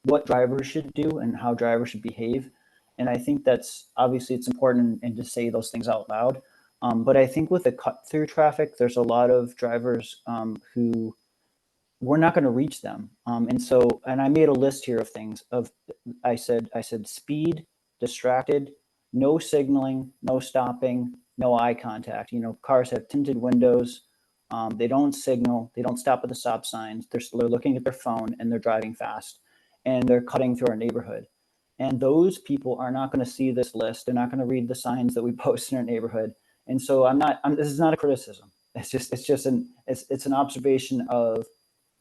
what drivers should do and how drivers should behave. And I think that's obviously it's important and to say those things out loud. But I think with the cut through traffic, there's a lot of drivers who we're not going to reach them. And I made a list here of things I said speed, distracted, no signaling, no stopping, no eye contact. You know, cars have tinted windows. They don't signal. They don't stop at the stop signs. They're looking at their phone and they're driving fast and they're cutting through our neighborhood. And those people are not going to see this list. They're not going to read the signs that we post in our neighborhood. And so this is not a criticism. It's an observation of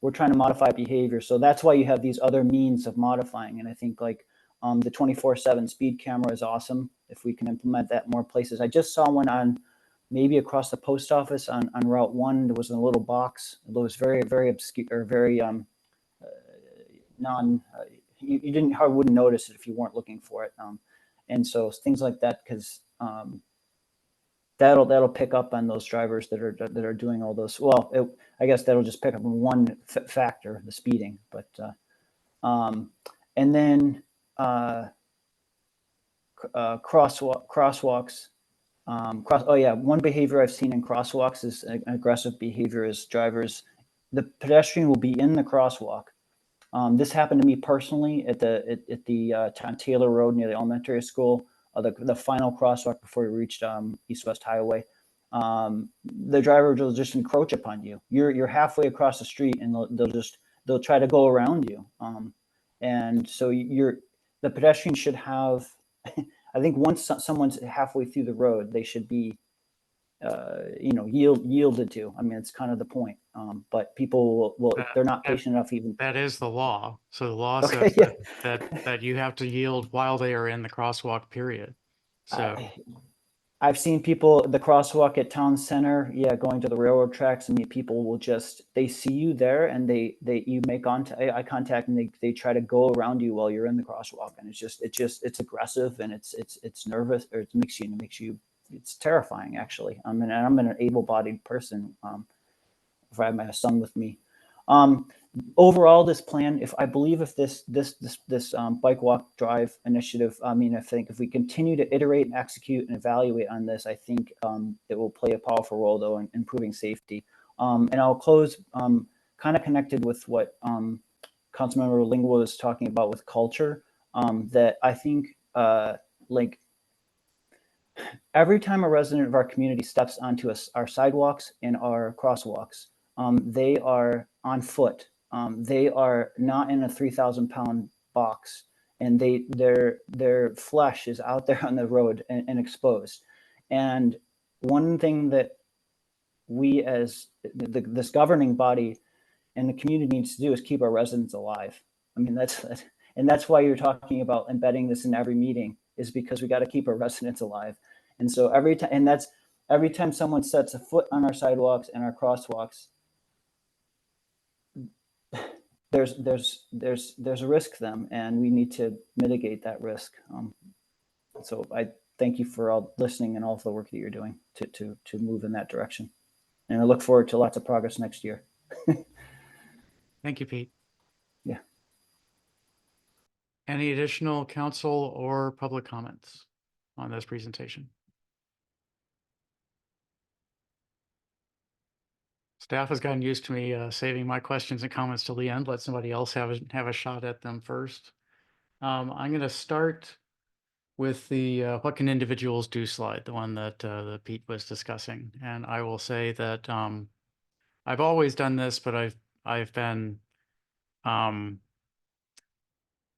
we're trying to modify behavior. So that's why you have these other means of modifying. And I think like the 24/7 speed camera is awesome. If we can implement that in more places. I just saw one on maybe across the post office on Route 1. There was a little box. It was very, very obscure or very you wouldn't notice it if you weren't looking for it. And so things like that, because that'll pick up on those drivers that are doing all those. Well, I guess that'll just pick up on one factor, the speeding. But and then crosswalks. One behavior I've seen in crosswalks is aggressive behavior. Is drivers, the pedestrian will be in the crosswalk. This happened to me personally at the Taylor Road near the elementary school. The final crosswalk before you reached East-West Highway, the driver will just encroach upon you. You're halfway across the street, and they'll try to go around you. And so the pedestrian should have. I think once someone's halfway through the road, they should be, yielded to. I mean, it's kind of the point. But people will if they're not patient enough, even. That is the law. So the law Okay, says yeah. that you have to yield while they are in the crosswalk period. So I've seen people the crosswalk at town center, going to the railroad tracks. I mean, people will they see you there and you make eye contact and they try to go around you while you're in the crosswalk, and it's aggressive and it's nervous, or it makes you it's terrifying actually. I'm an able-bodied person. If I have my son with me. Overall, this plan, if this bike walk drive initiative, I think if we continue to iterate and execute and evaluate on this, I think it will play a powerful role though in improving safety. And I'll close kind of connected with what Councilmember Lingua was talking about with culture, that I think like every time a resident of our community steps onto our sidewalks and our crosswalks, they are on foot. They are not in a 3,000-pound box, and their flesh is out there on the road and exposed. And one thing that we as this governing body and the community needs to do is keep our residents alive. I mean, that's why you're talking about embedding this in every meeting, is because we got to keep our residents alive. And so every time someone sets a foot on our sidewalks and our crosswalks, there's a risk to them, and we need to mitigate that risk. So I thank you for all listening and all of the work that you're doing to move in that direction. And I look forward to lots of progress next year. thank you, Pete. Yeah. Any additional council or public comments on this presentation? Staff has gotten used to me saving my questions and comments till the end. Let somebody else have a shot at them first. I'm going to start with the what can individuals do slide, the one that Pete was discussing. And I will say that I've always done this, but I've been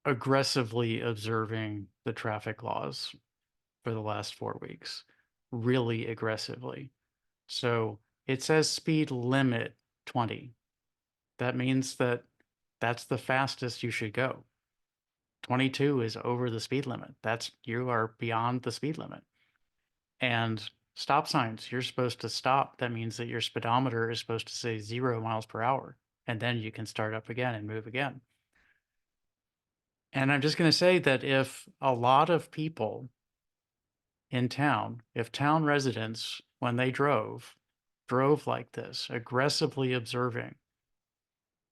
aggressively observing the traffic laws for the last 4 weeks, really aggressively. So it says speed limit 20. That means that's the fastest you should go. 22 is over the speed limit. You are beyond the speed limit. And stop signs, you're supposed to stop. That means that your speedometer is supposed to say 0 miles per hour. And then you can start up again and move again. And I'm just going to say that if a lot of people in town, if town residents, when they drove like this, aggressively observing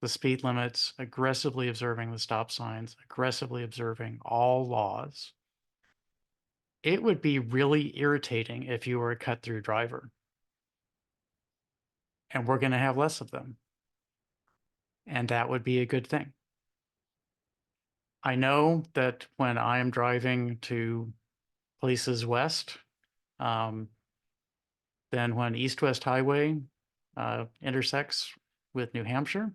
the speed limits, aggressively observing the stop signs, aggressively observing all laws, it would be really irritating if you were a cut-through driver. And we're going to have less of them. And that would be a good thing. I know that when I am driving to places west, then when East-West Highway intersects with New Hampshire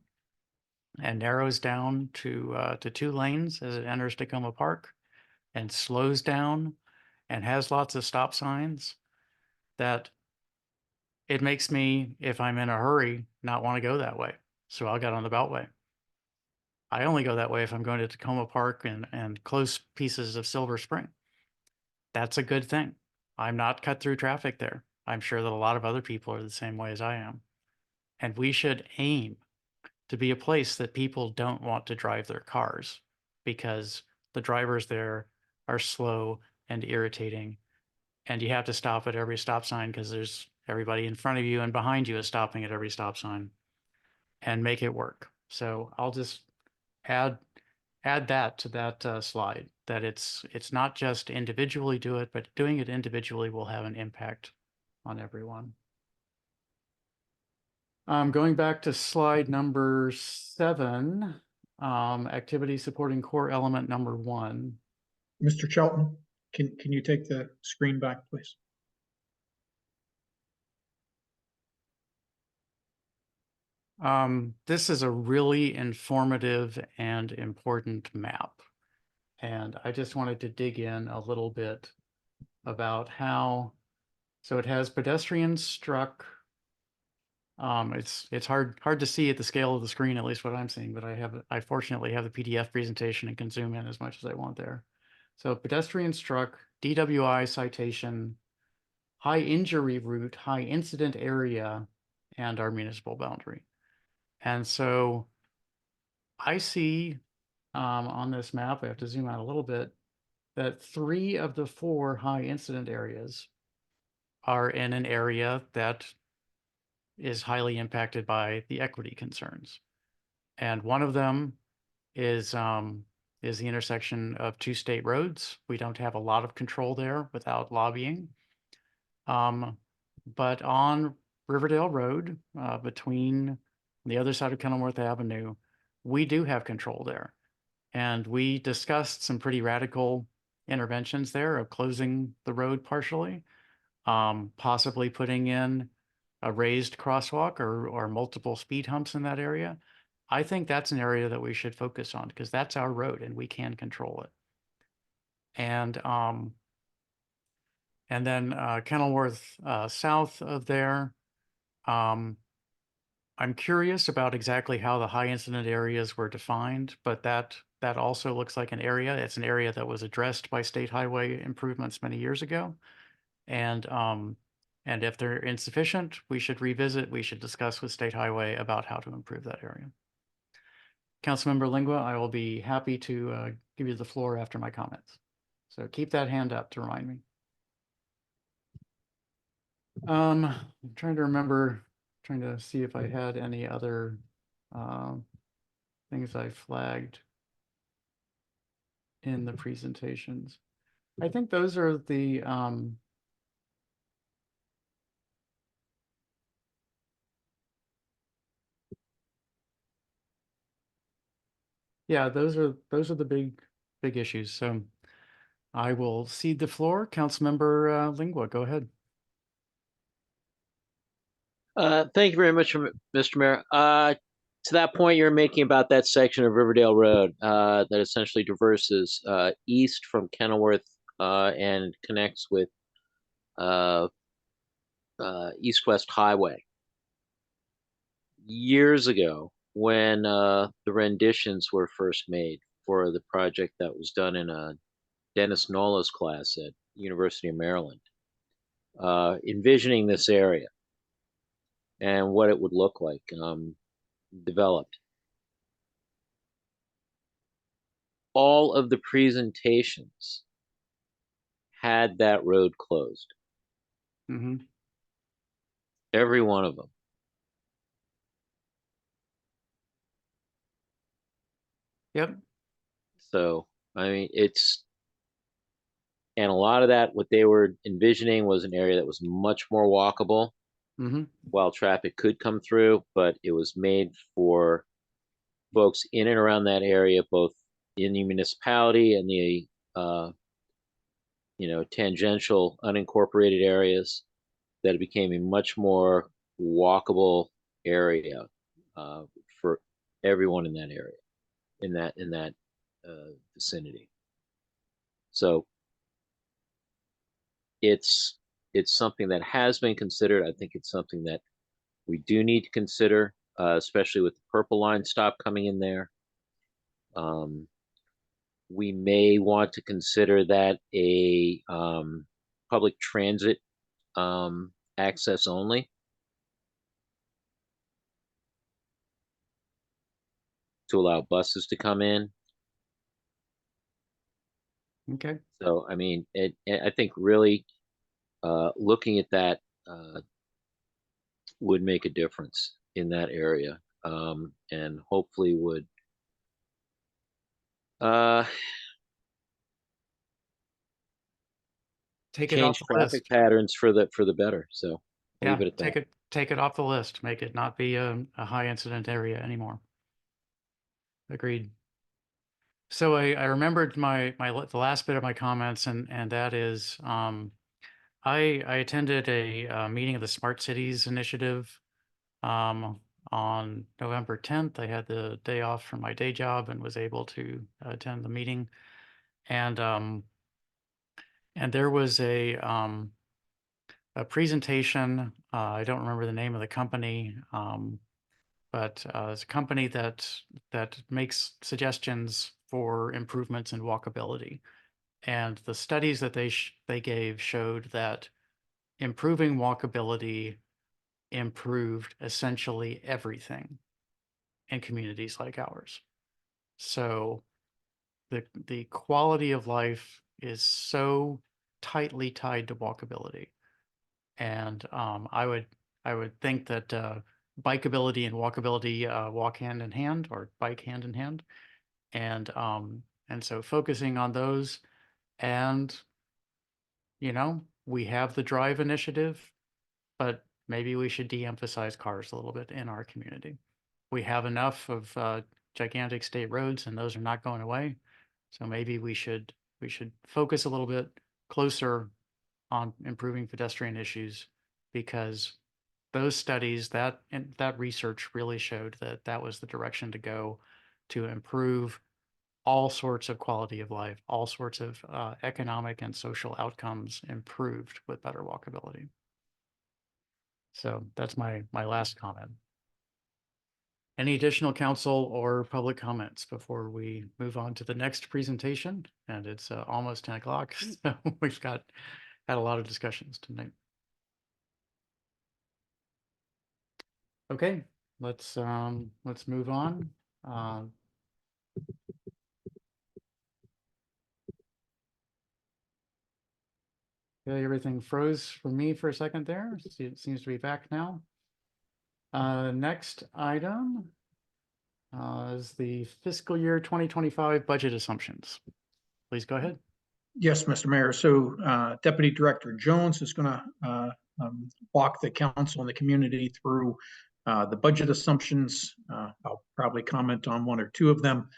and narrows down to 2 lanes as it enters Tacoma Park and slows down and has lots of stop signs, that it makes me, if I'm in a hurry, not want to go that way. So I'll get on the Beltway. I only go that way if I'm going to Tacoma Park and close pieces of Silver Spring. That's a good thing. I'm not cut through traffic there. I'm sure that a lot of other people are the same way as I am. And we should aim to be a place that people don't want to drive their cars because the drivers there are slow and irritating. And you have to stop at every stop sign because there's everybody in front of you and behind you is stopping at every stop sign, and make it work. So I'll just add that to that slide, that it's not just individually do it, but doing it individually will have an impact on everyone. Going back to slide number 7, activity supporting core element number 1. Mr. Shelton, can you take the screen back, please? This is a really informative and important map. And I just wanted to dig in a little bit about how, so it has pedestrians struck. It's hard to see at the scale of the screen, at least what I'm seeing, but I fortunately have the PDF presentation and can zoom in as much as I want there. So pedestrian struck, DWI citation, high injury route, high incident area, and our municipal boundary. And so I see on this map, I have to zoom out a little bit, that 3 of the 4 high incident areas are in an area that is highly impacted by the equity concerns. And one of them is the intersection of 2 state roads. We don't have a lot of control there without lobbying. But on Riverdale Road, between the other side of Kenilworth Avenue, we do have control there. And we discussed some pretty radical interventions there of closing the road partially, possibly putting in a raised crosswalk or multiple speed humps in that area. I think that's an area that we should focus on because that's our road and we can control it. And then Kenilworth south of there, I'm curious about exactly how the high incident areas were defined, but that also looks like an area. It's an area that was addressed by state highway improvements many years ago. And if they're insufficient, we should revisit, we should discuss with state highway about how to improve that area. Councilmember Lingua, I will be happy to give you the floor after my comments. So keep that hand up to remind me. I'm trying to remember, trying to see if I had any other things I flagged in the presentations. I think those are the yeah, those are the big issues. So I will cede the floor. Councilmember Lingua, go ahead. Thank you very much, Mr. Mayor. To that point you're making about that section of Riverdale Road that essentially traverses east from Kenilworth and connects with East-West Highway. Years ago, when the renditions were first made for the project that was done in Dennis Nola's class at University of Maryland, envisioning this area and what it would look like developed. All of the presentations had that road closed. Hmm. Every one of them. Yep. So, I mean, and a lot of that, what they were envisioning was an area that was much more walkable Hmm. while traffic could come through, but it was made for folks in and around that area, both in the municipality and the, tangential unincorporated areas, that it became a much more walkable area for everyone in that area, in that vicinity. So it's something that has been considered. I think it's something that we do need to consider, especially with the Purple Line stop coming in there. We may want to consider that a public transit access only, to allow buses to come in. Okay. So, I mean, I think really looking at that would make a difference in that area, and hopefully would Take it off change the traffic list. patterns for the better. So Yeah, leave it at that. take it off the list. Make it not be a high incident area anymore. Agreed. So I remembered the last bit of my comments, and that is I attended a meeting of the Smart Cities Initiative on November 10th. I had the day off from my day job and was able to attend the meeting, and there was a presentation. I don't remember the name of the company, but it's a company that makes suggestions for improvements in walkability. And the studies that they gave showed that improving walkability improved essentially everything in communities like ours. So the quality of life is so tightly tied to walkability. And I would think that bikeability and walkability walk hand in hand, or bike hand in hand. And so focusing on those, and we have the Drive initiative, but maybe we should de-emphasize cars a little bit in our community. We have enough of gigantic state roads, and those are not going away. So maybe we should focus a little bit closer on improving pedestrian issues, because those studies, that research really showed that that was the direction to go to improve all sorts of quality of life, all sorts of economic and social outcomes improved with better walkability. So that's my last comment. Any additional council or public comments before we move on to the next presentation? And it's almost 10 o'clock, so we've had a lot of discussions tonight. Okay, let's move on. Okay, everything froze for me for a second there. It seems to be back now. Next item is the fiscal year 2025 budget assumptions. Please go ahead. Yes, Mr. Mayor. So Deputy Director Jones is going to walk the council and the community through the budget assumptions. I'll probably comment on one or two of them,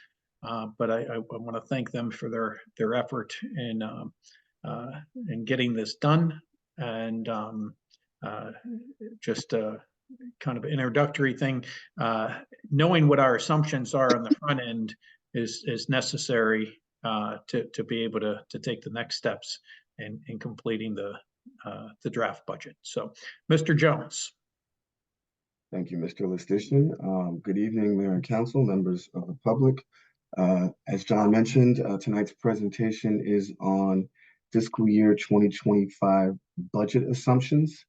but I want to thank them for their effort in getting this done. And just kind of introductory thing, knowing what our assumptions are on the front end is necessary to be able to take the next steps in completing the draft budget. So, Mr. Jones. Thank you, Mr. Listician. Good evening, Mayor and Council, members of the public. As John mentioned, tonight's presentation is on fiscal year 2025 budget assumptions.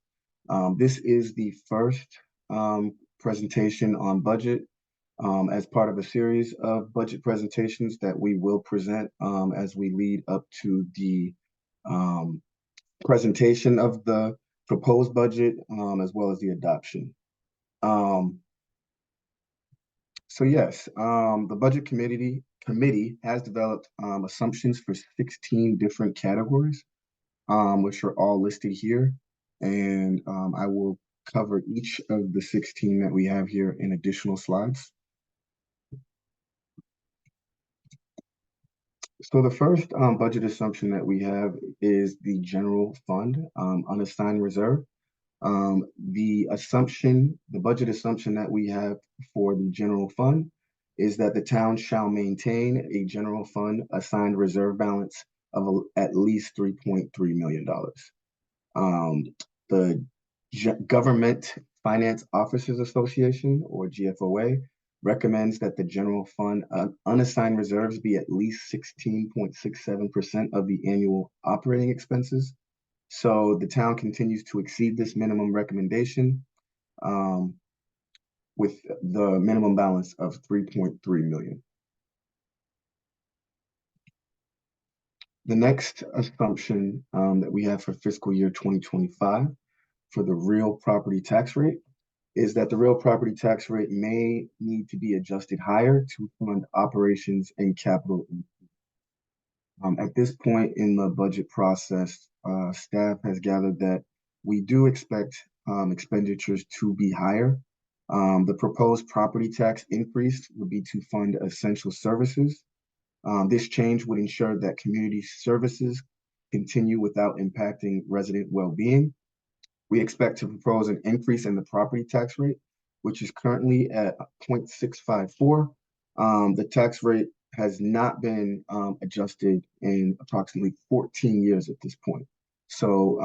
This is the first presentation on budget as part of a series of budget presentations that we will present as we lead up to the presentation of the proposed budget, as well as the adoption. So yes, the budget committee has developed assumptions for 16 different categories, which are all listed here. And I will cover each of the 16 that we have here in additional slides. So the first budget assumption that we have is the general fund unassigned reserve. The budget assumption that we have for the general fund is that the town shall maintain a general fund assigned reserve balance of at least $3.3 million. The Government Finance Officers Association, or GFOA, recommends that the general fund unassigned reserves be at least 16.67% of the annual operating expenses. So the town continues to exceed this minimum recommendation with the minimum balance of $3.3 million. The next assumption that we have for fiscal year 2025 for the real property tax rate is that the real property tax rate may need to be adjusted higher to fund operations and capital. At this point in the budget process, staff has gathered that we do expect expenditures to be higher. The proposed property tax increase would be to fund essential services. This change would ensure that community services continue without impacting resident well-being. We expect to propose an increase in the property tax rate, which is currently at 0.654. The tax rate has not been adjusted in approximately 14 years at this point. So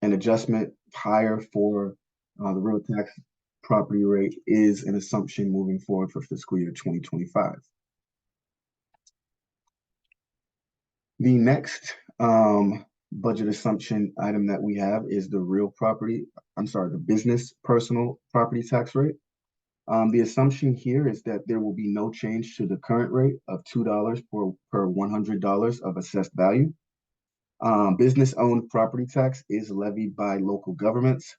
an adjustment higher for the real tax property rate is an assumption moving forward for fiscal year 2025. The next budget assumption item that we have is the business personal property tax rate. The assumption here is that there will be no change to the current rate of $2 per $100 of assessed value. Business-owned property tax is levied by local governments.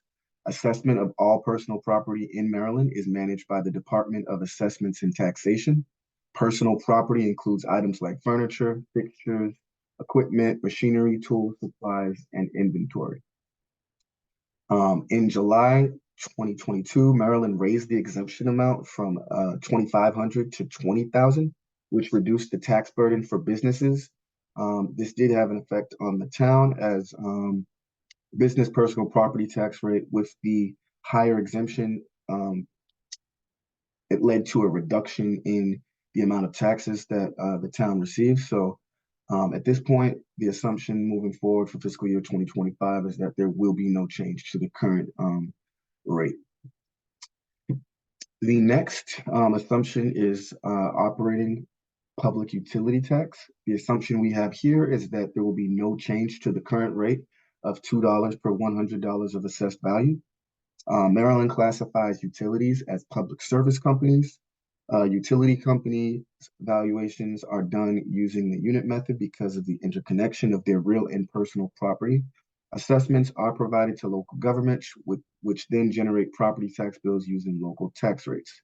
Assessment of all personal property in Maryland is managed by the Department of Assessments and Taxation. Personal property includes items like furniture, fixtures, equipment, machinery, tools, supplies, and inventory. In July 2022, Maryland raised the exemption amount from $2,500 to $20,000, which reduced the tax burden for businesses. This did have an effect on the town as business personal property tax rate with the higher exemption, it led to a reduction in the amount of taxes that the town receives. So at this point, the assumption moving forward for fiscal year 2025 is that there will be no change to the current rate. The next assumption is operating public utility tax. The assumption we have here is that there will be no change to the current rate of $2 per $100 of assessed value. Maryland classifies utilities as public service companies. Utility company valuations are done using the unit method because of the interconnection of their real and personal property. Assessments are provided to local governments, which then generate property tax bills using local tax rates.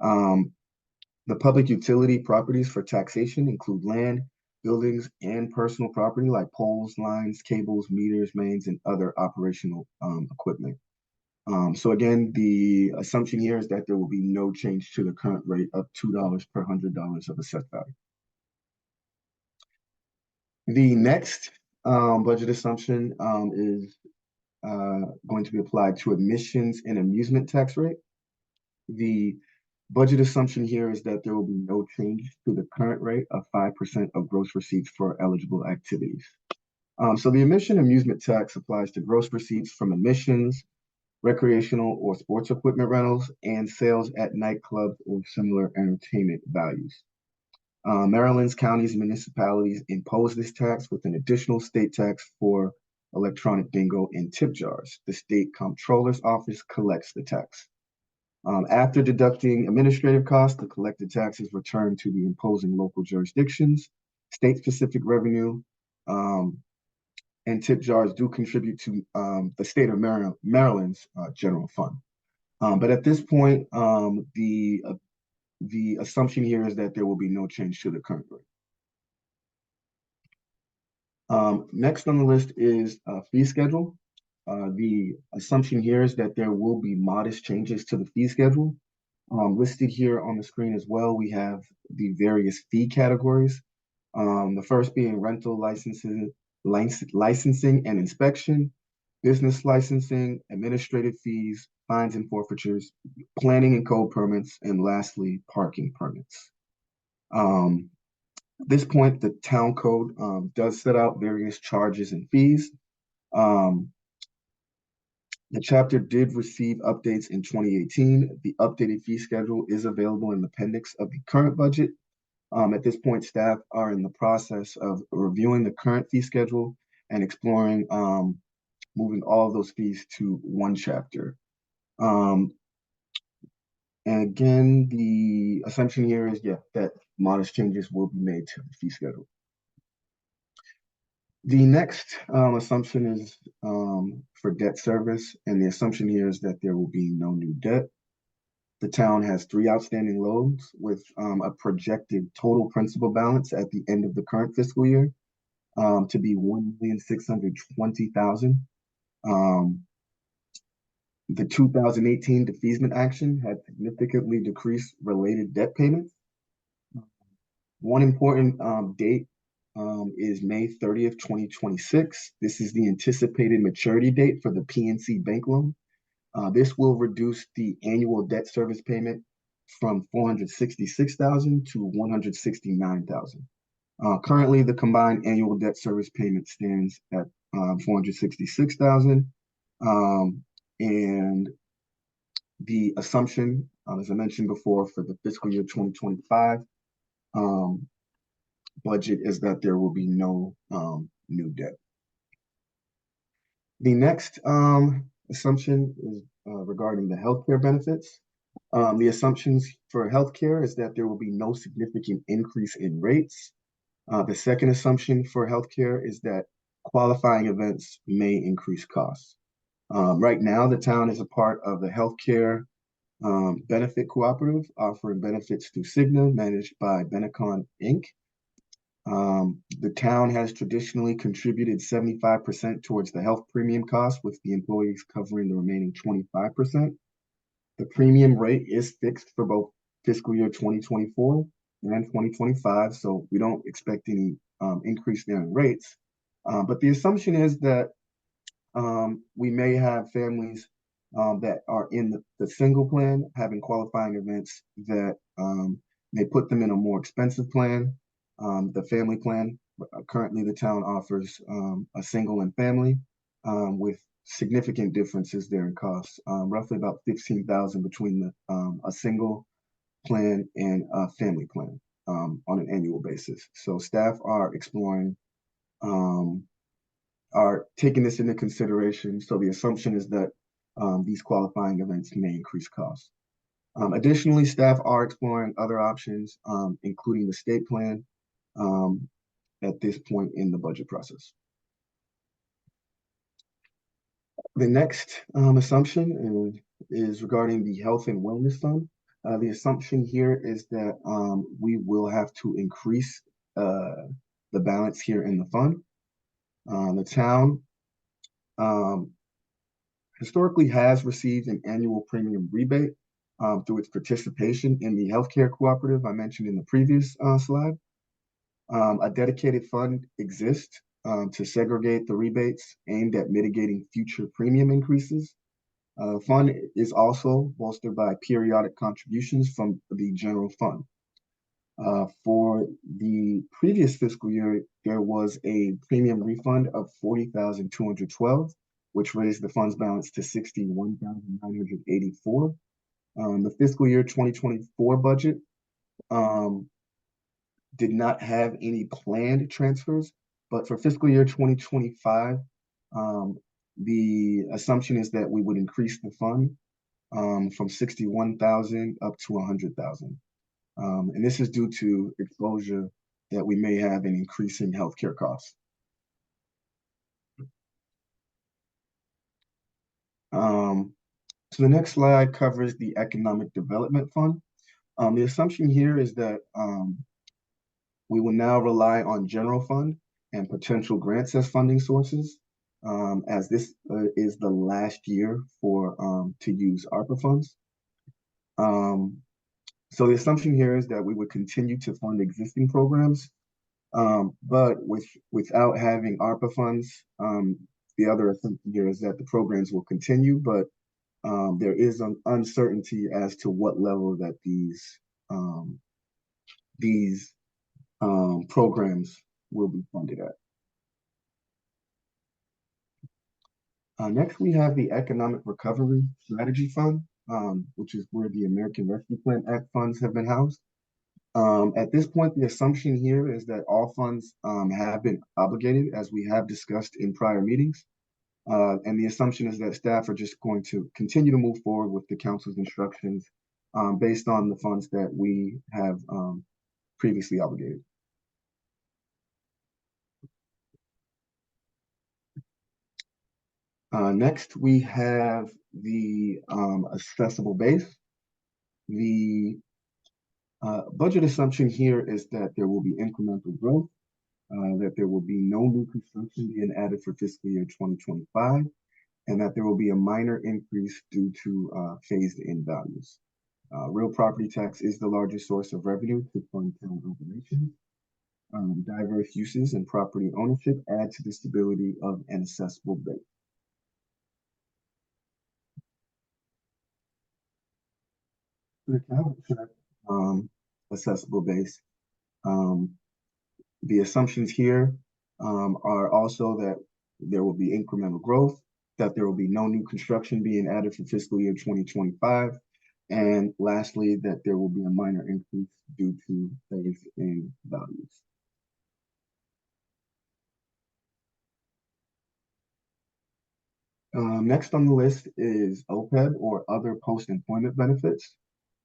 The public utility properties for taxation include land, buildings, and personal property like poles, lines, cables, meters, mains, and other operational equipment. So again, the assumption here is that there will be no change to the current rate of $2 per $100 of assessed value. The next budget assumption is going to be applied to admissions and amusement tax rate. The budget assumption here is that there will be no change to the current rate of 5% of gross receipts for eligible activities. So the admission amusement tax applies to gross receipts from admissions, recreational or sports equipment rentals, and sales at nightclubs or similar entertainment values. Maryland's counties and municipalities impose this tax with an additional state tax for electronic bingo and tip jars. The state comptroller's office collects the tax. After deducting administrative costs, the collected tax is returned to the imposing local jurisdictions. State-specific revenue and tip jars do contribute to the state of Maryland's general fund. But at this point, the assumption here is that there will be no change to the current rate. Next on the list is fee schedule. The assumption here is that there will be modest changes to the fee schedule. Listed here on the screen as well, we have the various fee categories. The first being rental licensing and inspection, business licensing, administrative fees, fines and forfeitures, planning and code permits, and lastly, parking permits. At this point, the town code does set out various charges and fees. The chapter did receive updates in 2018. The updated fee schedule is available in the appendix of the current budget. At this point, staff are in the process of reviewing the current fee schedule and exploring moving all of those fees to one chapter. And again, the assumption here is, that modest changes will be made to the fee schedule. The next assumption is for debt service, and the assumption here is that there will be no new debt. The town has 3 outstanding loans with a projected total principal balance at the end of the current fiscal year to be $1,620,000. The 2018 defeasance action had significantly decreased related debt payments. One important date is May 30th, 2026. This is the anticipated maturity date for the PNC Bank loan. This will reduce the annual debt service payment from $466,000 to $169,000. Currently, the combined annual debt service payment stands at $466,000. And the assumption, as I mentioned before, for the fiscal year 2025 budget is that there will be no new debt. The next assumption is regarding the healthcare benefits. The assumptions for healthcare is that there will be no significant increase in rates. The second assumption for healthcare is that qualifying events may increase costs. Right now, the town is a part of the healthcare benefit cooperative offering benefits through Cigna, managed by Benecon Inc. The town has traditionally contributed 75% towards the health premium cost, with the employees covering the remaining 25%. The premium rate is fixed for both fiscal year 2024 and 2025, so we don't expect any increase there in rates. But the assumption is that we may have families that are in the single plan having qualifying events that may put them in a more expensive plan. The family plan, currently the town offers a single and family with significant differences there in costs, roughly about $15,000 between a single plan and a family plan on an annual basis. So staff are exploring, are taking this into consideration. So the assumption is that these qualifying events may increase costs. Additionally, staff are exploring other options, including the state plan, at this point in the budget process. The next assumption is regarding the Health and Wellness Fund. The assumption here is that we will have to increase the balance here in the fund. The town historically has received an annual premium rebate through its participation in the healthcare cooperative I mentioned in the previous slide. A dedicated fund exists to segregate the rebates aimed at mitigating future premium increases. The fund is also bolstered by periodic contributions from the general fund. For the previous fiscal year, there was a premium refund of $40,212, which raised the fund's balance to $61,984. The fiscal year 2024 budget did not have any planned transfers, but for fiscal year 2025, the assumption is that we would increase the fund from 61,000 up to 100,000. And this is due to exposure that we may have in increasing healthcare costs. So the next slide covers the Economic Development Fund. The assumption here is that we will now rely on general fund and potential grants as funding sources, as this is the last year for to use ARPA funds. So the assumption here is that we would continue to fund existing programs, but without having ARPA funds, the other assumption here is that the programs will continue, but there is an uncertainty as to what level that these programs will be funded at. Next, we have the Economic Recovery Strategy Fund, which is where the American Rescue Plan Act funds have been housed. At this point, the assumption here is that all funds have been obligated, as we have discussed in prior meetings. And the assumption is that staff are just going to continue to move forward with the council's instructions based on the funds that we have previously obligated. Next, we have the assessable base. The budget assumption here is that there will be incremental growth, that there will be no new construction being added for fiscal year 2025, and that there will be a minor increase due to phased-in values. Real property tax is the largest source of revenue to fund town operations. Diverse uses and property ownership add to the stability of an assessable base. The calendar check assessable base. The assumptions here are also that there will be incremental growth, that there will be no new construction being added for fiscal year 2025, and lastly, that there will be a minor increase due to phase-in values. Next on the list is OPEB, or other post-employment benefits.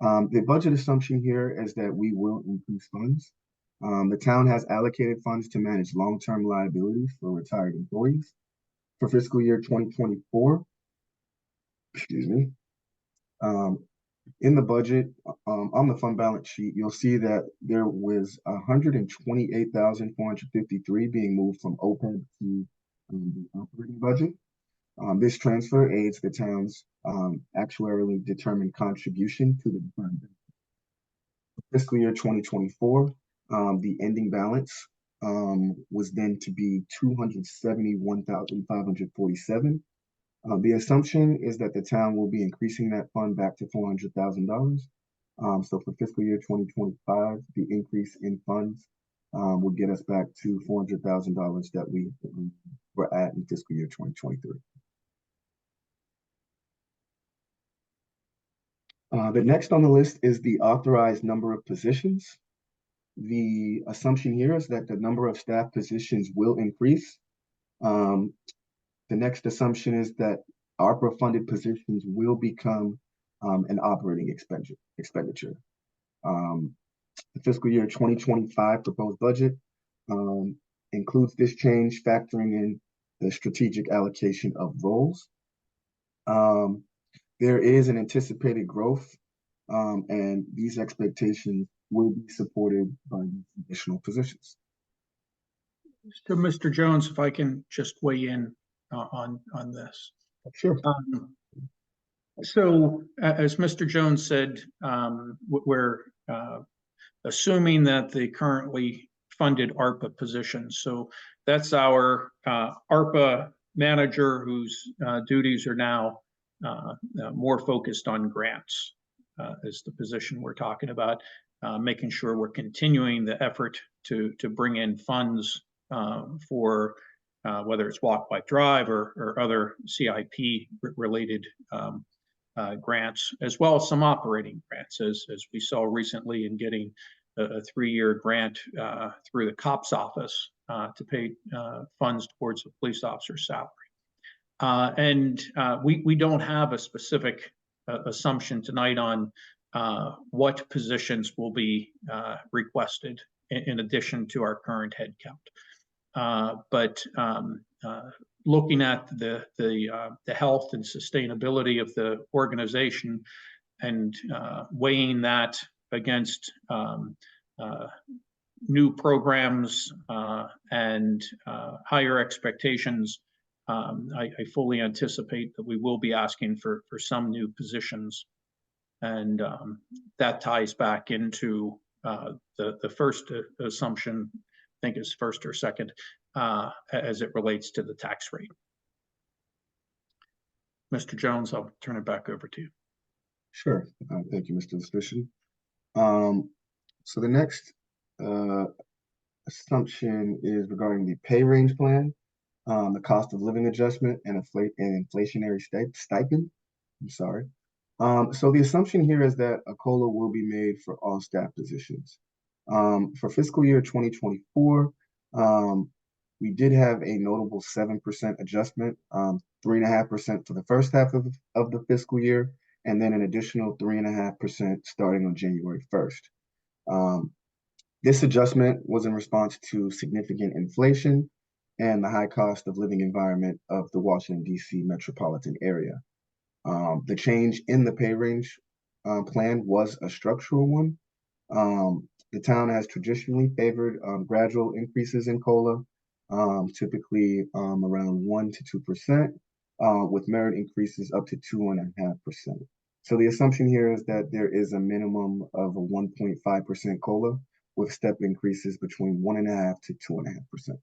The budget assumption here is that we will increase funds. The town has allocated funds to manage long-term liabilities for retired employees. For fiscal year 2024, excuse me, in the budget, on the fund balance sheet, you'll see that there was $128,453 being moved from OPEB to the operating budget. This transfer aids the town's actuarially determined contribution to the defined benefit. Fiscal year 2024, the ending balance was then to be $271,547. The assumption is that the town will be increasing that fund back to $400,000. So for fiscal year 2025, the increase in funds will get us back to $400,000 that we were at in fiscal year 2023. The next on the list is the authorized number of positions. The assumption here is that the number of staff positions will increase. The next assumption is that ARPA-funded positions will become an operating expenditure. The fiscal year 2025 proposed budget includes this change, factoring in the strategic allocation of roles. There is an anticipated growth, and these expectations will be supported by these additional positions. So, Mr. Jones, if I can just weigh in on this. Sure. So, as Mr. Jones said, we're assuming that the currently funded ARPA positions. So that's our ARPA manager whose duties are now more focused on grants, is the position we're talking about, making sure we're continuing the effort to bring in funds for whether it's Walk, Bike, Drive or other CIP related grants, as well as some operating grants, as we saw recently in getting a 3-year grant through the COPS office to pay funds towards a police officer's salary. And we don't have a specific assumption tonight on what positions will be requested in addition to our current headcount. But looking at the health and sustainability of the organization and weighing that against new programs and higher expectations, I fully anticipate that we will be asking for some new positions. And that ties back into the first assumption, I think is first or second, as it relates to the tax rate. Mr. Jones, I'll turn it back over to you. Sure. Thank you, Mr. Suspicion. So the next assumption is regarding the pay range plan, the cost of living adjustment, and inflationary stipend. I'm sorry. So the assumption here is that a COLA will be made for all staff positions. For fiscal year 2024, we did have a notable 7% adjustment, 3.5% for the first half of the fiscal year, and then an additional 3.5% starting on January 1st. This adjustment was in response to significant inflation and the high cost of living environment of the Washington, D.C. metropolitan area. The change in the pay range plan was a structural one. The town has traditionally favored gradual increases in COLA, typically around 1 to 2%, with merit increases up to 2.5%. So the assumption here is that there is a minimum of a 1.5% COLA with step increases between 1.5% to 2.5%.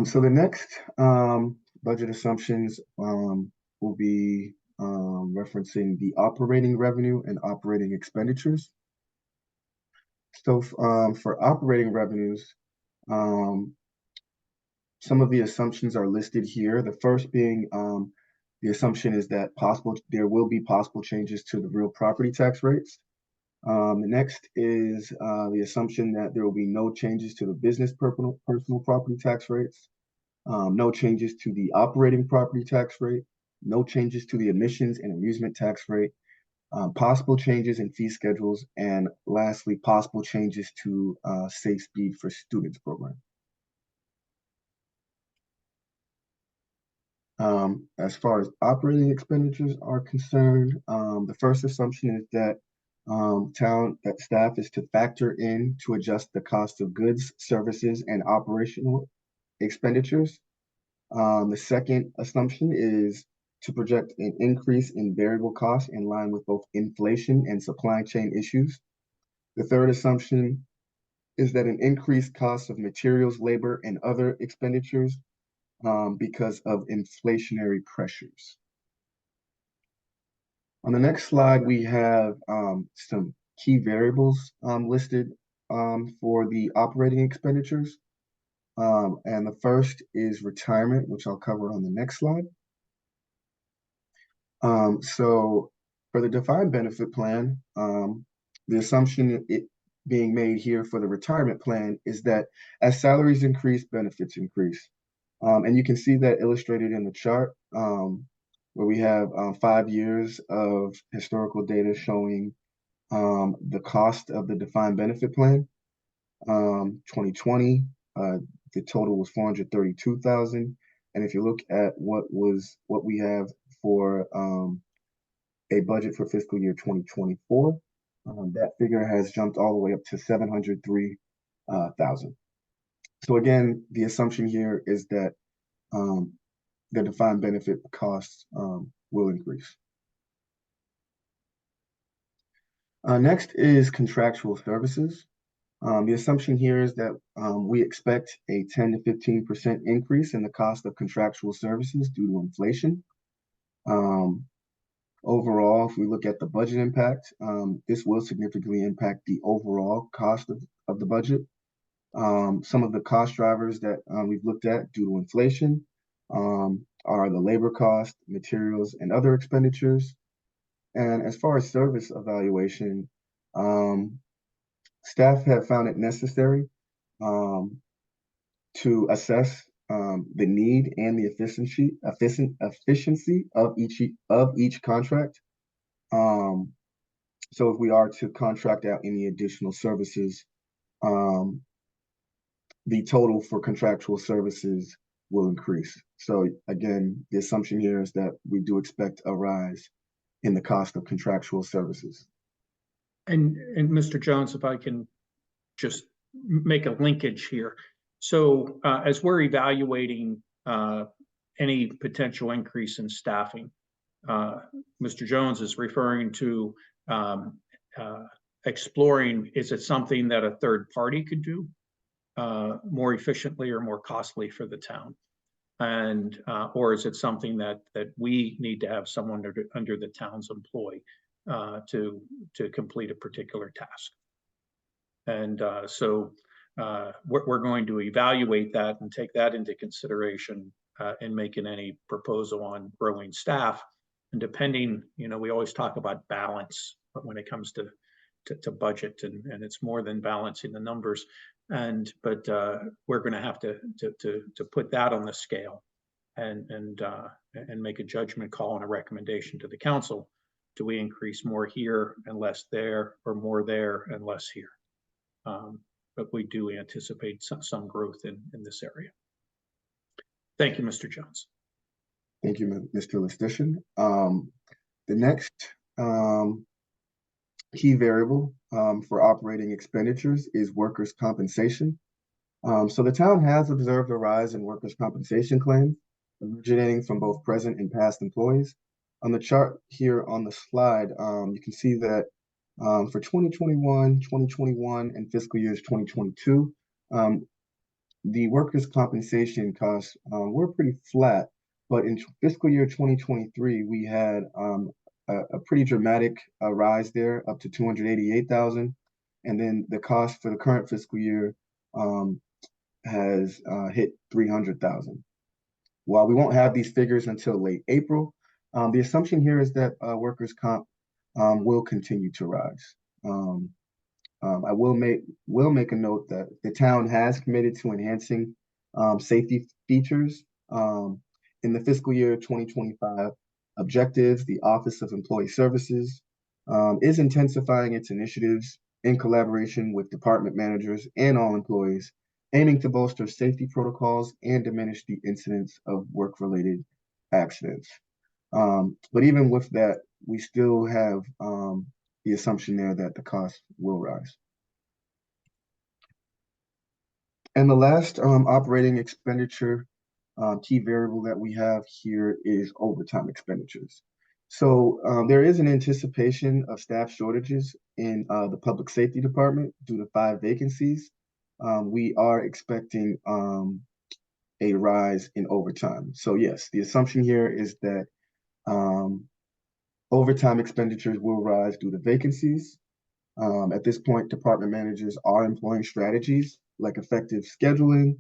So the next budget assumptions will be referencing the operating revenue and operating expenditures. So for operating revenues, some of the assumptions are listed here. The first being the assumption is that there will be possible changes to the real property tax rates. The next is the assumption that there will be no changes to the business personal property tax rates, no changes to the operating property tax rate, no changes to the admissions and amusement tax rate, possible changes in fee schedules, and lastly, possible changes to Safe Speed for Students program. As far as operating expenditures are concerned, the first assumption is that staff is to factor in to adjust the cost of goods, services, and operational expenditures. The second assumption is to project an increase in variable costs in line with both inflation and supply chain issues. The third assumption is that an increased cost of materials, labor, and other expenditures because of inflationary pressures. On the next slide, we have some key variables listed for the operating expenditures. And the first is retirement, which I'll cover on the next slide. So for the defined benefit plan, the assumption being made here for the retirement plan is that as salaries increase, benefits increase. And you can see that illustrated in the chart where we have 5 years of historical data showing the cost of the defined benefit plan. 2020, the total was $432,000. And if you look at what we have for a budget for fiscal year 2024, that figure has jumped all the way up to $703,000. So again, the assumption here is that the defined benefit costs will increase. Next is contractual services. The assumption here is that we expect a 10 to 15% increase in the cost of contractual services due to inflation. Overall, if we look at the budget impact, this will significantly impact the overall cost of the budget. Some of the cost drivers that we've looked at due to inflation are the labor cost, materials, and other expenditures. And as far as service evaluation, staff have found it necessary to assess the need and the efficiency of each contract. So if we are to contract out any additional services, the total for contractual services will increase. So again, the assumption here is that we do expect a rise in the cost of contractual services. And Mr. Jones, if I can just make a linkage here. So as we're evaluating any potential increase in staffing, Mr. Jones is referring to exploring, is it something that a third party could do more efficiently or more costly for the town? And or is it something that we need to have someone under the town's employ to complete a particular task? And so we're going to evaluate that and take that into consideration in making any proposal on growing staff. And depending, you know, we always talk about balance, but when it comes to budget, and it's more than balancing the numbers. But we're going to have to put that on the scale and make a judgment call and a recommendation to the council. Do we increase more here and less there, or more there and less here? But we do anticipate some growth in this area. Thank you, Mr. Jones. Thank you, Mr. Listician. The next key variable for operating expenditures is workers' compensation. So the town has observed a rise in workers' compensation claims originating from both present and past employees. On the chart here on the slide, you can see that for 2021, 2021, and fiscal years 2022, the workers' compensation costs were pretty flat, but in fiscal year 2023, we had a pretty dramatic rise there, up to $288,000, and then the cost for the current fiscal year has hit $300,000. While we won't have these figures until late April, the assumption here is that workers' comp will continue to rise. I will make a note that the town has committed to enhancing safety features. In the fiscal year 2025 objectives, the Office of Employee Services is intensifying its initiatives in collaboration with department managers and all employees, aiming to bolster safety protocols and diminish the incidence of work-related accidents. But even with that, we still have the assumption there that the cost will rise. And the last operating expenditure key variable that we have here is overtime expenditures. So there is an anticipation of staff shortages in the public safety department due to 5 vacancies. We are expecting a rise in overtime. So yes, the assumption here is that overtime expenditures will rise due to vacancies. At this point, department managers are employing strategies like effective scheduling,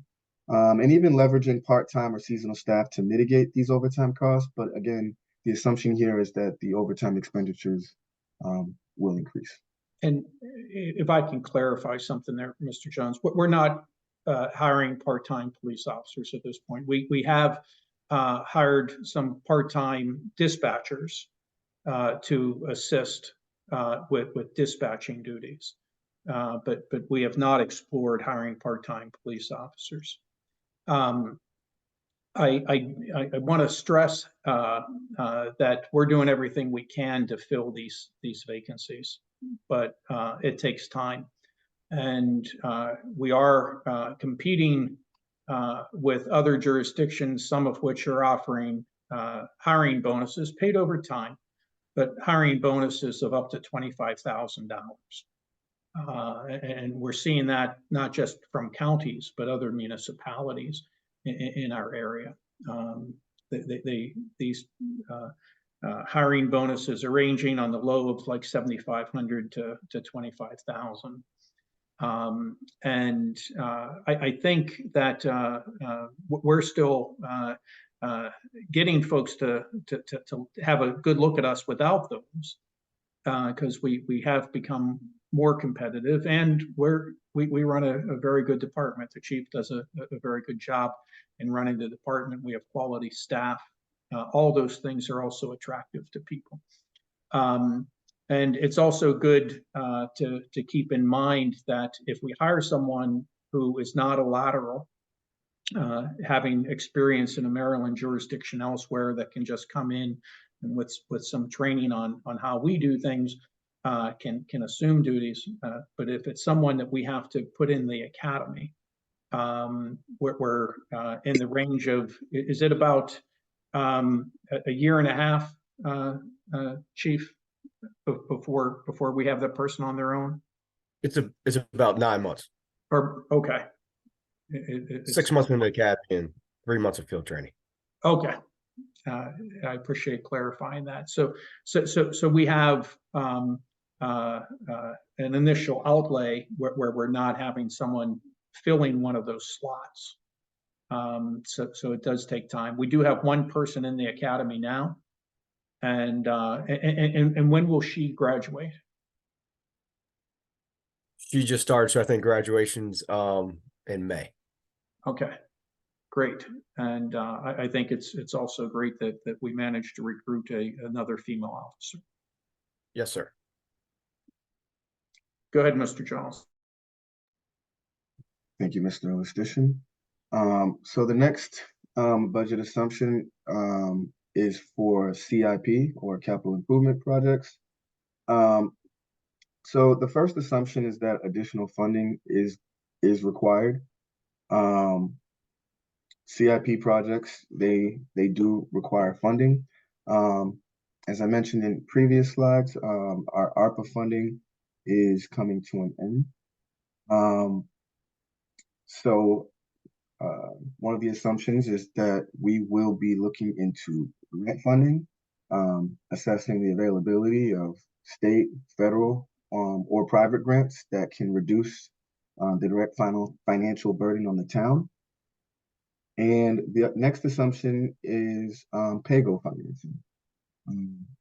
and even leveraging part-time or seasonal staff to mitigate these overtime costs. But again, the assumption here is that the overtime expenditures will increase. And if I can clarify something there, Mr. Jones, we're not hiring part-time police officers at this point. We have hired some part-time dispatchers to assist with dispatching duties. But we have not explored hiring part-time police officers. I want to stress that we're doing everything we can to fill these vacancies, but it takes time. And we are competing with other jurisdictions, some of which are offering hiring bonuses paid over time, but hiring bonuses of up to $25,000. And we're seeing that not just from counties, but other municipalities in our area. These hiring bonuses are ranging on the low of like $7,500 to $25,000. And I think that we're still getting folks to have a good look at us without those, because we have become more competitive, and we run a very good department. The chief does a very good job in running the department. We have quality staff. All those things are also attractive to people. And it's also good to keep in mind that if we hire someone who is not a lateral, having experience in a Maryland jurisdiction elsewhere that can just come in and with some training on how we do things, can assume duties. But if it's someone that we have to put in the academy, we're in the range of, is it about a year and a half, Chief, before we have that person on their own? It's about 9 months. Or, okay. 6 months in the academy and 3 months of field training. Okay. I appreciate clarifying that. So we have an initial outlay where we're not having someone filling one of those slots. So it does take time. We do have one person in the academy now. And when will she graduate? She just started, so I think graduation's in May. Okay, great. And I think it's also great that we managed to recruit another female officer. Yes, sir. Go ahead, Mr. Jones. Thank you, Mr. Listician. So the next budget assumption is for CIP, or capital improvement projects. So the first assumption is that additional funding is required. CIP projects, they do require funding. As I mentioned in previous slides, our ARPA funding is coming to an end. So one of the assumptions is that we will be looking into grant funding, assessing the availability of state, federal, or private grants that can reduce the direct financial burden on the town. And the next assumption is PAYGO financing.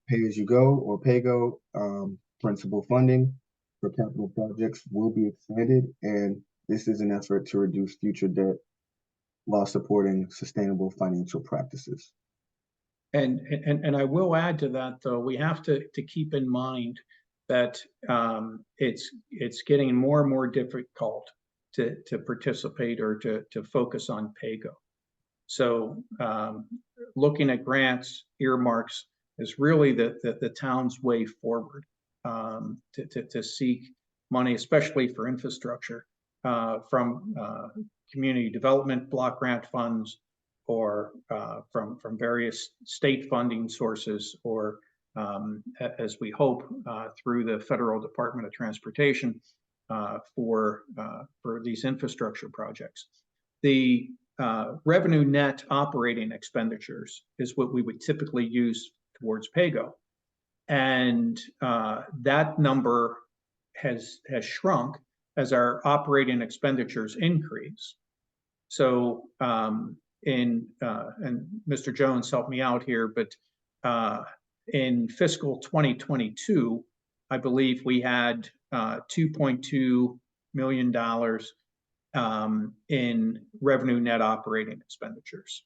Pay-as-you-go or PAYGO principal funding for capital projects will be expanded, and this is an effort to reduce future debt while supporting sustainable financial practices. And I will add to that, though, we have to keep in mind that it's getting more and more difficult to participate or to focus on PAYGO. So looking at grants, earmarks is really the town's way forward to seek money, especially for infrastructure, from community development block grant funds, or from various state funding sources, or as we hope through the Federal Department of Transportation for these infrastructure projects. The revenue net operating expenditures is what we would typically use towards PAYGO, and that number has shrunk as our operating expenditures increase. So and Mr. Jones helped me out here, but in fiscal 2022, I believe we had $2.2 million in revenue net operating expenditures.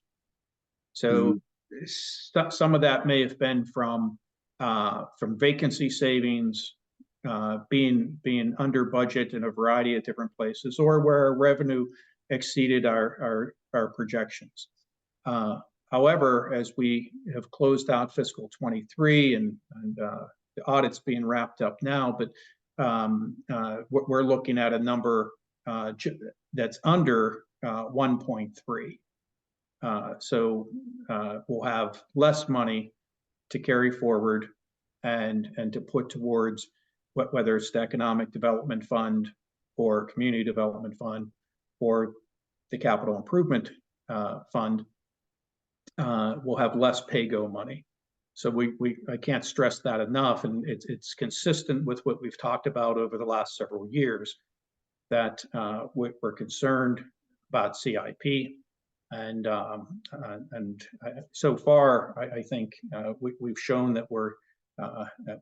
So some of that may have been from vacancy savings, being under budget in a variety of different places, or where our revenue exceeded our projections. However, as we have closed out fiscal 23 and the audit's being wrapped up now, but we're looking at a number that's under 1.3. So we'll have less money to carry forward and to put towards whether it's the Economic Development Fund or Community Development Fund or the Capital Improvement Fund. We'll have less PAYGO money. So I can't stress that enough, and it's consistent with what we've talked about over the last several years, that we're concerned about CIP, and so far I think we've shown that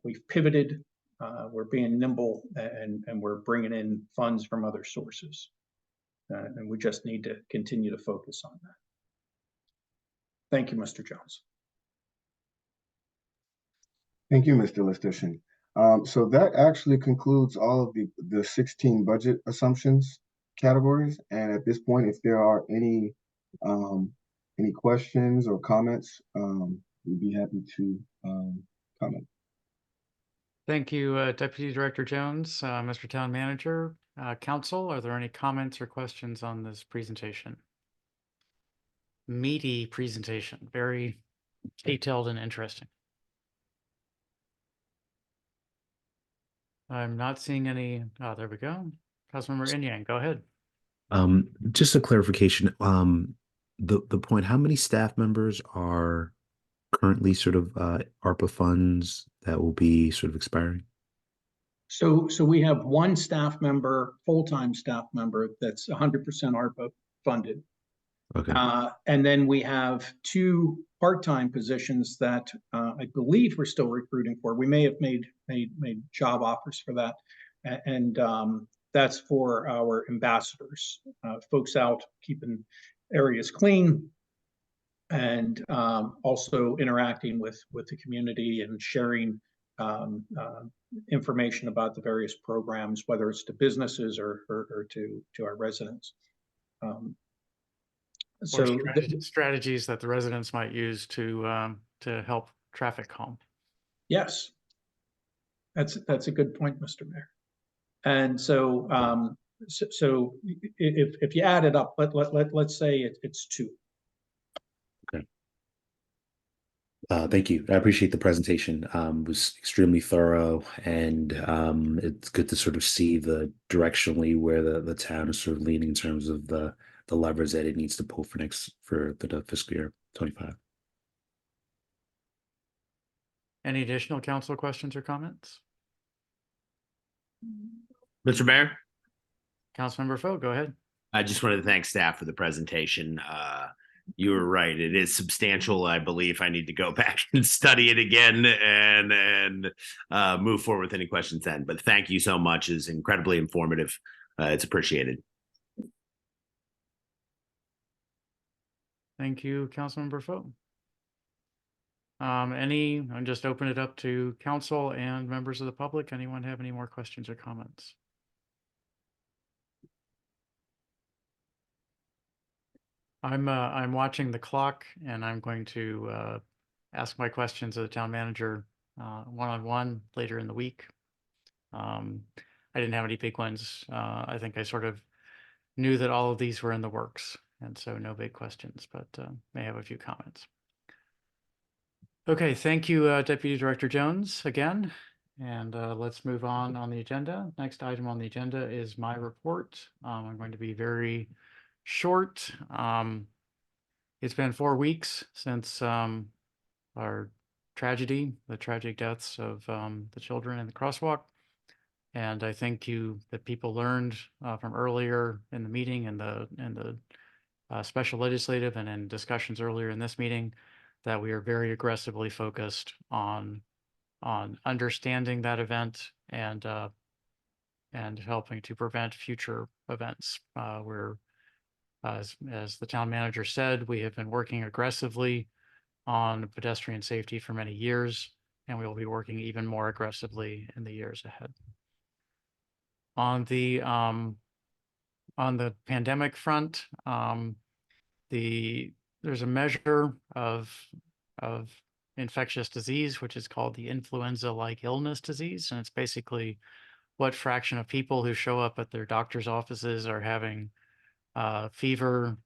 we've pivoted, we're being nimble, and we're bringing in funds from other sources, and we just need to continue to focus on that. Thank you, Mr. Jones. Thank you, Mr. Listician. So that actually concludes all of the 16 budget assumptions. categories. And at this point, if there are any questions or comments, we'd be happy to comment. Thank you, Deputy Director Jones, Mr. Town Manager, Council. Are there any comments or questions on this presentation? Meaty presentation, very detailed and interesting. I'm not seeing any. Oh, there we go. Councilmember Inyang, go ahead. Just a clarification. The point, how many staff members are currently sort of ARPA funds that will be sort of expiring? So we have one staff member, full-time staff member that's 100% ARPA funded. Okay. And then we have two part-time positions that I believe we're still recruiting for. We may have made job offers for that. And that's for our ambassadors, folks out keeping areas clean and also interacting with the community and sharing information about the various programs, whether it's to businesses or to our residents. Or strategies that the residents might use to help traffic calm. Yes, that's a good point, Mr. Mayor. And so so if you add it up, let's say it's two. Okay. Thank you. I appreciate the presentation. It was extremely thorough, and it's good to sort of see the directionally where the town is sort of leaning in terms of the levers that it needs to pull for the fiscal year 25. Any additional council questions or comments? Mr. Mayor? Councilmember Foe, go ahead. I just wanted to thank staff for the presentation. You were right. It is substantial. I believe I need to go back and study it again and move forward with any questions then. But thank you so much. It's incredibly informative. It's appreciated. Thank you, Councilmember Foe. I'll just open it up to council and members of the public. Anyone have any more questions or comments? I'm watching the clock, and I'm going to ask my questions of the town manager one-on-one later in the week. I didn't have any big ones. I think I sort of knew that all of these were in the works, and so no big questions, but may have a few comments. Okay, thank you, Deputy Director Jones, again. And let's move on the agenda. Next item on the agenda is my report. I'm going to be very short. It's been 4 weeks since our tragedy, the tragic deaths of the children in the crosswalk. And I think that people learned from earlier in the meeting and the special legislative and in discussions earlier in this meeting that we are very aggressively focused on understanding that event and helping to prevent future events. As the town manager said, we have been working aggressively on pedestrian safety for many years, and we will be working even more aggressively in the years ahead. On the pandemic front, there's a measure of infectious disease, which is called the influenza-like illness disease. And it's basically what fraction of people who show up at their doctor's offices are having fever,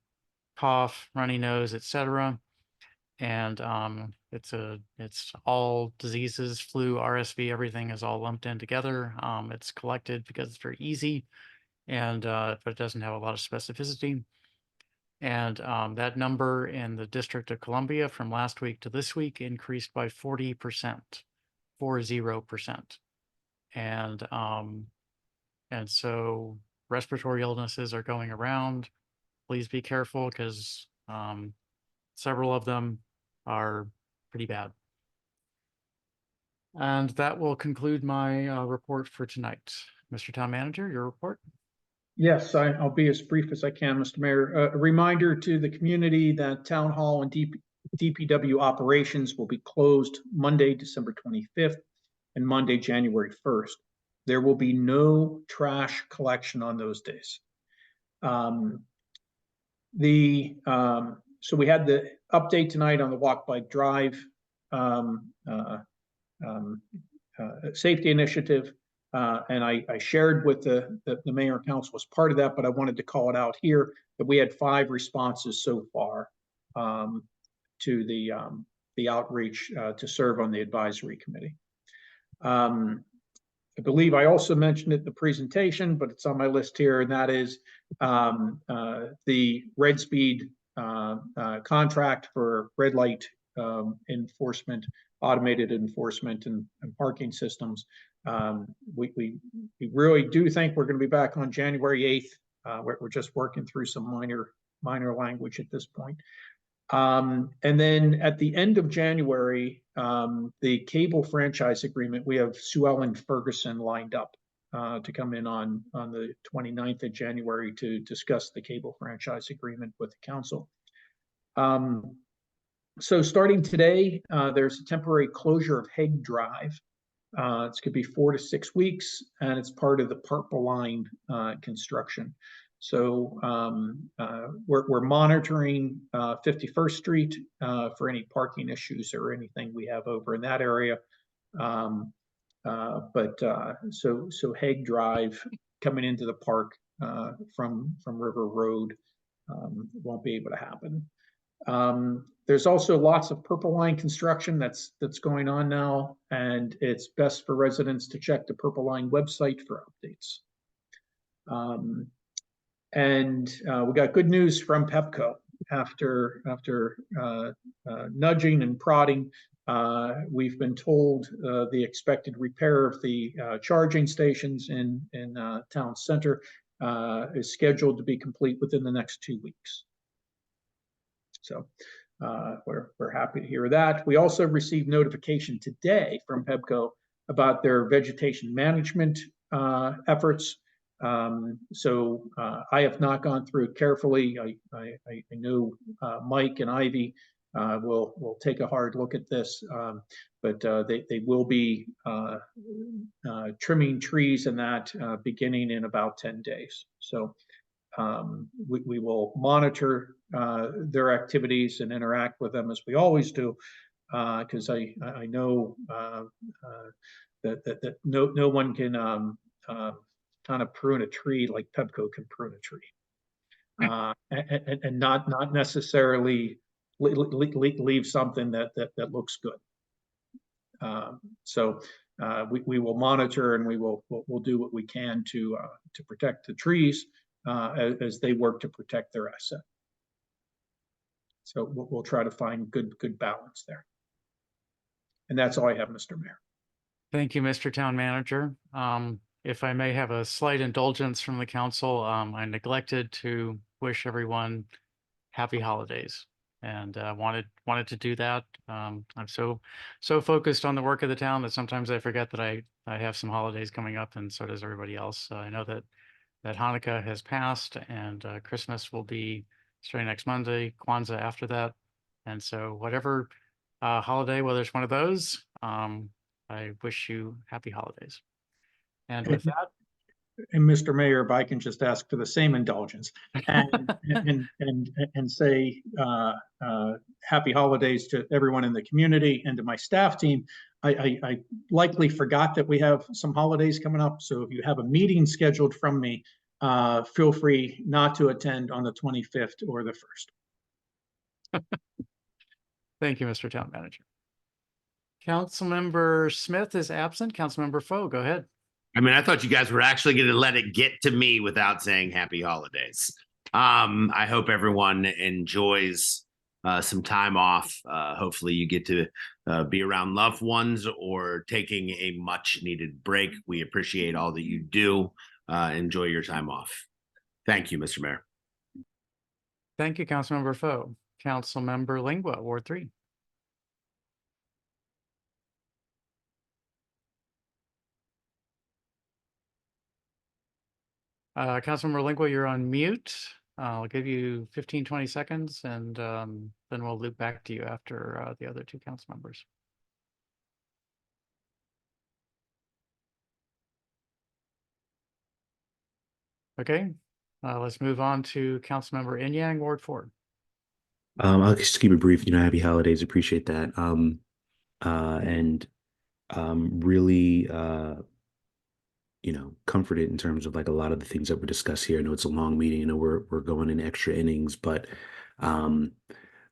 cough, runny nose, etc. And it's all diseases, flu, RSV, everything is all lumped in together. It's collected because it's very easy, and but it doesn't have a lot of specificity. And that number in the District of Columbia from last week to this week increased by 40%, 40%. And so respiratory illnesses are going around. Please be careful, because several of them are pretty bad. And that will conclude my report for tonight. Mr. Town Manager, your report? Yes, I'll be as brief as I can, Mr. Mayor. A reminder to the community that Town Hall and DPW operations will be closed Monday, December 25th and Monday, January 1st. There will be no trash collection on those days. So we had the update tonight on the walk, bike, drive safety initiative. And I shared with the mayor and council as part of that, but I wanted to call it out here that we had 5 responses so far to the outreach to serve on the advisory committee. I believe I also mentioned it in the presentation, but it's on my list here, and that is the Red Speed contract for red light enforcement, automated enforcement and parking systems. We really do think we're going to be back on January 8th. We're just working through some minor language at this point. And then at the end of January, the cable franchise agreement, we have Sue Ellen Ferguson lined up to come in on the 29th of January to discuss the cable franchise agreement with the council. So starting today, there's a temporary closure of Hague Drive. It's going to be 4 to 6 weeks, and it's part of the Purple Line construction. So we're monitoring 51st Street for any parking issues or anything we have over in that area. So Hague Drive coming into the park from River Road won't be able to happen. There's also lots of Purple Line construction that's going on now, and it's best for residents to check the Purple Line website for updates. We got good news from Pepco after nudging and prodding. We've been told the expected repair of the charging stations in town center is scheduled to be complete within the next 2 weeks. So we're happy to hear that. We also received notification today from Pepco about their vegetation management efforts. So I have not gone through it carefully. I know Mike and Ivy will take a hard look at this, but they will be trimming trees and that beginning in about 10 days. So we will monitor their activities and interact with them as we always do, because I know that no one can kind of prune a tree like Pepco can prune a tree, and not necessarily leave something that looks good. So we will monitor, and we'll do what we can to protect the trees as they work to protect their asset. So we'll try to find good balance there. And that's all I have, Mr. Mayor. Thank you, Mr. Town Manager. If I may have a slight indulgence from the council, I neglected to wish everyone happy holidays, and wanted to do that. I'm so focused on the work of the town that sometimes I forget that I have some holidays coming up, and so does everybody else. I know that Hanukkah has passed, and Christmas will be starting next Monday, Kwanzaa after that. And so whatever holiday, whether it's one of those, I wish you happy holidays. And with that, and Mr. Mayor, if I can just ask for the same indulgence and say happy holidays to everyone in the community and to my staff team. I likely forgot that we have some holidays coming up. So if you have a meeting scheduled from me, feel free not to attend on the 25th or the 1st. Thank you, Mr. Town Manager. Councilmember Smith is absent. Councilmember Foe, go ahead. I mean, I thought you guys were actually going to let it get to me without saying happy holidays. I hope everyone enjoys some time off. Hopefully you get to be around loved ones or taking a much needed break. We appreciate all that you do. Enjoy your time off. Thank you, Mr. Mayor. Thank you, Councilmember Foe. Councilmember Lingua, Ward 3. Councilmember Lingua, you're on mute. I'll give you 15-20 seconds, and then we'll loop back to you after the other two council members. Okay, Let's move on to Councilmember Inyang, Ward 4. I'll just keep it brief. Happy holidays. Appreciate that. And really, comforted in terms of like a lot of the things that were discussed here. I know it's a long meeting. We're going in extra innings, but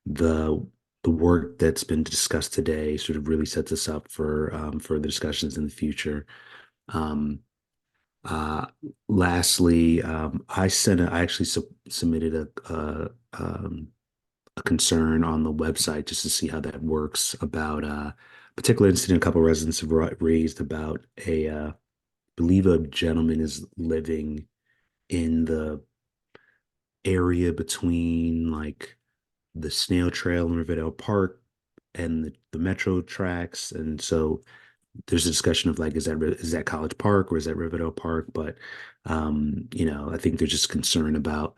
the work that's been discussed today sort of really sets us up for the discussions in the future. Lastly, I actually submitted a concern on the website just to see how that works about a particular incident a couple of residents have raised about I believe a gentleman is living in the area between like the snail trail in Riverdale Park and the metro tracks. And so there's a discussion of like, is that College Park or is that Riverdale Park? But, I think there's just concern about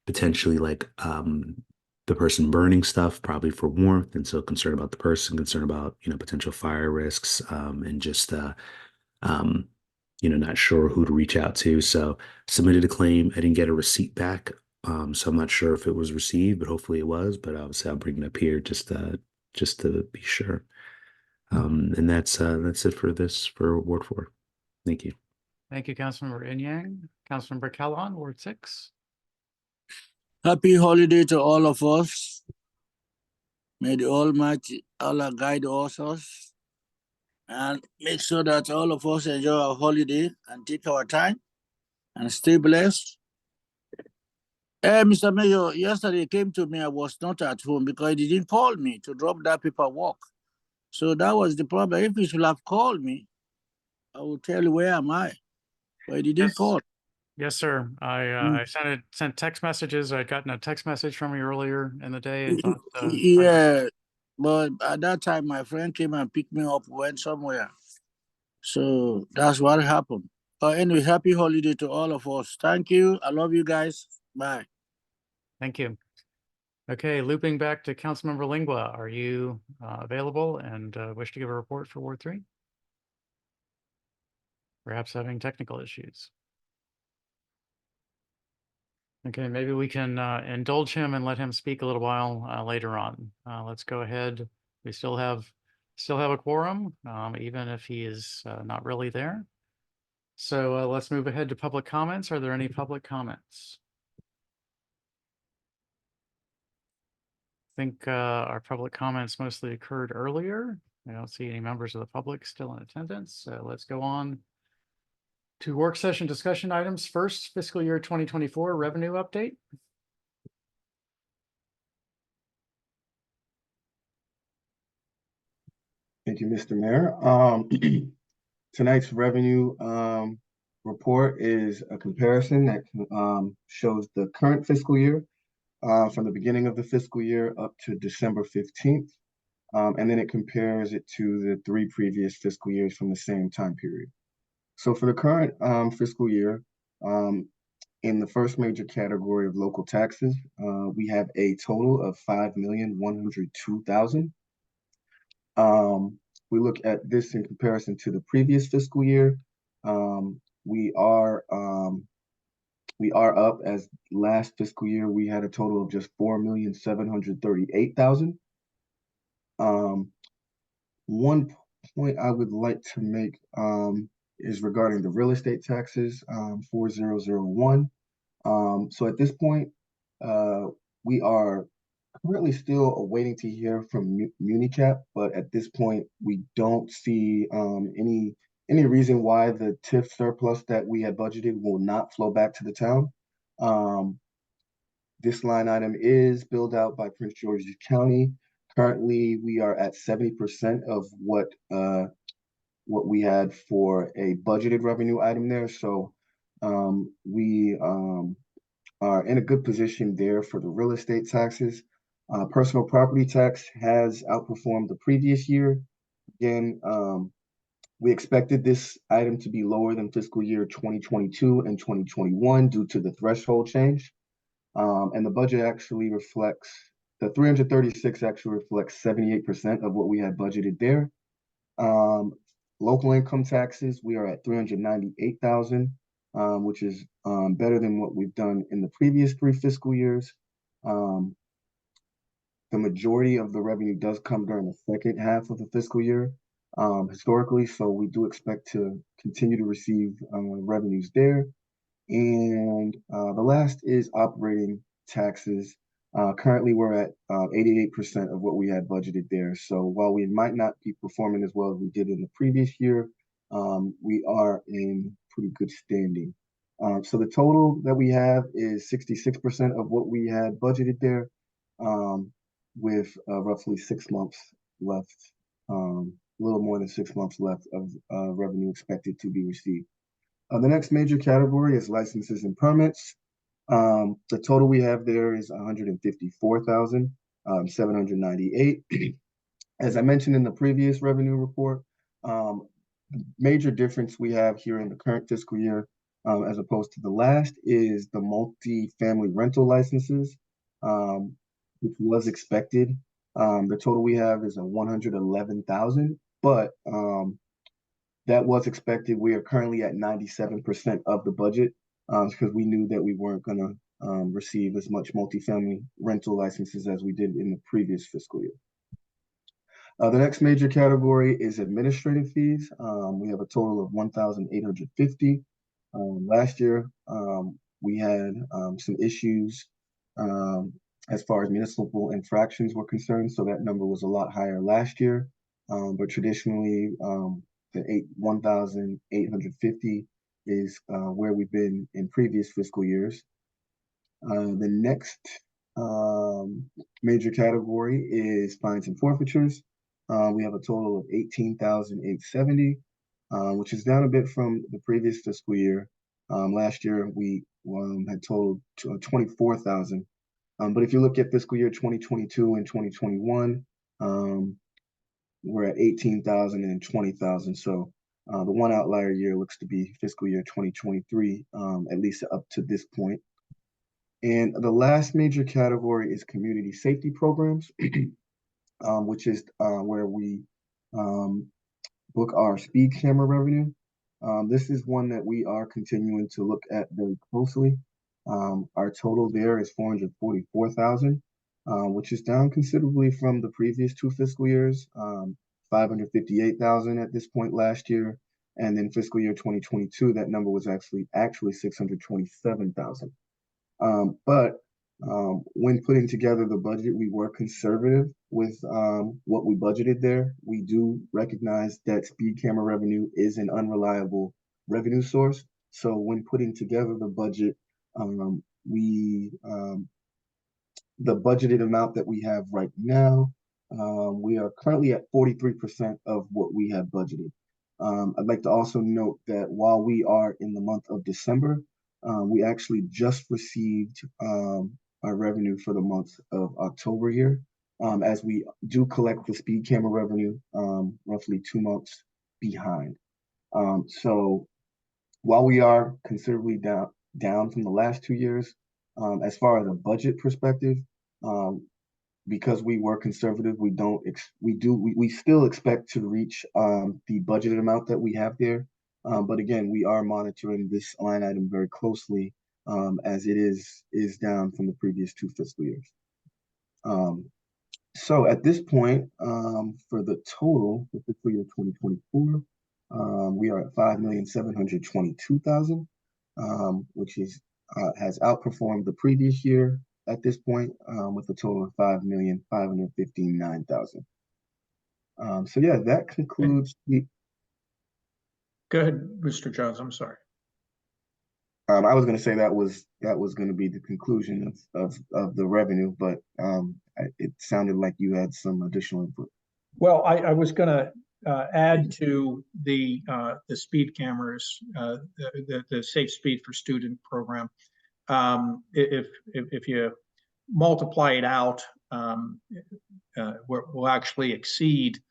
potentially like the person burning stuff probably for warmth. And so concern about the person, concern about, potential fire risks and just, not sure who to reach out to. So submitted a claim. I didn't get a receipt back. So I'm not sure if it was received, but hopefully it was. But obviously I'll bring it up here just to be sure. And that's it for Ward 4. Thank you. Thank you, Councilmember Inyang. Councilmember Kellon, Ward 6. Happy holiday to all of us. May the Almighty Allah guide us and make sure that all of us enjoy our holiday and take our time and stay blessed. Mr. Mayor, yesterday he came to me. I was not at home because he didn't call me to drop that paperwork. So that was the problem. If he should have called me, I would tell you where am I. But he didn't call. Yes, sir. I sent text messages. I'd gotten a text message from you earlier in the day. And thought, yeah, but at that time, my friend came and picked me up, went somewhere. So that's what happened. But anyway, happy holiday to all of us. Thank you. I love you guys. Bye. Thank you. Okay, looping back to Councilmember Lingua. Are you available and wish to give a report for Ward 3? Perhaps having technical issues. Okay, maybe we can indulge him and let him speak a little while later on. Let's go ahead. We still have a quorum, even if he is not really there. So let's move ahead to public comments. Are there any public comments? I think our public comments mostly occurred earlier. I don't see any members of the public still in attendance. So let's go on to work session discussion items. First, fiscal year 2024 revenue update. Thank you, Mr. Mayor. Tonight's revenue report is a comparison that shows the current fiscal year from the beginning of the fiscal year up to December 15th. And then it compares it to the 3 previous fiscal years from the same time period. So for the current fiscal year, in the first major category of local taxes, we have a total of $5,102,000. We look at this in comparison to the previous fiscal year. We are up, as last fiscal year we had a total of just $4,738,000. One point I would like to make is regarding the real estate taxes, 4001. So at this point, we are currently still awaiting to hear from MuniCap, but at this point, we don't see any reason why the TIF surplus that we had budgeted will not flow back to the town. This line item is billed out by Prince George's County. Currently, we are at 70% of what we had for a budgeted revenue item there. So we are in a good position there for the real estate taxes. Personal property tax has outperformed the previous year. Again, we expected this item to be lower than fiscal year 2022 and 2021 due to the threshold change. And the budget actually reflects, the 336 actually reflects 78% of what we had budgeted there. Local income taxes, we are at $398,000. which is better than what we've done in the previous 3 fiscal years. The majority of the revenue does come during the second half of the fiscal year, historically, so we do expect to continue to receive revenues there. And the last is operating taxes. Currently, we're at 88% of what we had budgeted there. So while we might not be performing as well as we did in the previous year, we are in pretty good standing. So the total that we have is 66% of what we had budgeted there, with roughly 6 months left, a little more than 6 months left of revenue expected to be received. The next major category is licenses and permits. The total we have there is 154,798. As I mentioned in the previous revenue report, major difference we have here in the current fiscal year, as opposed to the last, is the multi-family rental licenses, which was expected. The total we have is 111,000, but that was expected. We are currently at 97% of the budget, because we knew that we weren't going to receive as much multifamily rental licenses as we did in the previous fiscal year. The next major category is administrative fees. We have a total of 1,850. Last year, we had some issues as far as municipal infractions were concerned, so that number was a lot higher last year. But traditionally, the 1,850 is where we've been in previous fiscal years. The next major category is fines and forfeitures. We have a total of 18,870, which is down a bit from the previous fiscal year. Last year, we had totaled 24,000. But if you look at fiscal year 2022 and 2021, we're at 18,000 and 20,000. So the one outlier year looks to be fiscal year 2023, at least up to this point. And the last major category is community safety programs, which is where we book our speed camera revenue. This is one that we are continuing to look at very closely. Our total there is 444,000, which is down considerably from the previous 2 fiscal years, 558,000 at this point last year. And then fiscal year 2022, that number was actually 627,000. But when putting together the budget, we were conservative with what we budgeted there. We do recognize that speed camera revenue is an unreliable revenue source. So when putting together the budget, the budgeted amount that we have right now, we are currently at 43% of what we have budgeted. I'd like to also note that while we are in the month of December, we actually just received our revenue for the month of October here, as we do collect the speed camera revenue roughly 2 months behind. So while we are considerably down from the last 2 years, as far as a budget perspective, because we were conservative, we still expect to reach the budgeted amount that we have there. But again, we are monitoring this line item very closely, as it is down from the previous 2 fiscal years. So at this point, for the total for fiscal year 2024, we are at 5,722,000, which has outperformed the previous year at this point, with a total of 5,559,000. So yeah, that concludes the. Go ahead, Mr. Jones. I'm sorry. I was going to say that was going to be the conclusion of the revenue, but it sounded like you had some additional input. Well, I was going to add to the speed cameras, the Safe Speed for Student program. If you multiply it out, we'll actually exceed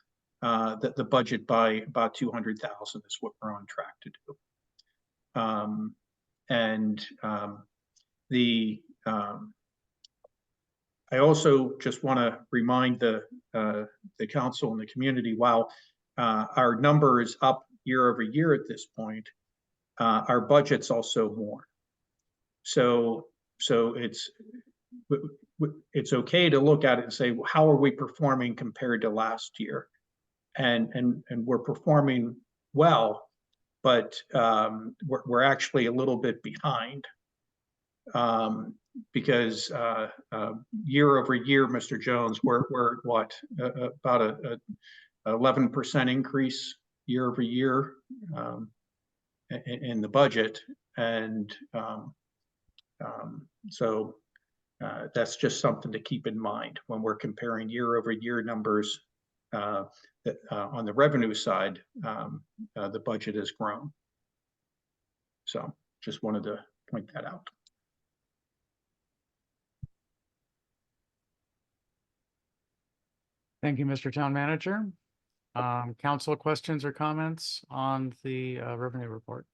the budget by about 200,000 is what we're on track to do. I also just want to remind the council and the community, while our number is up year over year at this point, our budget's also more. So it's okay to look at it and say, well, how are we performing compared to last year? And we're performing well, but we're actually a little bit behind. Because year over year, Mr. Jones, we're what, about a 11% increase year over year in the budget, and so that's just something to keep in mind when we're comparing year over year numbers. That on the revenue side, the budget has grown. So just wanted to point that out. Thank you, Mr. Town Manager. Council questions or comments on the revenue report?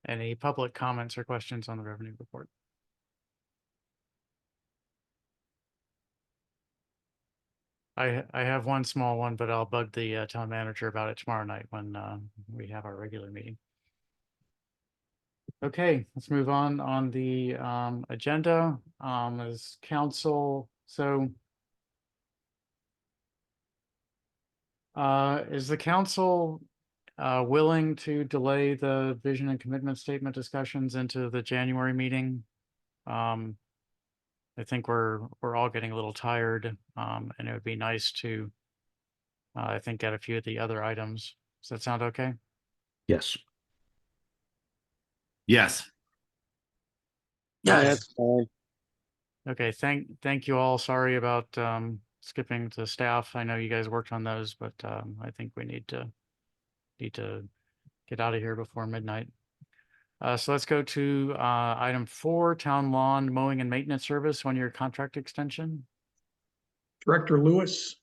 Any public comments or questions on the revenue report? I have one small one, but I'll bug the town manager about it tomorrow night when we have our regular meeting. Okay, let's move on the agenda as council. So is the council willing to delay the vision and commitment statement discussions into the January meeting? I think we're all getting a little tired, and it would be nice to, I think, get a few of the other items. Does that sound okay? Yes. Yes. That's fine. Okay, thank you all. Sorry about skipping to staff. I know you guys worked on those, but I think we need to get out of here before midnight. So let's go to item 4, town lawn mowing and maintenance service, 1-year contract extension. Director Lewis.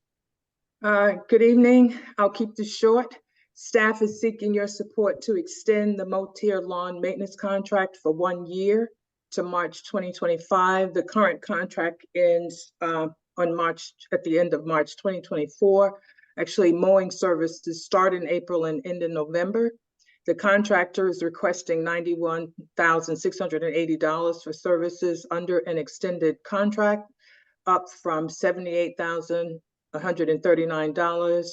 Good evening. I'll keep this short. Staff is seeking your support to extend the Motier lawn maintenance contract for 1 year to March 2025. The current contract ends at the end of March 2024. Actually, mowing services start in April and end in November. The contractor is requesting $91,680 for services under an extended contract, up from $78,139,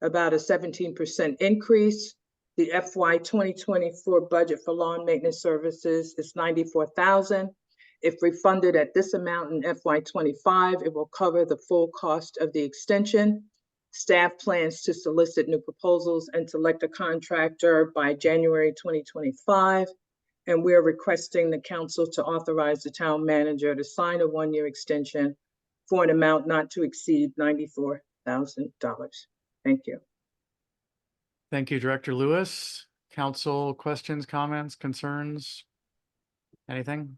about a 17% increase. The FY 2024 budget for lawn maintenance services is $94,000. If refunded at this amount in FY 25, it will cover the full cost of the extension. Staff plans to solicit new proposals and select a contractor by January 2025. And we're requesting the council to authorize the town manager to sign a 1-year extension for an amount not to exceed $94,000. Thank you. Thank you, Director Lewis. Council questions, comments, concerns? Anything?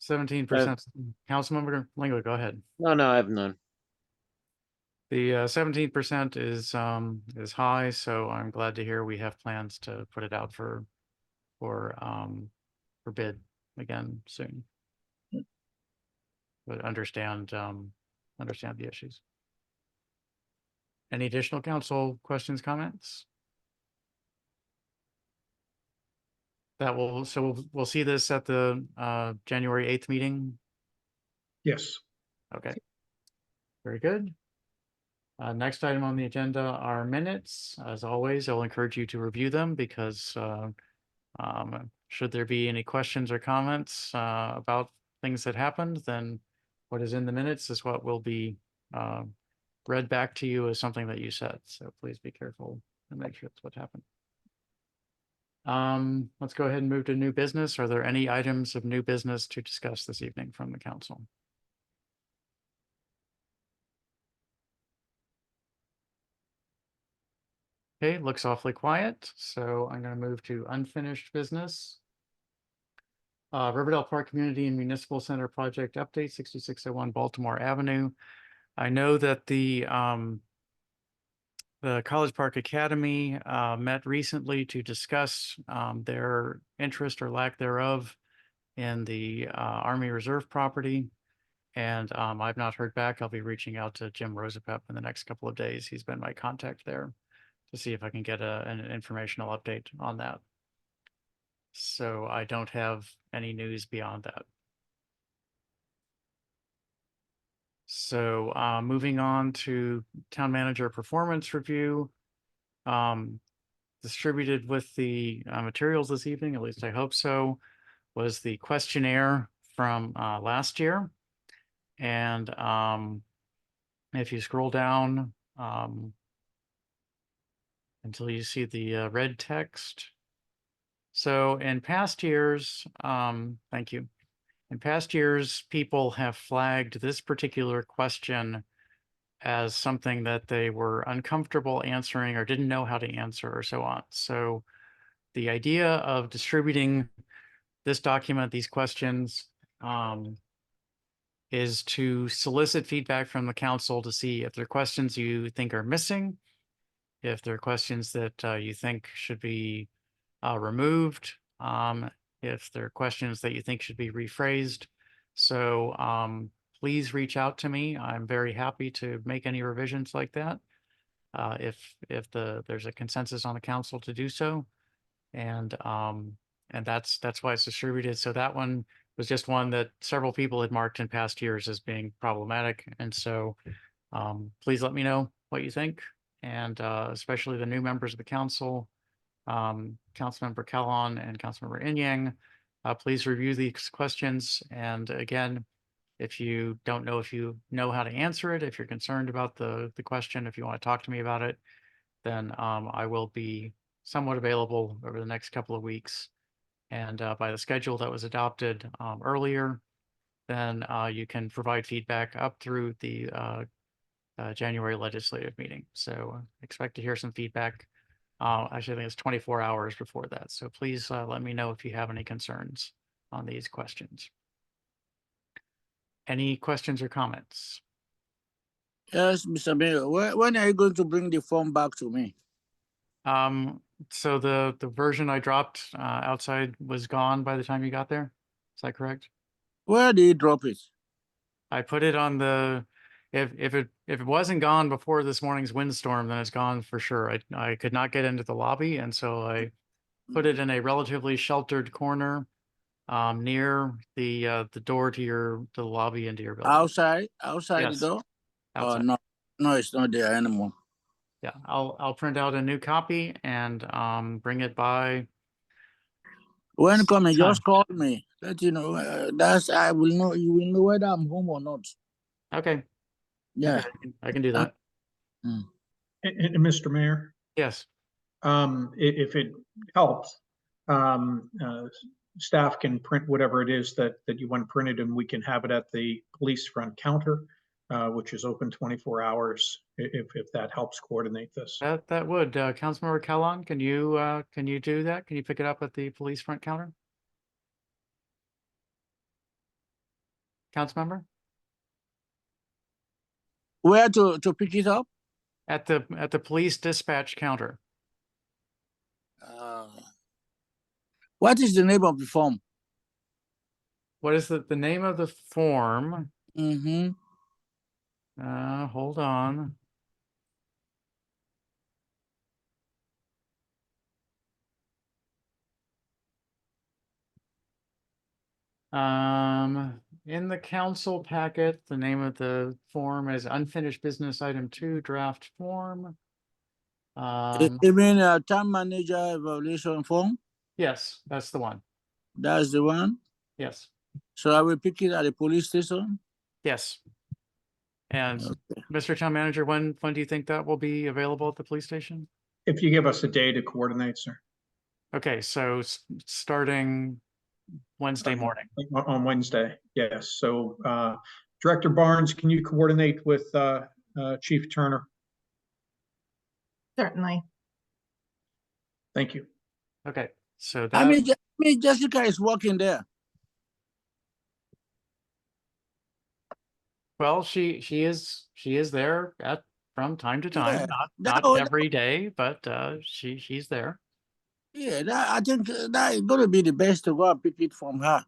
17%. Councilmember Lingo, go ahead. No, I have none. The 17% is high, so I'm glad to hear we have plans to put it out for bid again soon. But understand the issues. Any additional council questions, comments? We'll see this at the January 8th meeting. Yes. Okay. Very good. Next item on the agenda are minutes. As always, I'll encourage you to review them because should there be any questions or comments about things that happened, then what is in the minutes is what will be read back to you as something that you said. So please be careful and make sure that's what happened. Let's go ahead and move to new business. Are there any items of new business to discuss this evening from the council? Okay, looks awfully quiet. So I'm going to move to unfinished business. Riverdale Park Community and Municipal Center project update, 6601 Baltimore Avenue. I know that the College Park Academy met recently to discuss their interest or lack thereof in the Army Reserve property. And I've not heard back. I'll be reaching out to Jim Rosapep in the next couple of days. He's been my contact there to see if I can get an informational update on that. So I don't have any news beyond that. So moving on to town manager performance review. Distributed with the materials this evening, at least I hope so, was the questionnaire from last year. And if you scroll down until you see the red text. So in past years, thank you. In past years, people have flagged this particular question as something that they were uncomfortable answering or didn't know how to answer or so on. So the idea of distributing this document, these questions, is to solicit feedback from the council to see if there are questions you think are missing, if there are questions that you think should be removed, if there are questions that you think should be rephrased. So please reach out to me. I'm very happy to make any revisions like that. If there's a consensus on the council to do so. And that's why it's distributed. So that one was just one that several people had marked in past years as being problematic. And so please let me know what you think. And especially the new members of the council, Councilmember Kellon and Councilmember Inyang, please review these questions. And again, if you don't know if you know how to answer it, if you're concerned about the question, if you want to talk to me about it, then I will be somewhat available over the next couple of weeks. And by the schedule that was adopted earlier, then you can provide feedback up through the January legislative meeting. So expect to hear some feedback. Actually, I think it's 24 hours before that. So please let me know if you have any concerns on these questions. Any questions or comments? Yes, Mr. Mayor, when are you going to bring the form back to me? So the version I dropped outside was gone by the time you got there. Is that correct? Where did you drop it? I put it on the, if it wasn't gone before this morning's windstorm, then it's gone for sure. I could not get into the lobby, and so I put it in a relatively sheltered corner near the door to the lobby into your building. Outside Yes. the door? Outside. Oh, no, it's not there anymore. Yeah, I'll print out a new copy and bring it by. When you come and Time. just call me, let you know. I will know. You will know whether I'm home or not. Okay. Yeah, Okay, I can do that. And Mr. Mayor, Yes. if it helps, staff can print whatever it is that you want printed, and we can have it at the police front counter, which is open 24 hours, if that helps coordinate this. That would. Councilmember Kellon, can you do that? Can you pick it up at the police front counter? Councilmember? where to pick it up? At the police dispatch counter. What is the name of the form? What is the name of the form? Mm-hmm. Hold on. In the council packet, the name of the form is Unfinished Business Item 2 Draft Form. You mean a town manager evaluation form? Yes, that's the one. That's the one? Yes. So I will pick it at the police station? Yes. And Okay. Mr. Town Manager, when do you think that will be available at the police station? If you give us a day to coordinate, sir. Okay, so starting Wednesday morning. On Wednesday, yes. So Director Barnes, can you coordinate with Chief Turner? Certainly. Thank you. Okay, so I that, mean, Jessica is working there. well, she is there from time to time, Yeah, not every day, but she's there. Yeah, I think that is going to be the best to go and pick it from her.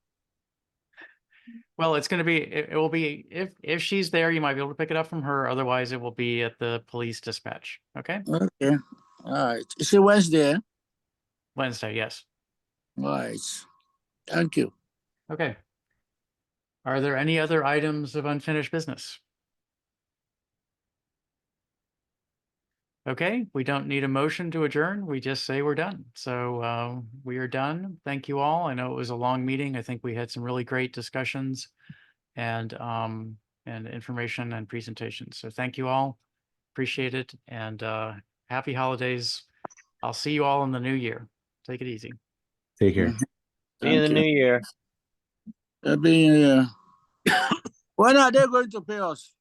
Well, it's going to be, it will be, if she's there, you might be able to pick it up from her. Otherwise, it will be at the police dispatch. Okay? Okay. All right. It's a Wednesday. Wednesday, yes. All right. Thank you. Okay. Are there any other items of unfinished business? Okay, we don't need a motion to adjourn. We just say we're done. So we are done. Thank you all. I know it was a long meeting. I think we had some really great discussions and information and presentations. So thank you all. Appreciate it. And happy holidays. I'll see you all in the new year. Take it easy. Take care. See you in the new year. When are they going to pay us?